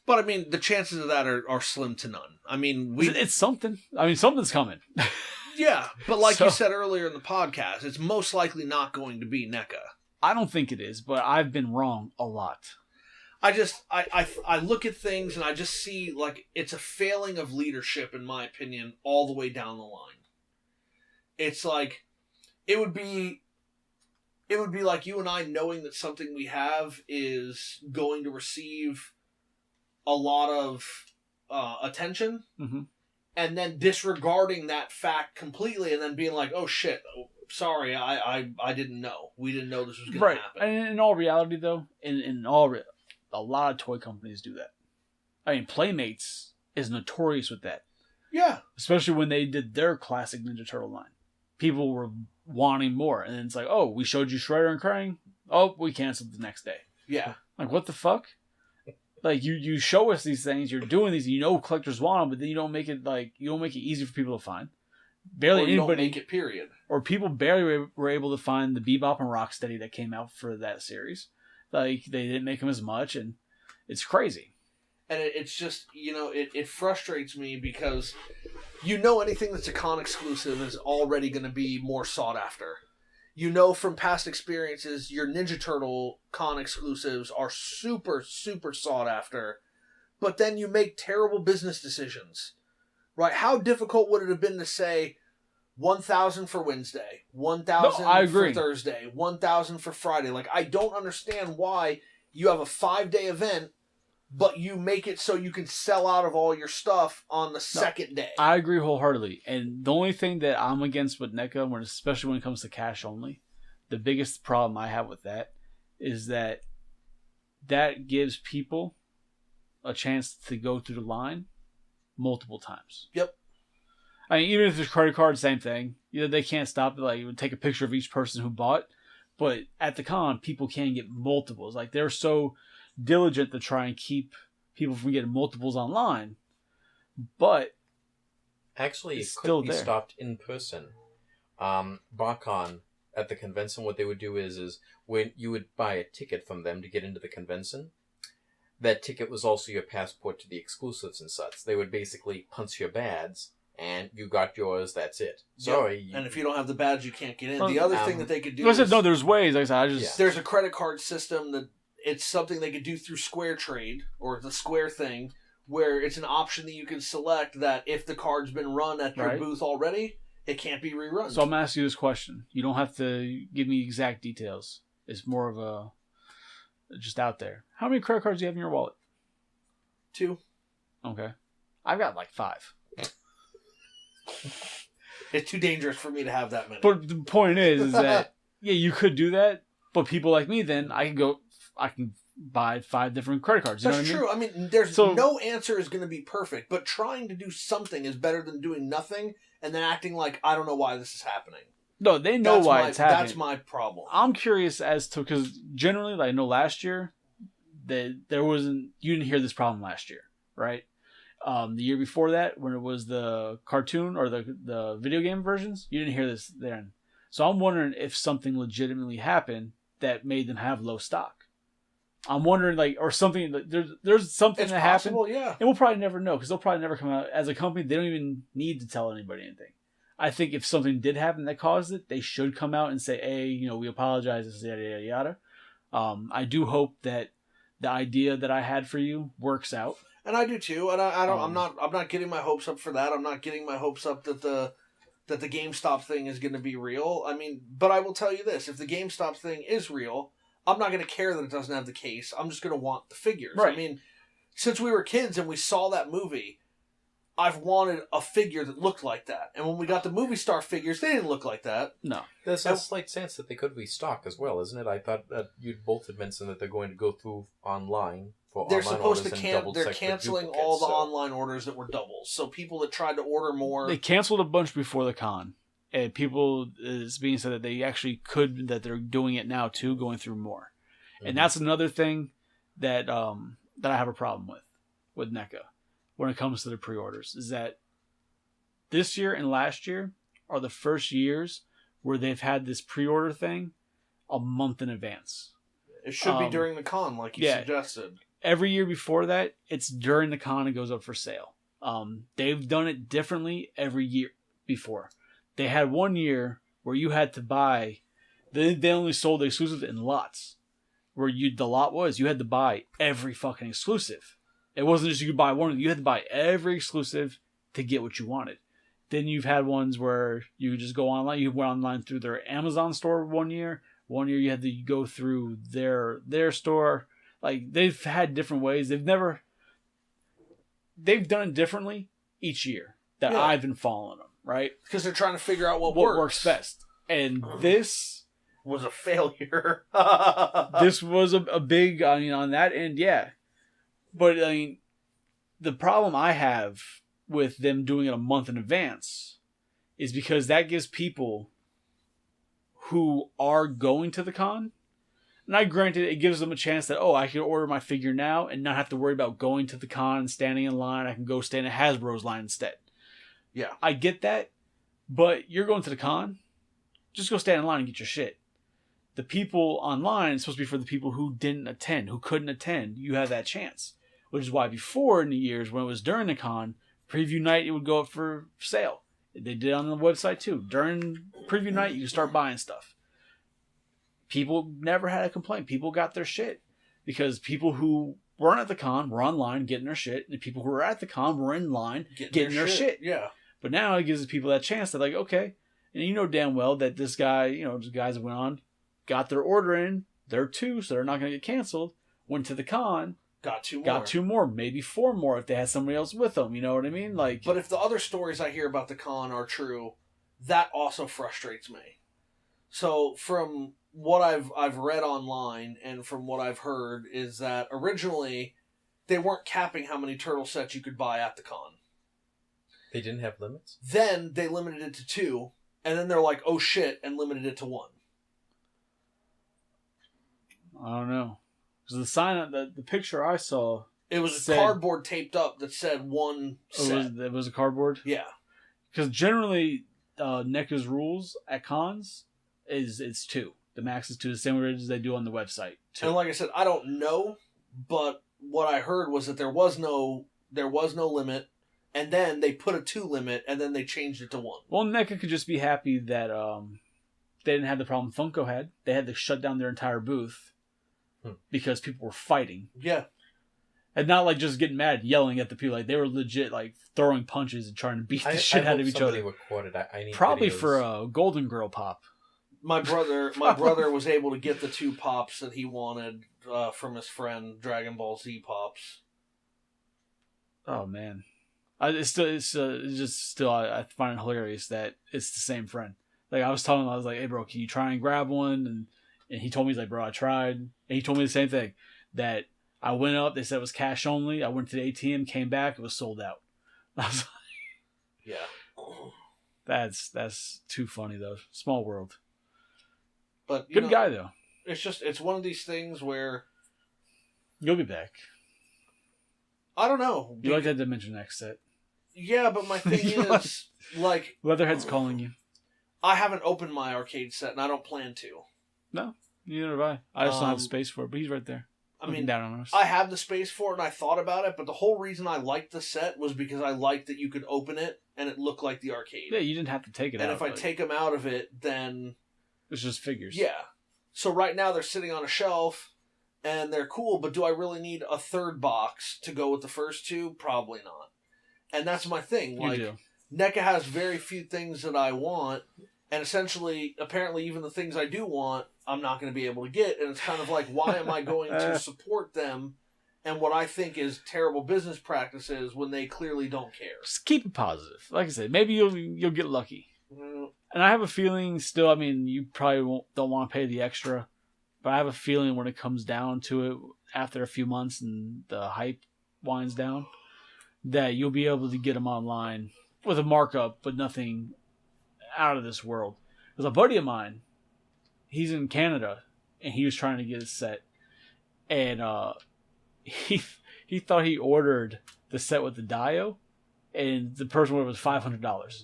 But the chances of that are slim to none. It's something. Something's coming. Yeah, but like you said earlier in the podcast, it's most likely not going to be NECA. I don't think it is, but I've been wrong a lot. I look at things and I just see like it's a failing of leadership, in my opinion, all the way down the line. It's like it would be like you and I knowing that something we have is going to receive a lot of attention, and then disregarding that fact completely, and then being like, "Oh shit, sorry, I didn't know. We didn't know this was going Right. to happen. And in all reality, though, a lot of toy companies do that. I mean, Playmates is notorious with that. Yeah. Especially when they did their classic Ninja Turtle line. People were wanting more. And then it's like, oh, we showed you Shredder and Krang. Oh, we canceled the next day. Yeah. Like, what the fuck? Like, you show us these things, you're doing these, you know collectors want them, but then you don't make it easy for people to find. Barely Or you anybody. don't make it, period. Or people barely were able to find the Bebop and Rocksteady that came out for that series. Like, they didn't make them as much, and it's crazy. And it's just, it frustrates me because anything that's a con exclusive is already going to be more sought after. From past experiences, your Ninja Turtle con exclusives are super, super sought after. But then you make terrible business decisions. Right? How difficult would it have been to say 1,000 for Wednesday, 1,000 for Thursday, 1,000 for Friday? Like, I don't understand why you have a 5-day event, but you make it so you can sell out of all your stuff on the second day. I agree wholeheartedly. And the only thing that I'm against with NECA, especially when it comes to cash only, the biggest problem I have with that is that gives people a chance to go through the line multiple times. Yep. I mean, even if there's credit card, same thing. They can't stop it. Like, you would take a picture of each person who bought. But at the con, people can get multiples. Like, they're so diligent to try and keep people from getting multiples online. But actually, it still could be stopped in person. BarCon at the convention, what they would do is when you would buy a ticket from them to get into the convention, that ticket was also your passport to the exclusives and such. They would basically punch your badge, and you got yours, that's it. Sorry. Yep. And if you don't have the badge, you can't get in. The other thing that they could do there's ways. Like I said, there's a credit card system that it's something they could do through Square Trade, or the Square thing, where it's an option that you can select that if the card's been run at your booth already, it can't be rerun. So I'm going to ask you this question. You don't have to give me exact details. It's more of a just out there. How many credit cards do you have in your wallet? 2. Okay. I've got like 5. It's too dangerous for me to have that many. But the point is that, yeah, you could do that, but people like me then, I can buy 5 different credit cards. You That's know true. I mean? There's no answer is going to be perfect, but trying to do something is better than doing nothing and then acting like, I don't know why this is happening. No, they know why it's happening. That's my problem. I'm curious as to, because generally, like, I know last year, you didn't hear this problem last year, right? The year before that, when it was the cartoon or the video game versions, you didn't hear this then. So I'm wondering if something legitimately happened that made them have low stock. I'm wondering, like, or something. Like, there's something that happened. Yeah. And we'll probably never know, because they'll probably never come out as a company. They don't even need to tell anybody anything. I think if something did happen that caused it, they should come out and say, "Hey, we apologize." Yada yada yada. I do hope that the idea that I had for you works out. And I do too. And I don't. I'm not getting my hopes up for that. I'm not getting my hopes up that the GameStop thing is going to be real. I mean, but I will tell you this: if the GameStop thing is real, I'm not going to care that it doesn't have the case. I'm just going to want the figures. Right. I mean, since we were kids and we saw that movie, I've wanted a figure that looked like that. And when we got the movie star figures, they didn't look like that. No. There's a slight sense that they could restock as well, isn't it? I thought that you both had mentioned that they're going to go through online for they're online supposed orders to they're canceling all the online orders that were doubles. So people that tried to order more... They canceled a bunch before the con. And people, is being said that they actually could, that they're doing it now too, going through more. Mm-hmm. And that's another thing that that I have a problem with NECA when it comes to the pre-orders, is that this year and last year are the first years where they've had this pre-order thing a month in advance. It should be during the con, like you suggested. Every year before that, it's during the con and goes up for sale. They've done it differently every year before. They had one year where you had to buy, they only sold the exclusives in lots. Where the lot was, you had to buy every fucking exclusive. It wasn't just you could buy one, you had to buy every exclusive to get what you wanted. Then you've had ones where you could just go online. You went online through their Amazon store one year. One year you had to go through their store. Like, they've had different ways. They've done it differently each year that I've been following them, right? Because they're trying to figure out what works best. And this was a failure. this was a big, I mean, on that end, yeah. But, I mean, the problem I have with them doing it a month in advance is because that gives people who are going to the con, and I granted it gives them a chance that, I can order my figure now and not have to worry about going to the con and standing in line. I can go stand in Hasbro's line instead. Yeah. I get that, but you're going to the con, just go stand in line and get your shit. The people online is supposed to be for the people who didn't attend, who couldn't attend. You have that chance. Which is why before in the years, when it was during the con, preview night, it would go up for sale. They did it on the website too. During preview night, you can start buying stuff. People never had a complaint. People got their shit. Because people who weren't at the con were online getting their shit. And the people who were at the con were in line getting their shit. Yeah. But now it gives the people that chance. They're like, okay. And you know damn well that this guy, these guys that went on, got their order in. They're two, so they're not going to get canceled. Went to the con. Got two more, maybe four more if they had somebody else with them. You know what I mean? Like, but if the other stories I hear about the con are true, that also frustrates me. So from what I've read online and from what I've heard is that originally they weren't capping how many turtle sets you could buy at the con. They didn't have limits? Then they limited it to 2, and then they're like, oh shit, and limited it to 1. I don't know. Because the sign, the picture I saw, it was a cardboard taped up that said 1 set. It was a cardboard? Yeah. Because generally, NECA's rules at cons it's 2. The max is 2, the same way as they do on the website. 2. And like I said, I don't know, but what I heard was that there was no limit, and then they put a 2 limit, and then they changed it to 1. Well, NECA could just be happy that they didn't have the problem Funko had. They had to shut down their entire booth because people were fighting. Yeah. And not like just getting mad, yelling at the people. Like they were legit like throwing punches and trying to beat the shit out of each other. I need probably videos. for a Golden Girl pop. My brother was able to get the 2 pops that he wanted from his friend, Dragon Ball Z pops. Oh man, I find it hilarious that it's the same friend. Like I was telling him, I was like, "Hey bro, can you try and grab one?" And he told me, he's like, "Bro, I tried." And he told me the same thing, that I went up, they said it was cash only. I went to the ATM, came back, it was sold out. I was like, yeah, that's too funny though. Small world. But good guy though. It's one of these things where you'll be back. I don't know. You like that Dimension X set? Yeah, but my thing is, like, Leatherhead's calling you. I haven't opened my arcade set, and I don't plan to. No, neither have I. I just don't have space for it, but he's right there. I mean, down on us. I have the space for it, and I thought about it, but the whole reason I liked the set was because I liked that you could open it, and it looked like the arcade. Yeah, you didn't have to take it out. And if I take them out of it, then... it's just figures. Yeah. So right now they're sitting on a shelf, and they're cool, but do I really need a third box to go with the first 2? Probably not. And that's my thing. Like, you do. NECA has very few things that I want, and essentially, apparently, even the things I do want, I'm not going to be able to get. And it's kind of like, why am I going to support them and what I think is terrible business practices when they clearly don't care? Just keep it positive. Like I said, maybe you'll get lucky. And I have a feeling still, I mean, you probably don't want to pay the extra, but I have a feeling when it comes down to it, after a few months and the hype winds down, that you'll be able to get them online with a markup, but nothing out of this world. Because a buddy of mine, he's in Canada, and he was trying to get a set, and he thought he ordered the set with the Dio, and the person ordered was $500.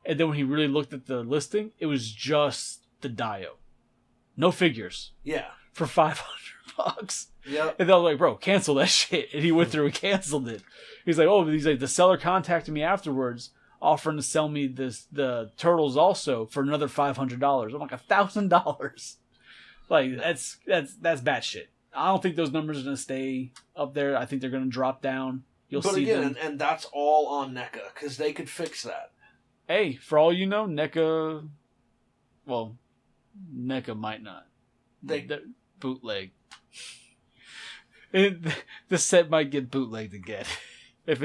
And then when he really looked at the listing, it was just the Dio, no figures. Yeah, for $500. Yeah, and I was like, "Bro, cancel that shit." And he went through and canceled it. He's like, the seller contacted me afterwards, offering to sell me the turtles also for another $500. I'm like, $1,000. Like that's bad shit. I don't think those numbers are gonna stay up there. I think they're gonna drop down. You'll see them. And that's all on NECA because they could fix that. Hey, for all you know, NECA might not. They're bootleg. The set might get bootlegged again. If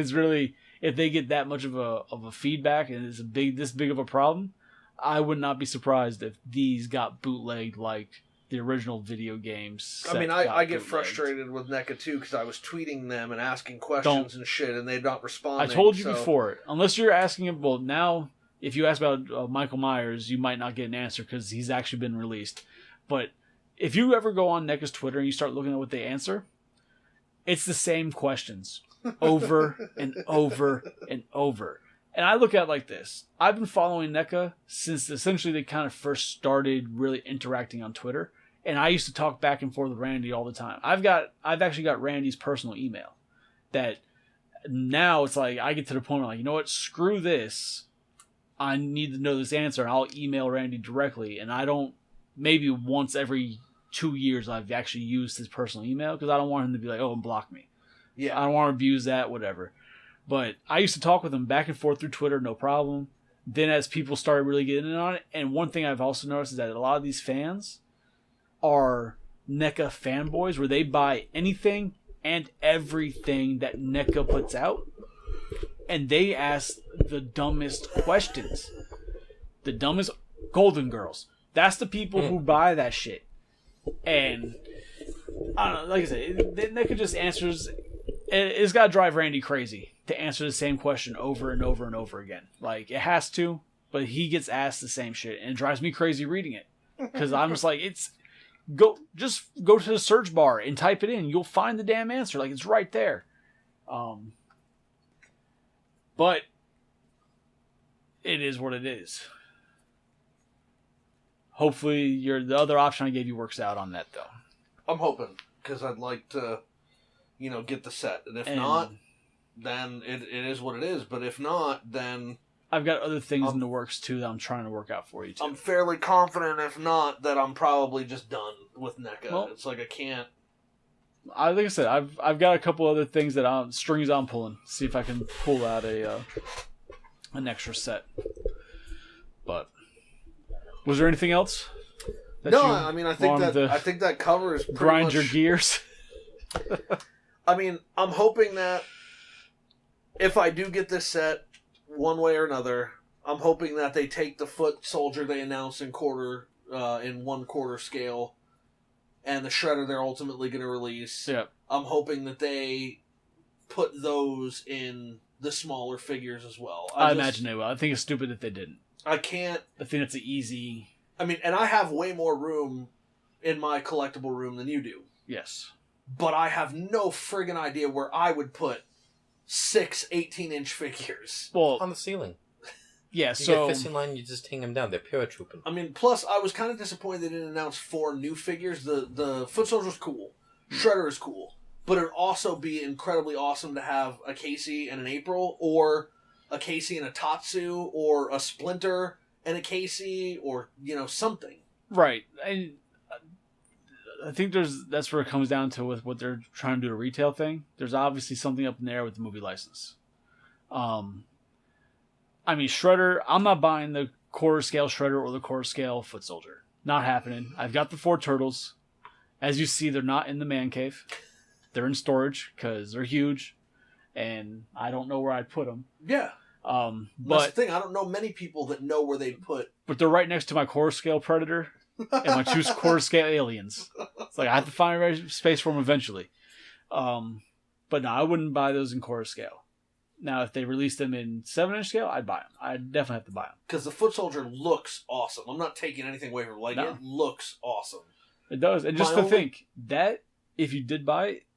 they get that much of a feedback and it's this big of a problem, I would not be surprised if these got bootlegged like the original video games. I mean, I get frustrated with NECA too because I was tweeting them and asking questions and shit, and they're not responding. I told you before, unless you're asking him, well, now if you ask about Michael Myers, you might not get an answer because he's actually been released. But if you ever go on NECA's Twitter and you start looking at what they answer, it's the same questions over and over and over. And I look at it like this. I've been following NECA since essentially they kind of first started really interacting on Twitter. And I used to talk back and forth with Randy all the time. I've actually got Randy's personal email that now it's like I get to the point where I'm like, you know what, screw this. I need to know this answer, and I'll email Randy directly. And I don't, maybe once every 2 years I've actually used his personal email because I don't want him to be like, oh, and block me. Yeah. I don't want to abuse that, whatever. But I used to talk with him back and forth through Twitter, no problem. Then as people started really getting in on it, and one thing I've also noticed is that a lot of these fans are NECA fanboys where they buy anything and everything that NECA puts out, and they ask the dumbest questions. The dumbest Golden Girls. That's the people who buy that shit. And I don't know, like I said, NECA just answers. It's got to drive Randy crazy to answer the same question over and over and over again. Like, it has to, but he gets asked the same shit, and it drives me crazy reading it. Because I'm just like, go to the search bar and type it in. You'll find the damn answer. Like, it's right there. But it is what it is. Hopefully the other option I gave you works out on that, though. I'm hoping, because I'd like to, get the set. And if not, then it is what it is. But if not, then I've got other things in the works, too, that I'm trying to work out for you, too. I'm fairly confident, if not, that I'm probably just done with NECA. Well, it's like I can't... Like I said, I've got a couple other things that strings I'm pulling. See if I can pull out an extra set. But was there anything else? No, I mean I think that covers pretty grind much... your gears. I mean, I'm hoping that if I do get this set one way or another, I'm hoping that they take the foot soldier they announced in 1/4 scale, and the shredder they're ultimately going to release. Yeah. I'm hoping that they put those in the smaller figures as well. I imagine they will. I think it's stupid if they didn't. I can't... I think it's an easy... I mean, and I have way more room in my collectible room than you do. Yes. But I have no friggin' idea where I would put 6 18-inch figures. Well, on the ceiling. Yeah, you so... get fishing line, you just hang them down. They're paratrooping. I mean, plus, I was kind of disappointed they didn't announce 4 new figures. The Foot Soldier's cool. Shredder is cool. But it'd also be incredibly awesome to have a Casey and an April, or a Casey and a Tatsu, or a Splinter and a Casey, or, something. Right. And I think that's where it comes down to with what they're trying to do a retail thing. There's obviously something up in the air with the movie license. I mean, Shredder, I'm not buying the 1/4 scale Shredder or the 1/4 scale Foot Soldier. Not happening. I've got the 4 turtles. As you see, they're not in the man cave. They're in storage because they're huge, and I don't know where I'd put them. Yeah. But that's the thing. I don't know many people that know where they'd put. But they're right next to my 1/4 scale Predator and my 2 1/4 scale aliens. It's like I have to find a space for them eventually. But no, I wouldn't buy those in 1/4 scale. Now, if they released them in 7-inch scale, I'd buy them. I'd definitely have to buy them. Because the Foot Soldier looks awesome. I'm not taking anything away from it. It looks awesome. It does. And just to think, that, if you did buy it,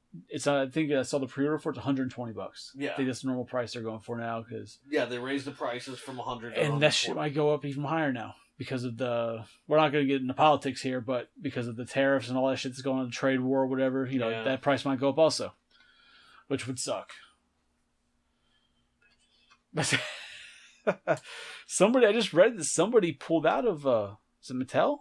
I think I saw the pre-order for it's $120. Yeah. I think that's the normal price they're going for now. Yeah, they raised the prices from $100 to and that shit might go up even higher now because of we're not going to get into politics here, but because of the tariffs and all that shit that's going on, the trade war or whatever, that price might go up also, which would suck. I just read that somebody pulled out of, is it Mattel?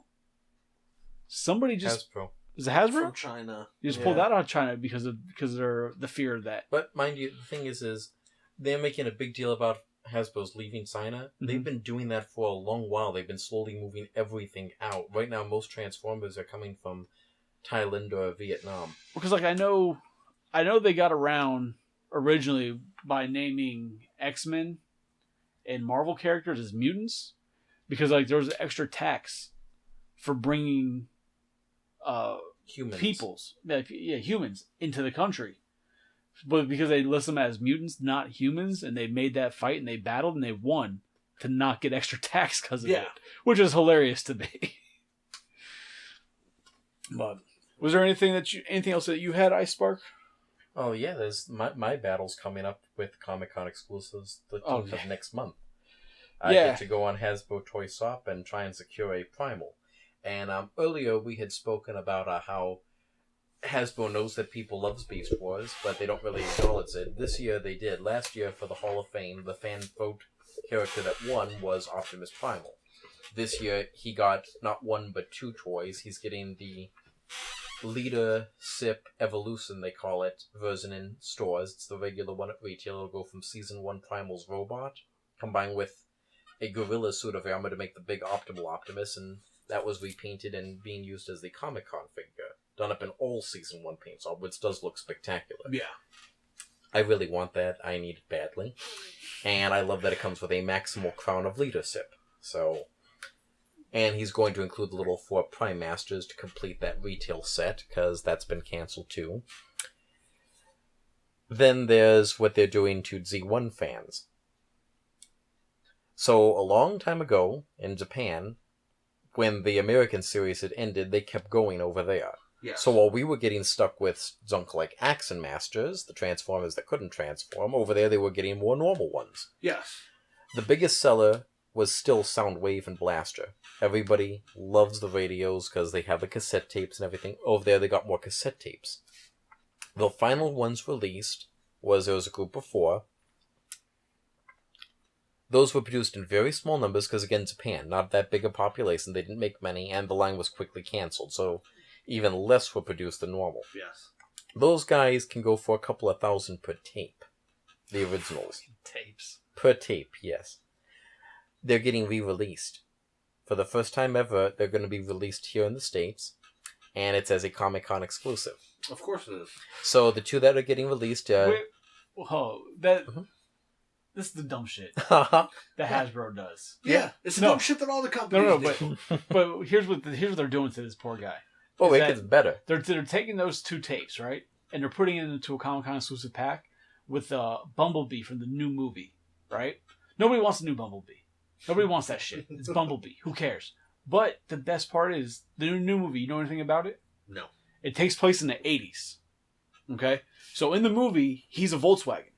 Somebody just... Hasbro. Is it Hasbro? From China. You just pulled that out of China because of the fear of that. But mind you, the thing is they're making a big deal about Hasbro's leaving China. Mm-hmm. They've been doing that for a long while. They've been slowly moving everything out. Right now, most Transformers are coming from Thailand or Vietnam. Because I know they got around originally by naming X-Men and Marvel characters as mutants. because like there was extra tax for bringing Humans. humans into the country, but because they list them as mutants, not humans, and they made that fight and they battled and they won to not get extra tax because of it, which is hilarious to me. But was there anything else that you had, Ice Spark? Oh yeah, there's my battle's coming up with Comic-Con exclusives the 10th of next month. I get to go on Hasbro Toy Shop and try and secure a Primal. And earlier we had spoken about how Hasbro knows that people love Beast Wars, but they don't really acknowledge it. This year they did. Last year for the Hall of Fame, the fan vote character that won was Optimus Primal. This year he got not one but 2 toys. He's getting the Leader Sip Evolution, they call it, version in stores. It's the regular one at retail. It'll go from Season 1 Primal's robot, combined with a gorilla suit of armor to make the big Optimal Optimus, and that was repainted and being used as the Comic-Con figure. Done up in all Season 1 paints, which does look spectacular. Yeah. I really want that. I need it badly. And I love that it comes with a maximal crown of Leader Sip. So... And he's going to include the little 4 Prime Masters to complete that retail set, because that's been cancelled too. Then there's what they're doing to Z1 fans. So, a long time ago, in Japan, when the American series had ended, they kept going over there. Yes. So while we were getting stuck with junk like Action Masters, the Transformers that couldn't transform, over there they were getting more normal ones. Yes. The biggest seller was still Soundwave and Blaster. Everybody loves the radios because they have the cassette tapes and everything. Over there they got more cassette tapes. The final ones released there was a group of 4. Those were produced in very small numbers because, again, Japan, not that big a population. They didn't make many, and the line was quickly cancelled, so even less were produced than normal. Yes. Those guys can go for a couple of thousand per tape. The originals. Tapes. Per tape, yes. They're getting re-released. For the first time ever, they're going to be released here in the States, and it's as a Comic-Con exclusive. Of course it is. So the 2 that are getting released... This is the dumb shit that Hasbro does. Yeah, it's the dumb shit that all the companies do. But here's what they're doing to this poor guy. Oh, it gets better. They're taking those 2 tapes, right, and they're putting it into a Comic-Con exclusive pack with Bumblebee from the new movie, right? Nobody wants a new Bumblebee. Nobody wants that shit. It's Bumblebee. Who cares? But the best part is the new movie. You know anything about it? No. It takes place in the 80s. Okay? So in the movie, he's a Volkswagen,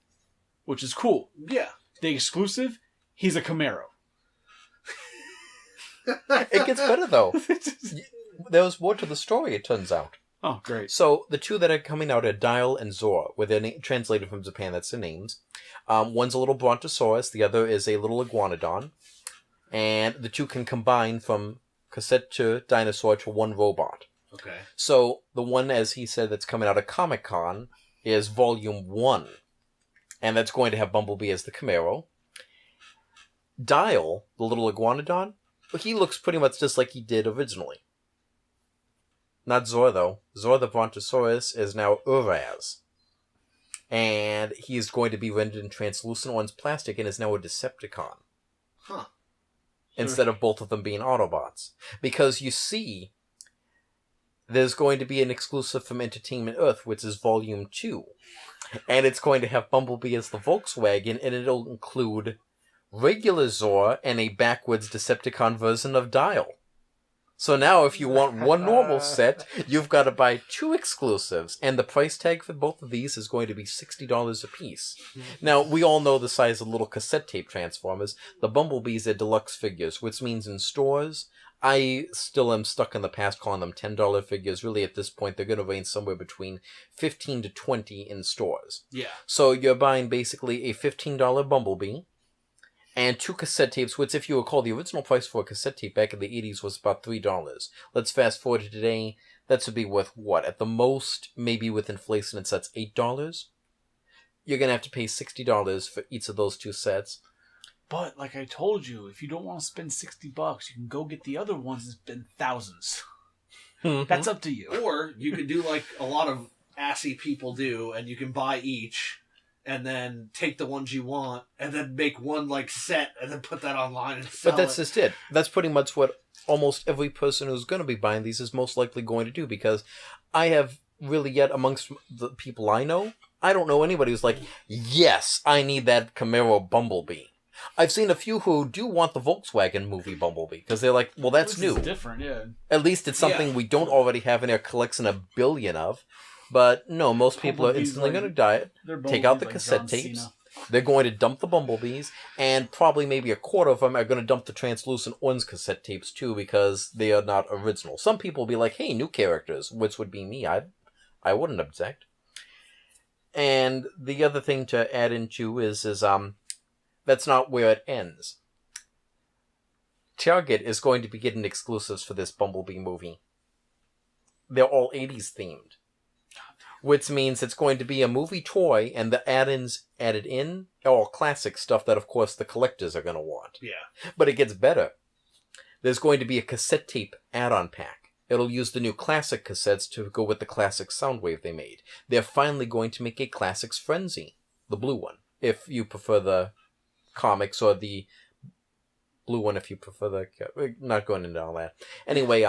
which is cool. Yeah. The exclusive, he's a Camaro. It gets better, though. There was more to the story, it turns out. Oh, great. So the 2 that are coming out are Dial and Zora, where they're translated from Japan. That's their names. One's a little Brontosaurus. The other is a little Iguanodon. And the 2 can combine from cassette to dinosaur to one robot. Okay. So the one, as he said, that's coming out of Comic-Con is Volume 1. And that's going to have Bumblebee as the Camaro. Dial, the little Iguanodon, he looks pretty much just like he did originally. Not Zor, though. Zor the Brontosaurus is now Uraz. And he's going to be rendered in translucent one's plastic and is now a Decepticon. Huh. Instead of both of them being Autobots. Because you see, there's going to be an exclusive from Entertainment Earth, which is Volume 2. And it's going to have Bumblebee as the Volkswagen, and it'll include regular Zor and a backwards Decepticon version of Dial. So now if you want one normal set, you've got to buy 2 exclusives, and the price tag for both of these is going to be $60 a piece. Now, we all know the size of little cassette tape Transformers. The Bumblebees are deluxe figures, which means in stores, I still am stuck in the past calling them $10 figures. Really, at this point, they're going to range somewhere between $15 to $20 in stores. Yeah. So you're buying basically a $15 Bumblebee, and 2 cassette tapes, which, if you recall, the original price for a cassette tape back in the 80s was about $3. Let's fast forward to today. That should be worth what? At the most, maybe with inflation, that's $8. You're going to have to pay $60 for each of those 2 sets. But, like I told you, if you don't want to spend $60, you can go get the other ones and spend thousands. That's up to you. Or you could do like a lot of assy people do, and you can buy each, and then take the ones you want, and then make one like set, and then put that online and sell But that's it. just it. That's pretty much what almost every person who's going to be buying these is most likely going to do, because I have really yet amongst the people I know, I don't know anybody who's like, yes, I need that Camaro Bumblebee. I've seen a few who do want the Volkswagen movie Bumblebee, because they're like, well, that's This is new. different, yeah. At least it's something we don't already have in our collection a billion of. But no, most people are Bumblebees, instantly like, going to buy it, They're take out the Bumblebees like cassette John tapes. Cena. They're going to dump the Bumblebees, and probably maybe a quarter of them are going to dump the Translucent Ones cassette tapes too, because they are not original. Some people will be like, hey, new characters, which would be me. I wouldn't object. And the other thing to add into is that's not where it ends. Target is going to be getting exclusives for this Bumblebee movie. They're all 80s themed. Which means it's going to be a movie toy, and the add-ins added in are all classic stuff that, of course, the collectors are going to want. Yeah. But it gets better. There's going to be a cassette tape add-on pack. It'll use the new classic cassettes to go with the classic Soundwave they made. They're finally going to make a Classics Frenzy, the blue one, if you prefer the comics, or the blue one if you prefer the... We're not going into all that. Anyway,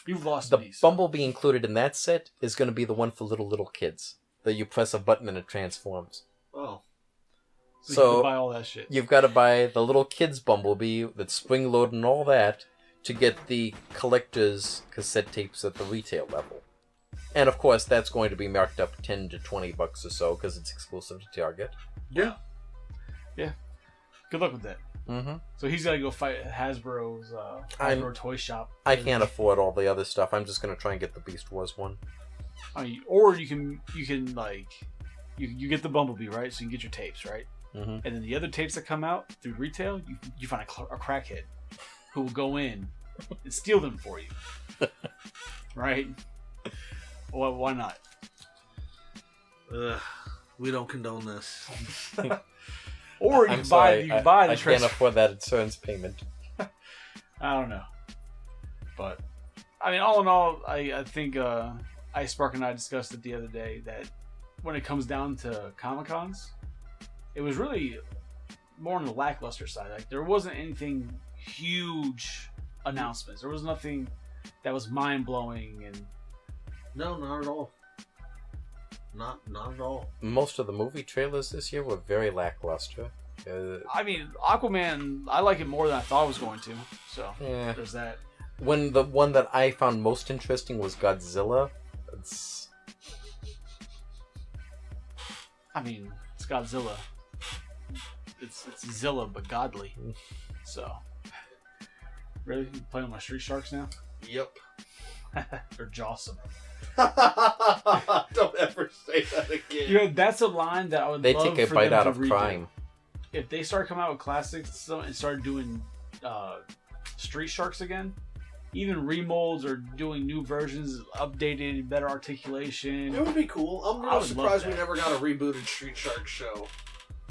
You've lost the me. Bumblebee included in that set is going to be the one for little kids, that you press a button and it transforms. Oh. So you can buy all that shit. You've got to buy the little kids Bumblebee that's spring-loaded and all that to get the collector's cassette tapes at the retail level. And of course, that's going to be marked up $10 to $20 or so because it's exclusive to Target. Yeah. Yeah. Good luck with that. Mm-hmm. So he's got to go fight Hasbro's Hasbro toy shop. I can't afford all the other stuff. I'm just going to try and get the Beast Wars one. I mean, or you can like you get the Bumblebee, right? So you can get your tapes, right? Mm-hmm. And then the other tapes that come out through retail, you find a crackhead who will go in and steal them for you, right? Well, why not? We don't condone this. Or you I'm can sorry, buy the I can't afford that insurance payment. I don't know, but I mean, all in all, I think Ice Spark and I discussed it the other day that when it comes down to Comic-Cons, it was really more on the lackluster side. Like there wasn't anything huge announcements. There was nothing that was mind blowing and No, not at all. Not at all. Most of the movie trailers this year were very lackluster. I mean, Aquaman, I like it more than I thought I was going to. So Yeah. there's that. When the one that I found most interesting was Godzilla, I mean, it's Godzilla. It's Zilla, but godly. So, really, you playing with my Street Sharks now? Yep. They're jawsome. Don't ever say that again. You know, that's a line that I would they love take a for bite them out to of redo. crime. If they start coming out with classics and start doing Street Sharks again, even remolds or doing new versions, updated, better articulation, It would be cool. I'm I really would surprised love we that. never got a rebooted Street Shark show.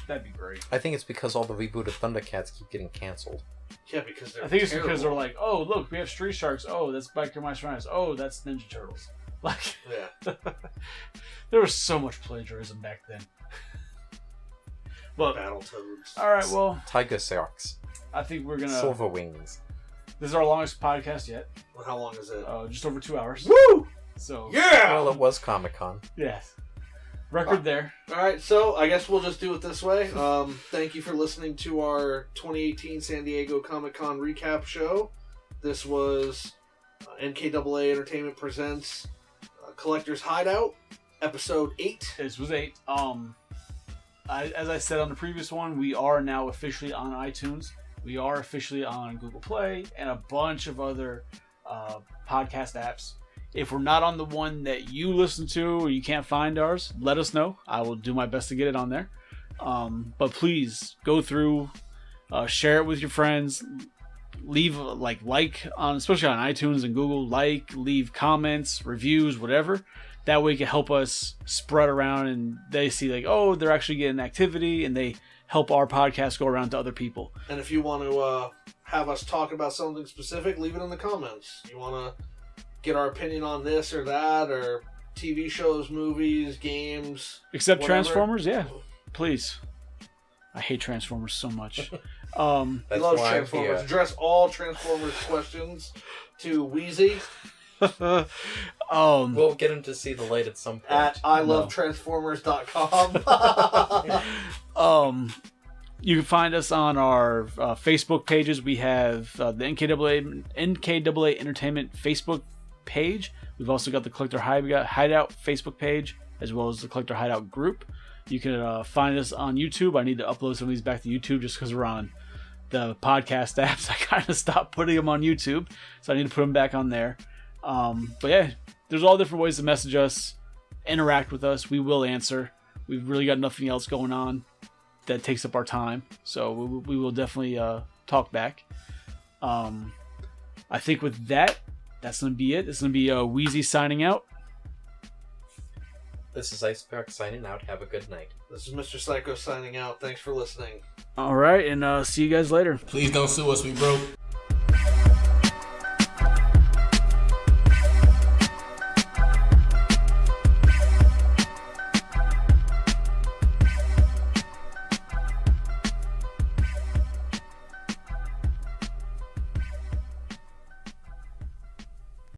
that'd be great. I think it's because all the rebooted Thundercats keep getting canceled. Yeah, because they're I think it's terrible. because they're like, oh, look, we have Street Sharks. Oh, that's Biker Mice Rhinos. Oh, that's Ninja Turtles. Like, Yeah. there was so much plagiarism back then. But, Battletoads. all right, well, Tiger Sharks, I think we're going to... Silver Wings. This is our longest podcast yet. How long is it? Just over 2 hours. Woo! So, Yeah! Well, it was Comic-Con. yes. Record there. Alright, so I guess we'll just do it this way. Thank you for listening to our 2018 San Diego Comic-Con recap show. This was NKAA Entertainment Presents Collector's Hideout, Episode 8. This was 8. As I said on the previous one, we are now officially on iTunes. We are officially on Google Play and a bunch of other podcast apps. If we're not on the one that you listen to or you can't find ours, let us know. I will do my best to get it on there. But please go through, share it with your friends. Leave like on, especially on iTunes and Google. Leave comments, reviews, whatever. That way it can help us spread around and they see like, oh, they're actually getting activity and they help our podcast go around to other people. And if you want to have us talk about something specific, leave it in the comments. You want to get our opinion on this or that, or TV shows, movies, games. Except whatever. Transformers, yeah. please. I hate Transformers so much. That's He loves why I'm Transformers. here. Address all Transformers questions to Weizie We'll get him to see the light at some point. at ilovetransformers.com. You can find us on our Facebook pages. We have the NKAA Entertainment Facebook page. We've also got the Collector Hideout Facebook page, as well as the Collector Hideout group. You can find us on YouTube. I need to upload some of these back to YouTube just because we're on the podcast apps. I kind of stopped putting them on YouTube, so I need to put them back on there. But yeah, there's all different ways to message us, interact with us. We will answer. We've really got nothing else going on that takes up our time, so we will definitely talk back. I think with that, that's going to be it. It's going to be Weizie signing out. This is Iceberg signing out. Have a good night. This is Mr. Psycho signing out. Thanks for listening. All right, and see you guys later. Please don't sue us. We broke.